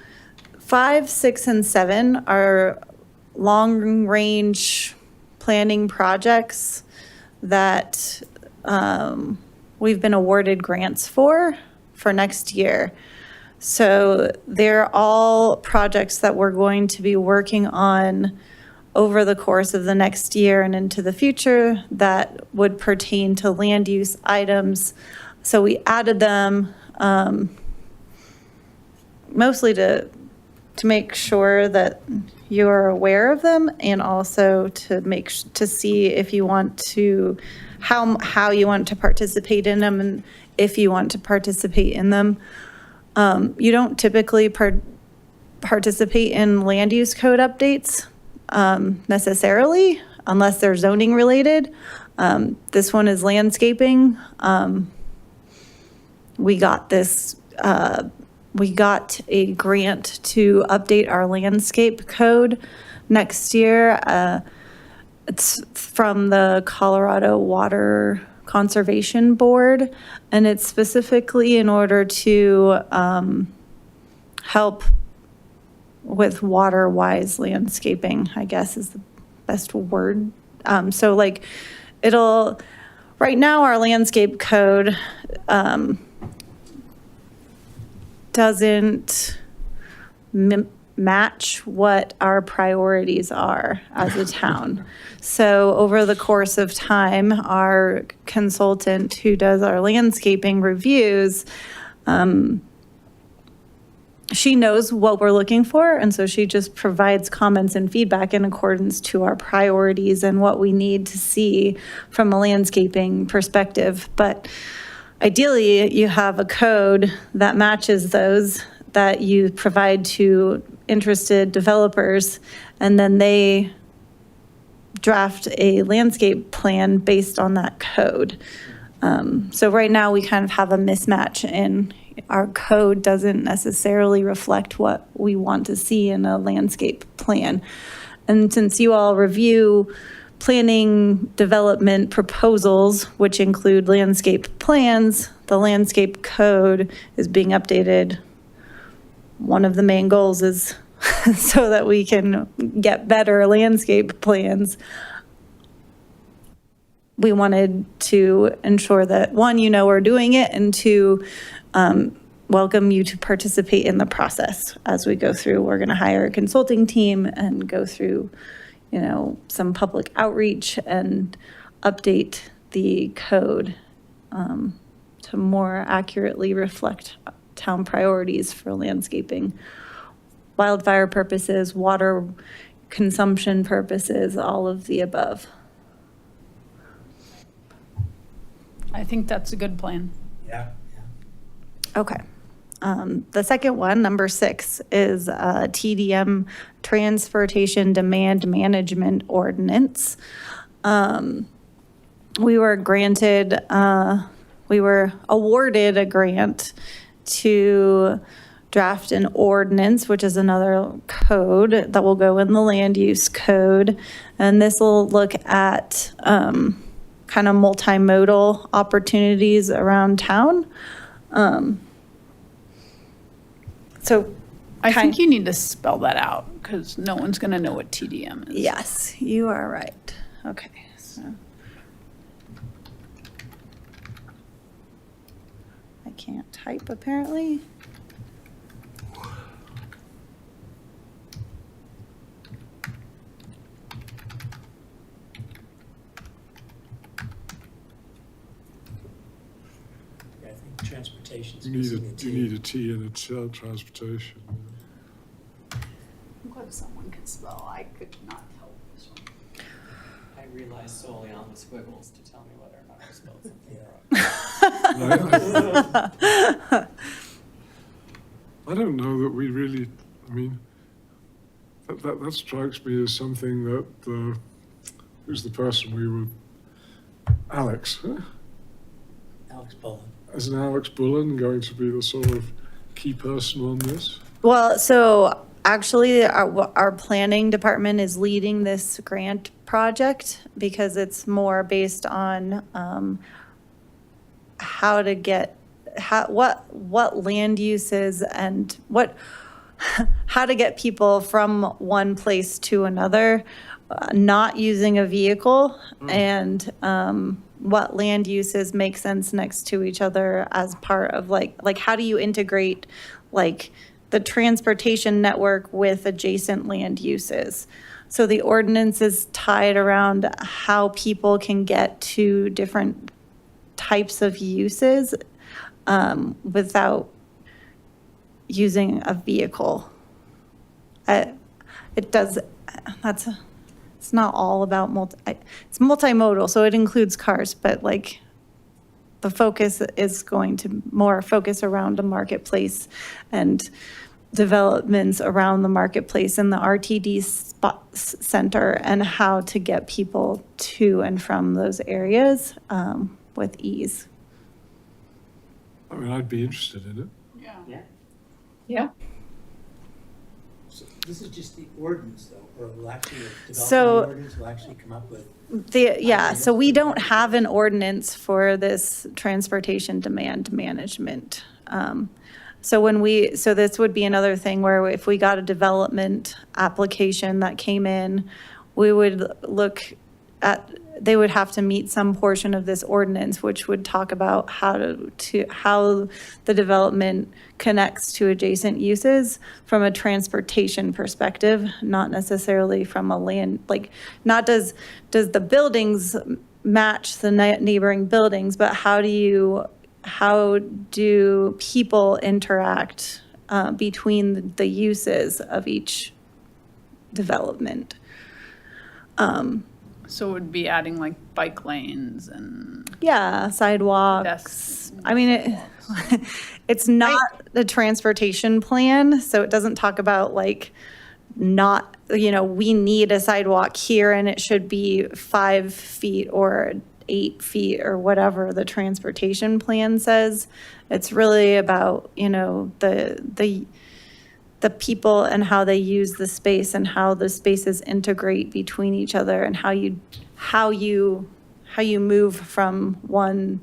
5, 6, and 7 are long-range planning projects that we've been awarded grants for next year. So they're all projects that we're going to be working on over the course of the next year and into the future that would pertain to land use items. So we added them mostly to make sure that you're aware of them, and also to see if you want to, how you want to participate in them, and if you want to participate in them. You don't typically participate in land use code updates necessarily, unless they're zoning related. This one is landscaping. We got a grant to update our landscape code next year. It's from the Colorado Water Conservation Board, and it's specifically in order to help with water-wise landscaping, I guess is the best word. So like right now our landscape code doesn't match what our priorities are as a town. So over the course of time, our consultant who does our landscaping reviews, she knows what we're looking for, and so she just provides comments and feedback in accordance to our priorities and what we need to see from a landscaping perspective. But ideally, you have a code that matches those that you provide to interested developers, and then they draft a landscape plan based on that code. So right now we kind of have a mismatch, and our code doesn't necessarily reflect what we want to see in a landscape plan. And since you all review planning development proposals, which include landscape plans, the landscape code is being updated. One of the main goals is so that we can get better landscape plans. We wanted to ensure that, one, you know we're doing it, and two, welcome you to participate in the process as we go through. We're going to hire a consulting team and go through, some public outreach and update the code to more accurately reflect town priorities for landscaping, wildfire purposes, water consumption purposes, all of the above. I think that's a good plan. Yeah. Okay. The second one, number 6, is TDM, Transportation Demand Management Ordinance. We were awarded a grant to draft an ordinance, which is another code that will go in the land use code. And this will look at kind of multimodal opportunities around town. So I think you need to spell that out because no one's going to know what TDM is. yes, you are right. Okay, so I can't type apparently. Transportation's You need missing the you need T. a T in it, transportation. I'm glad someone can spell. I could not help this one. I relied solely on the squiggles to tell me whether or not I spelled something wrong. I don't know that we really, I mean, that strikes me as something that, who's the person we were, Alex, huh? Alex Bullen. Isn't Alex Bullen going to be the sort of key person on this? Well, so actually, our planning department is leading this grant project because it's more based on how to get, what land uses and how to get people from one place to another, not using a vehicle, and what land uses make sense next to each other as part of like how do you integrate like the transportation network with adjacent land uses. So the ordinance is tied around how people can get to different types of uses without using a vehicle. It does, it's not all about it's multimodal, so it includes cars, but like the focus is going to more focus around a marketplace and developments around the marketplace and the RTD center and how to get people to and from those areas with ease. I mean, I'd be interested in it. Yeah. Yeah. Yeah. So this is just the ordinance though, or will actually develop So- the ordinance, will actually come up with. So we don't have an ordinance for this transportation demand management. So this would be another thing where if we got a development application that came in, we would look at, they would have to meet some portion of this ordinance, which would talk about how the development connects to adjacent uses from a transportation perspective, not necessarily from a land, like, not does the buildings match the neighboring buildings, but how do people interact between the uses of each development? So it would be adding like bike lanes and Yeah, sidewalks. Yes. I mean, it's not the transportation plan, so it doesn't talk about like not, we need a sidewalk here and it should be 5 feet or 8 feet or whatever the transportation plan says. It's really about, the people and how they use the space and how the spaces integrate between each other and how you move from one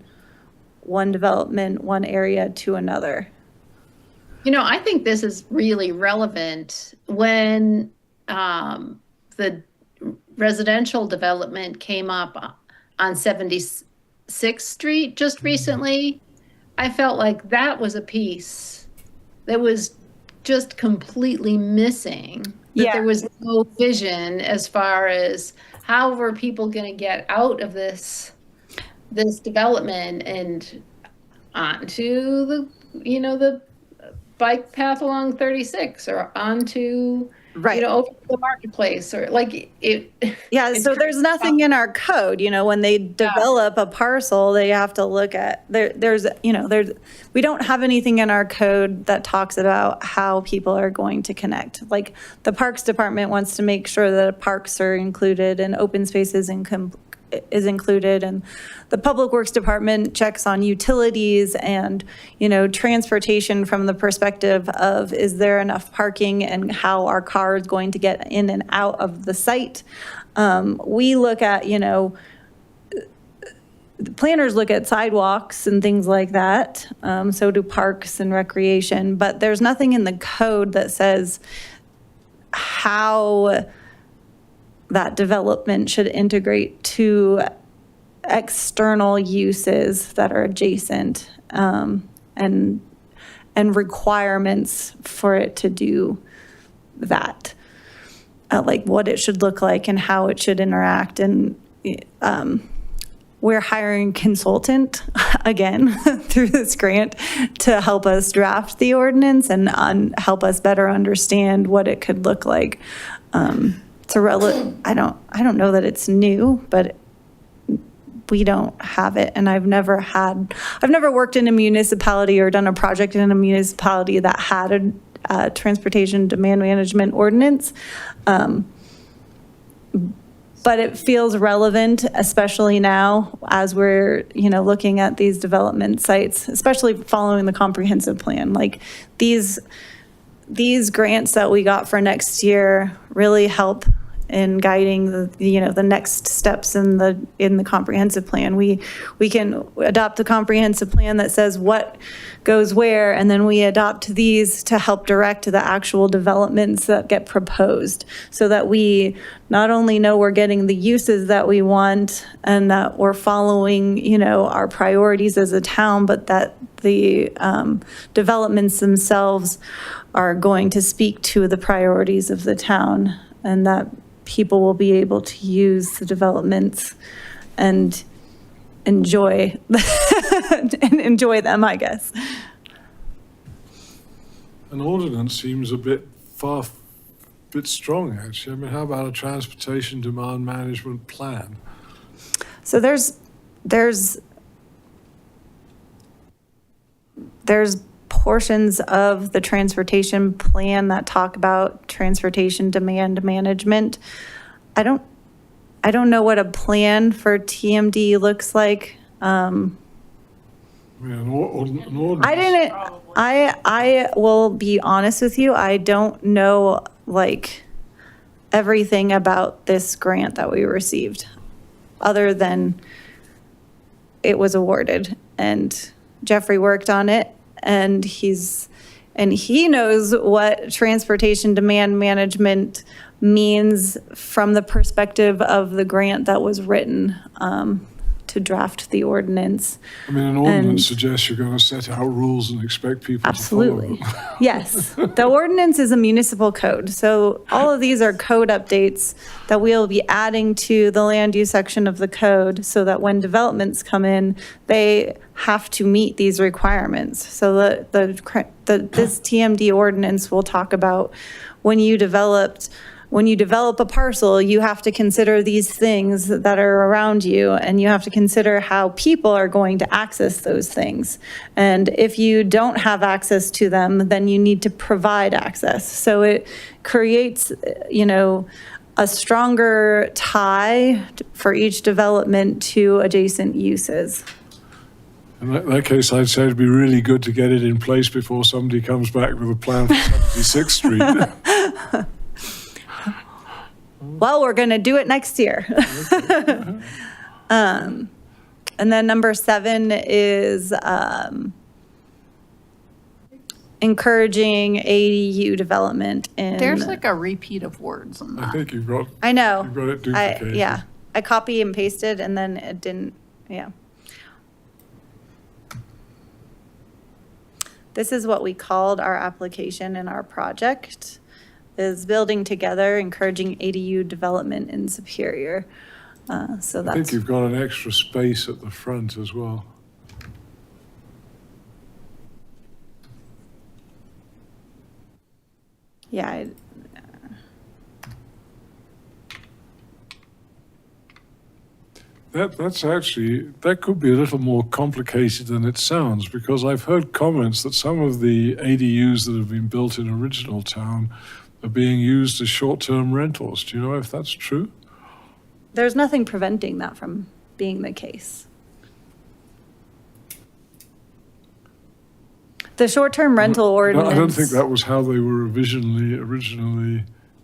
development, one area to another. I think this is really relevant when the residential development came up on 76th Street just recently. I felt like that was a piece that was just completely missing. That there was no vision as far as how were people going to get out of this development and onto the bike path along 36 or onto over the marketplace or like it. Yeah, so there's nothing in our code, when they develop a parcel, they have to look at, we don't have anything in our code that talks about how people are going to connect. Like the Parks Department wants to make sure that parks are included and open spaces is included, and the Public Works Department checks on utilities and, transportation from the perspective of, is there enough parking and how our car is going to get in and out of the site. We look at, the planners look at sidewalks and things like that. So do parks and recreation, but there's nothing in the code that says how that development should integrate to external uses that are adjacent, and requirements for it to do that, like what it should look like and how it should interact. And we're hiring a consultant again through this grant to help us draft the ordinance and help us better understand what it could look like. It's I don't know that it's new, but we don't have it. And I've never worked in a municipality or done a project in a municipality that had a transportation demand management ordinance. But it feels relevant, especially now as we're, looking at these development sites, especially following the comprehensive plan. Like these grants that we got for next year really help in guiding the next steps in the comprehensive plan. We can adopt a comprehensive plan that says what goes where, and then we adopt these to help direct the actual developments that get proposed, so that we not only know we're getting the uses that we want and that we're following, our priorities as a town, but that the developments themselves are going to speak to the priorities of the town, and that people will be able to use the developments and enjoy them, I guess. An ordinance seems a bit strong, actually. I mean, how about a transportation demand management plan? So there's portions of the transportation plan that talk about transportation demand management. I don't know what a plan for TMD looks like. An ordinance. I will be honest with you, I don't know everything about this grant that we received, other than it was awarded and Jeffrey worked on it, and he knows what transportation demand management means from the perspective of the grant that was written to draft the ordinance. I mean, an ordinance suggests you're going to set out rules and expect people Absolutely. to follow them. Yes. The ordinance is a municipal code. So all of these are code updates that we'll be adding to the land use section of the code, so that when developments come in, they have to meet these requirements. So this TMD ordinance will talk about when you develop a parcel, you have to consider these things that are around you, and you have to consider how people are going to access those things. And if you don't have access to them, then you need to provide access. So it creates, a stronger tie for each development to adjacent uses. In that case, I'd say it'd be really good to get it in place before somebody comes back with a plan for 76th Street. Well, we're going to do it next year. And then number 7 is encouraging ADU development in. There's a repeat of words on that. I think you've got. I know. You've got it duplicated. Yeah. I copy and pasted, and then it didn't. Yeah. This is what we called our application in our project. Is building together, encouraging ADU development in Superior. So I think you've got an extra space at the front as well. Yeah. That could be a little more complicated than it sounds, because I've heard comments that some of the ADUs that have been built in original town are being used as short-term rentals. Do you know if that's true? There's nothing preventing that from being the case. The short-term rental ordinance. I don't think that was how they were originally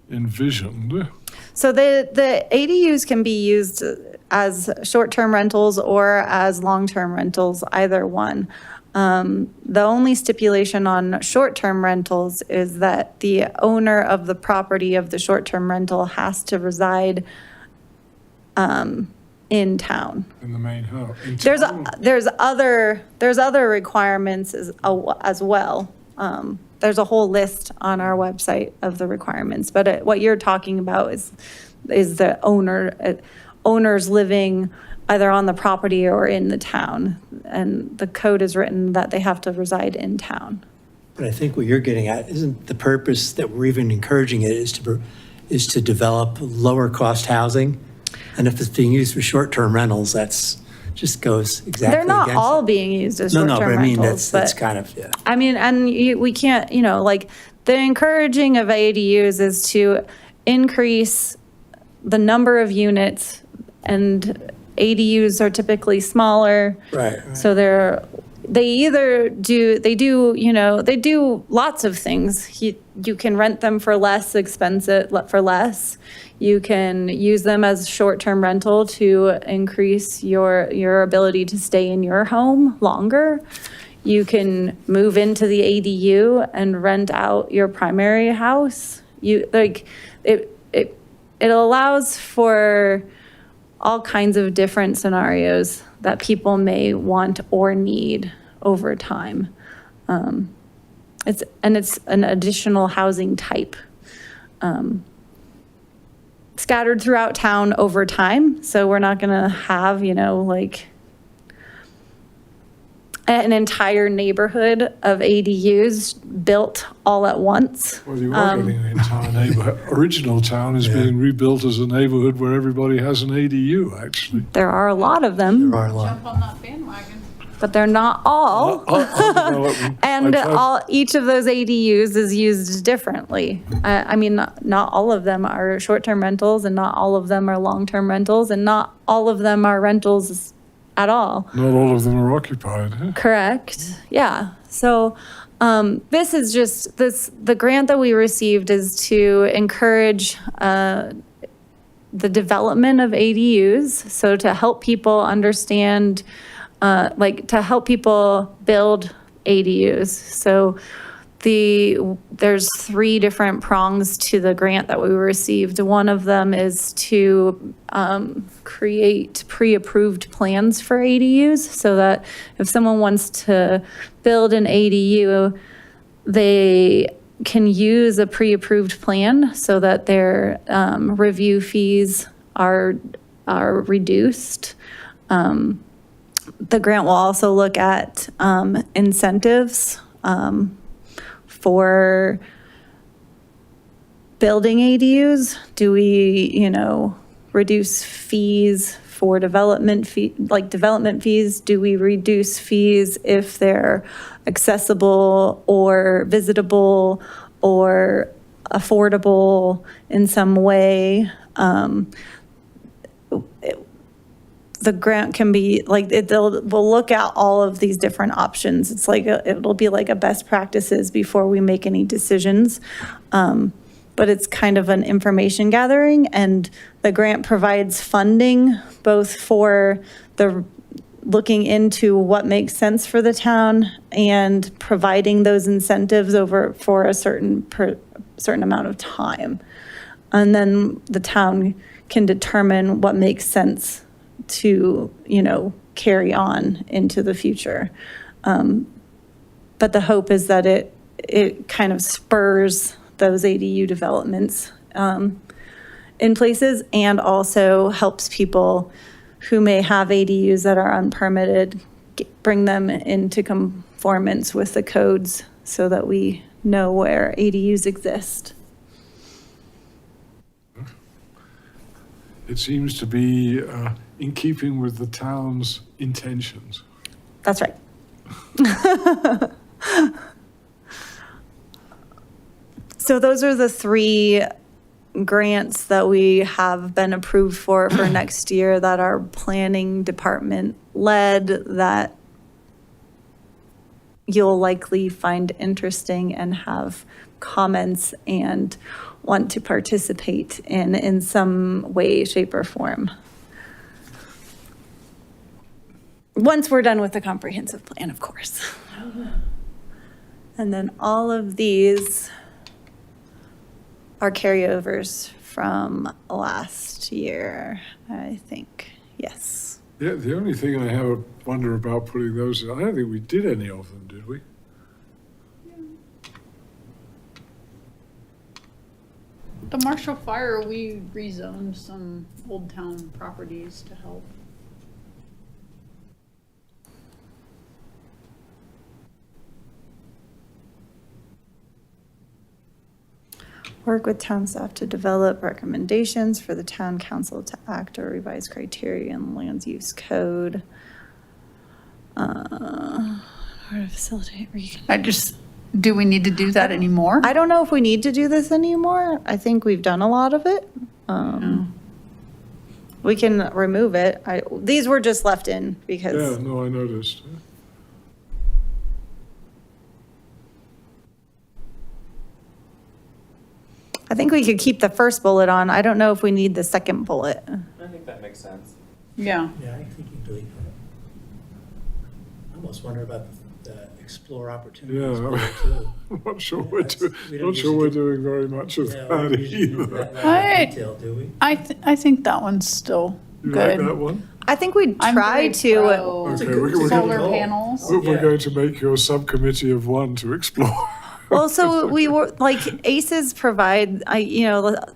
envisioned. So the ADUs can be used as short-term rentals or as long-term rentals, either one. The only stipulation on short-term rentals is that the owner of the property of the short-term rental has to reside in town. In the main house. There's other requirements as well. There's a whole list on our website of the requirements, but what you're talking about is the owners living either on the property or in the town. And the code is written that they have to reside in town. But I think what you're getting at, isn't the purpose that we're even encouraging it is to develop lower cost housing? And if it's being used for short-term rentals, that's just goes exactly against They're not all it. being used as No, short-term no, but I mean, rentals, that's but, kind of, yeah. I mean, and we can't, like, the encouraging of ADUs is to increase the number of units, and ADUs are typically smaller. Right. So they do lots of things. You can rent them for less expensive, for less. You can use them as short-term rental to increase your ability to stay in your home longer. You can move into the ADU and rent out your primary house. It allows for all kinds of different scenarios that people may want or need over time. It's an additional housing type, scattered throughout town over time. So we're not gonna have, like an entire neighborhood of ADUs built all at once. Well, you are getting an entire neighborhood. Original town is being rebuilt as a neighborhood where everybody has an ADU, actually. There are a lot of them, There are a lot. Jump on that bandwagon. but they're not all. And each of those ADUs is used differently. I mean, not all of them are short-term rentals, and not all of them are long-term rentals, and not all of them are rentals at all. Not all of them are occupied, huh? Correct. Yeah. So this is just the grant that we received is to encourage the development of ADUs. So to help people understand, to help people build ADUs. So there's 3 different prongs to the grant that we received. One of them is to create pre-approved plans for ADUs, so that if someone wants to build an ADU, they can use a pre-approved plan so that their review fees are reduced. The grant will also look at incentives for building ADUs. Do we, reduce fees for development fees? Do we reduce fees if they're accessible or visitable or affordable in some way? The grant can be we'll look at all of these different options. It's it'll be like a best practices before we make any decisions. But it's kind of an information gathering, and the grant provides funding both for the looking into what makes sense for the town and providing those incentives for a certain amount of time. And then the town can determine what makes sense to, carry on into the future. But the hope is that it kind of spurs those ADU developments in places, and also helps people who may have ADUs that are unpermitted, bring them into conformance with the codes so that we know where ADUs exist. It seems to be in keeping with the town's intentions. That's right. So those are the 3 grants that we have been approved for next year that are planning department led, that you'll likely find interesting and have comments and want to participate in some way, shape, or form. Once we're done with the comprehensive plan, of course. And then all of these are carryovers from last year, I think. Yes. Yeah, the only thing I have a wonder about putting those, I don't think we did any of them, did we? The Marshall Fire, we rezoned some Old Town properties to help Work with town staff to develop recommendations for the town council to act or revise criteria in land use code. Or to facilitate. Do we need to do that anymore? I don't know if we need to do this anymore. I think we've done a lot of it. We can remove it. These were just left in Yeah, because, no, I noticed. I think we could keep the first bullet on. I don't know if we need the second bullet. I think that makes sense. Yeah. Yeah, I think you delete that. I almost wonder about the explore opportunities. Yeah, bullet, too. I'm not sure Yeah, we're that's- we don't not sure usually we're do- doing very much of Yeah, we that don't usually do either. that detail, do we? I think that one's still You like good. that one? I think we'd I'm try very to. pro Okay, good- we're it's a solar goal. panels. We're Yeah. going to make your subcommittee of one to explore. Well, so we were, like, ACES provide, ACES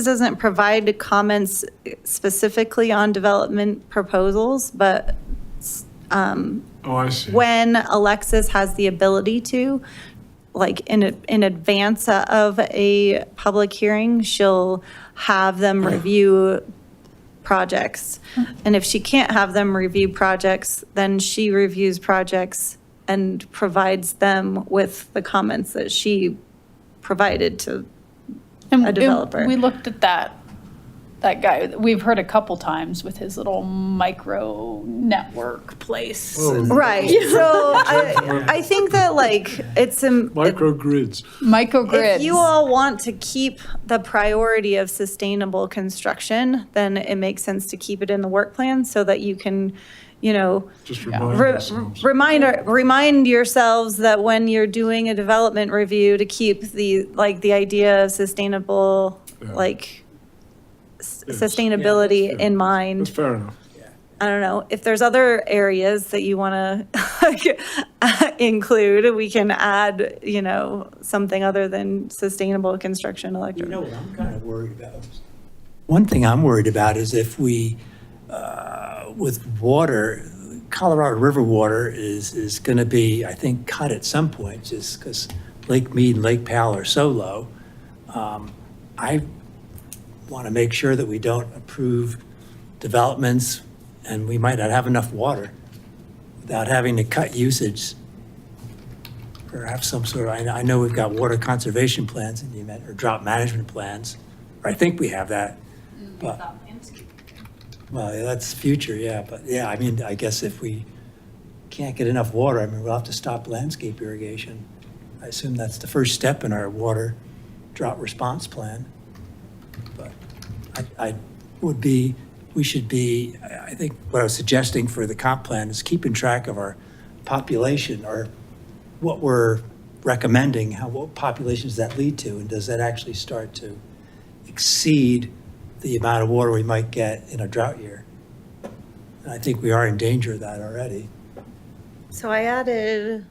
doesn't provide comments specifically on development proposals, but Oh, I see. when Alexis has the ability to, like, in advance of a public hearing, she'll have them review projects. And if she can't have them review projects, then she reviews projects and provides them with the comments that she provided to a developer. We looked at that guy, we've heard a couple times with his little micro network place. Oh. Right, so I think that, like, it's a. Microgrids. Microgrids. If you all want to keep the priority of sustainable construction, then it makes sense to keep it in the work plan so that you can, Just remind Re- ourselves. remind yourselves that when you're doing a development review, to keep the idea of sustainable, Yeah. like, Yes. sustainability Yeah. in That's mind. fair enough. I don't know, if there's other areas that you want to include, we can add, something other than sustainable construction You electric. know what I'm kind of worried about? One thing I'm worried about is if we, with water, Colorado River water is going to be, I think, cut at some point, just because Lake Mead and Lake Powell are so low. I want to make sure that we don't approve developments, and we might not have enough water without having to cut usage. Perhaps some sort of, I know we've got water conservation plans in the event, or drought management plans, or I think we have that. But, well, yeah, that's future, yeah, but yeah, I mean, I guess if we can't get enough water, I mean, we'll have to stop landscape irrigation. I assume that's the first step in our water drought response plan. But we should be, I think what I was suggesting for the comp plan is keeping track of our population, or what we're recommending, what populations that lead to, and does that actually start to exceed the amount of water we might get in a drought year? And I think we are in danger of that already. So I added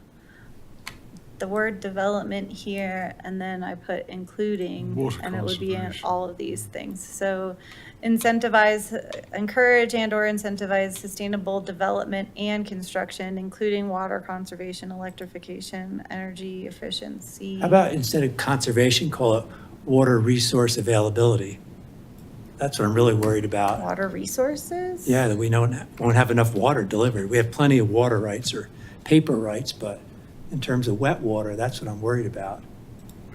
the word development here, and then I put including, Water and it would be in conservation. all of these things. So encourage and or incentivize sustainable development and construction, including water conservation, electrification, energy efficiency. How about instead of conservation, call it water resource availability? That's what I'm really worried about. Water resources? Yeah, that we won't have enough water delivered. We have plenty of water rights or paper rights, but in terms of wet water, that's what I'm worried about.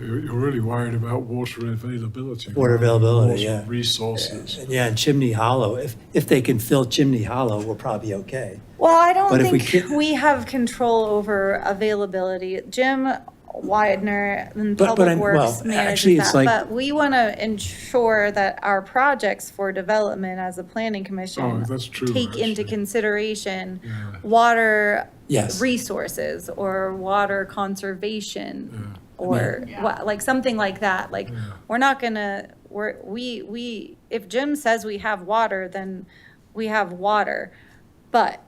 You're really worried about water availability. Water rather than availability, water yeah. Resources. Yeah, and Chimney Hollow, if they can fill Chimney Hollow, we'll probably be okay. Well, I don't But if we think can't- we have control over availability. Jim Widener and But Public I'm- Works well, actually, manages it's that, like- but we want to ensure that our projects for development as a planning Oh, commission that's true, take into actually. consideration Yeah. water Yes. resources or water conservation or Yeah. like something like that. Like, Yeah. we're not gonna, we, if Jim says we have water, then we have water. But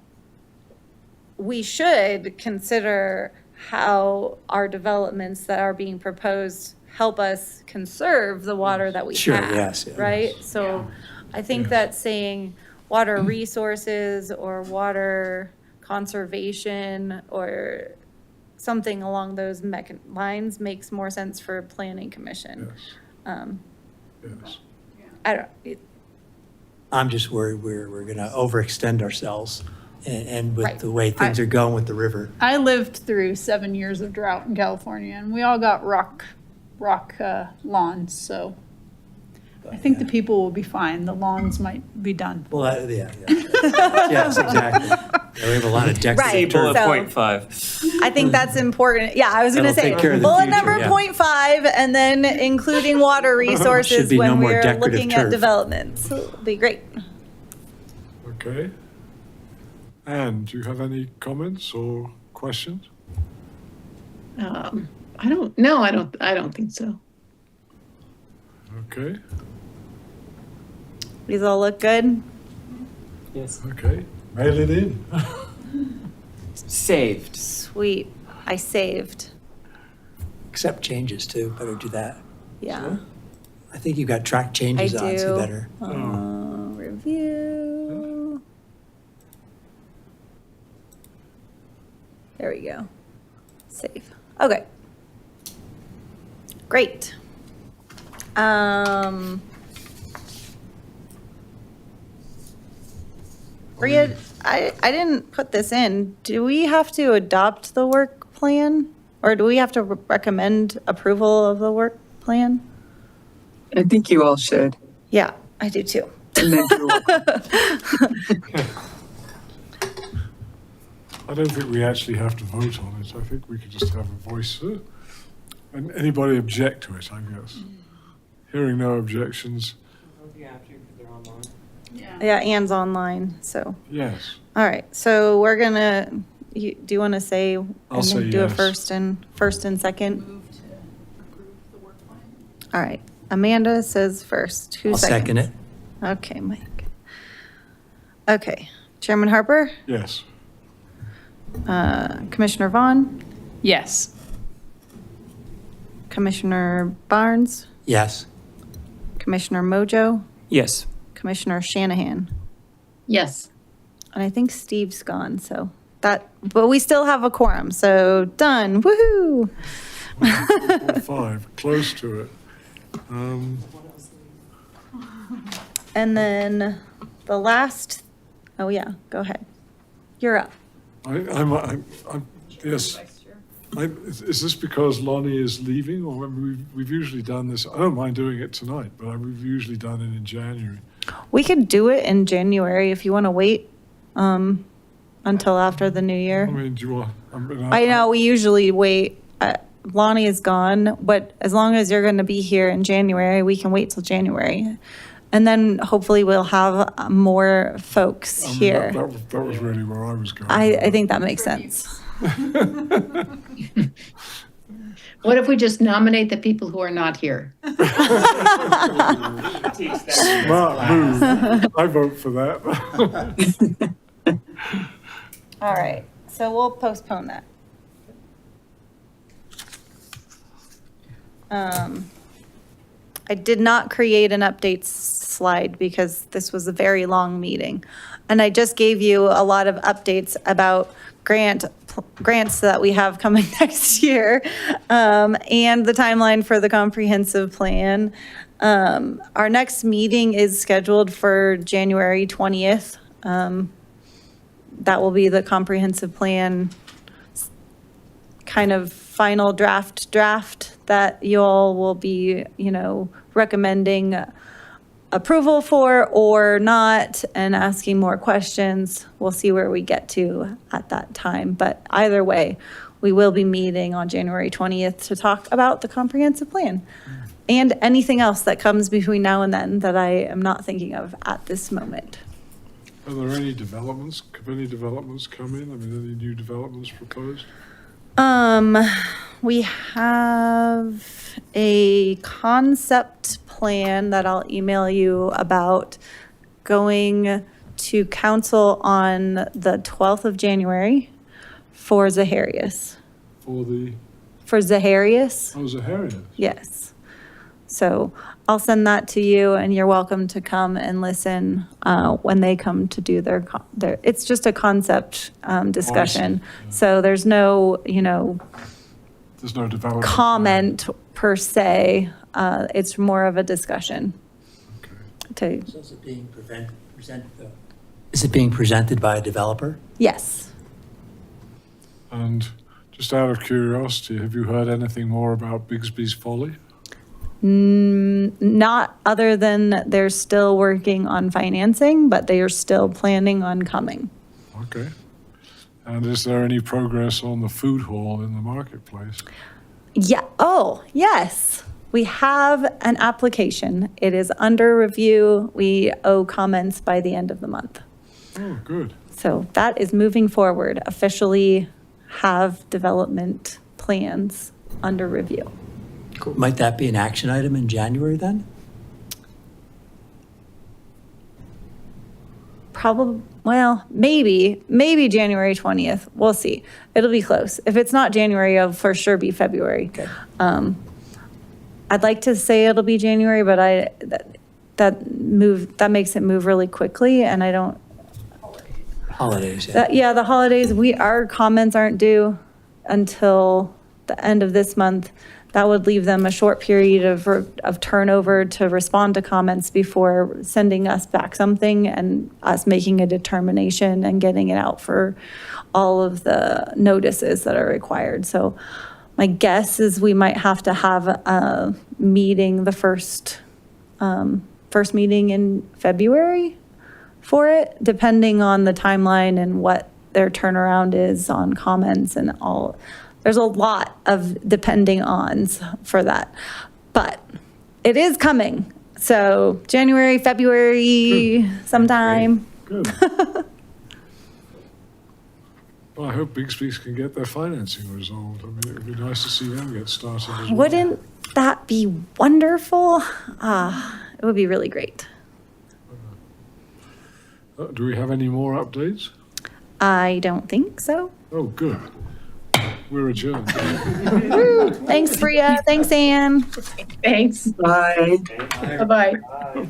we should consider how our developments that are being proposed help us conserve the water that we Sure, have. yes, yeah. Right? So I think Yes. that saying water resources or water conservation or something along those lines makes more sense for planning commission. Yes. Yes. I don't, I'm just worried we're going to overextend ourselves and Right. with the way things are going with the river. I lived through 7 years of drought in California, and we all got rock lawns, so I think the people will be fine. The lawns might be done. Well, yeah. Yes, exactly. Yeah, we have a lot of decorative Right. turf. So- Bullet point 5. I think that's important. Yeah, I was gonna That'll say, take care of the bullet future, number yeah. 0.5, and then including water resources be no when more we're decorative looking at turf. developments. It'll be great. Okay. Anne, do you have any comments or questions? I don't think so. Okay. These all look good. Yes. Okay. Mail it in. Saved. Sweet. I saved. Accept changes too, better do that. Yeah, I think you've got track I changes on, so do. better. Review. There we go. Save. Okay. Great. Bria, I didn't put this in. Do we have to adopt the work plan? Or do we have to recommend approval of the work plan? I think you all should. Yeah, I do too. And then do I don't think we actually have to vote on it. I think we could just have a voice. And anybody object to it, I guess. Hearing no objections, Yeah, Anne's online, so. yes. All right, so we're gonna, do you want to say? I'll say Do a yes. first and second? Move to approve the work plan. All right, Amanda says first. Who I'll second it. Okay, Mike. Okay, Chairman Harper, Yes. Commissioner Vaughn, Yes. Commissioner Barnes, Yes. Commissioner Mojo, Yes. Commissioner Shanahan. Yes. And I think Steve's gone, so but we still have a quorum, so done, woohoo! 5, close to it. And then the last, oh yeah, go ahead. You're up. I'm yes. Is this because Lonnie is leaving, or we've usually done this? I don't mind doing it tonight, but we've usually done it in January. We could do it in January if you want to wait until after the new I year. mean, do you want? I know, we usually wait. Lonnie is gone, but as long as you're going to be here in January, we can wait till January. And then hopefully we'll have more folks I mean, here. that was really where I was going. I think that makes sense. What if we just nominate the people who are not here? Smart move. I vote for that. All right, so we'll postpone that. I did not create an updates slide because this was a very long meeting. And I just gave you a lot of updates about grants that we have coming next year, and the timeline for the comprehensive plan. Our next meeting is scheduled for January 20th. That will be the comprehensive plan kind of final draft that you all will be, recommending approval for or not, and asking more questions. We'll see where we get to at that time. But either way, we will be meeting on January 20th to talk about the comprehensive plan and anything else that comes between now and then that I am not thinking of at this moment. Are there any developments? Have any developments come in? I mean, any new developments proposed? We have a concept plan that I'll email you about going to council on the 12th of January for Zaharias. For the, For Zaharias, Zaharias. yes. So I'll send that to you, and you're welcome to come and listen when they come to do their, it's just a concept discussion. So there's no, There's no development. comment per se. It's more of a discussion. Okay. To, So is it being presented by a developer? yes. And just out of curiosity, have you heard anything more about Bigsby's Folly? Not other than they're still working on financing, but they are still planning on coming. Okay. And is there any progress on the food hall in the marketplace? Yeah, oh, yes. We have an application. It is under review. We owe comments by the end of the month. Oh, good. So that is moving forward, officially have development plans under review. Might that be an action item in January then? Probably, well, maybe January 20th. We'll see. It'll be close. If it's not January, it'll for sure be February. Okay. I'd like to say it'll be January, but that makes it move really quickly, and I don't, Holidays, yeah. yeah, the holidays, our comments aren't due until the end of this month. That would leave them a short period of turnover to respond to comments before sending us back something and us making a determination and getting it out for all of the notices that are required. So my guess is we might have to have a meeting, the first meeting in February for it, depending on the timeline and what their turnaround is on comments and all. There's a lot of depending ons for that, but it is coming. So January, February, sometime. Good. Well, I hope Bigsby's can get their financing resolved. I mean, it would be nice to see them get started as well. Wouldn't that be wonderful? It would be really great. Do we have any more updates? I don't think so. Oh, good. We're adjourned. Thanks, Bria. Thanks, Anne. Thanks. Bye. Bye-bye.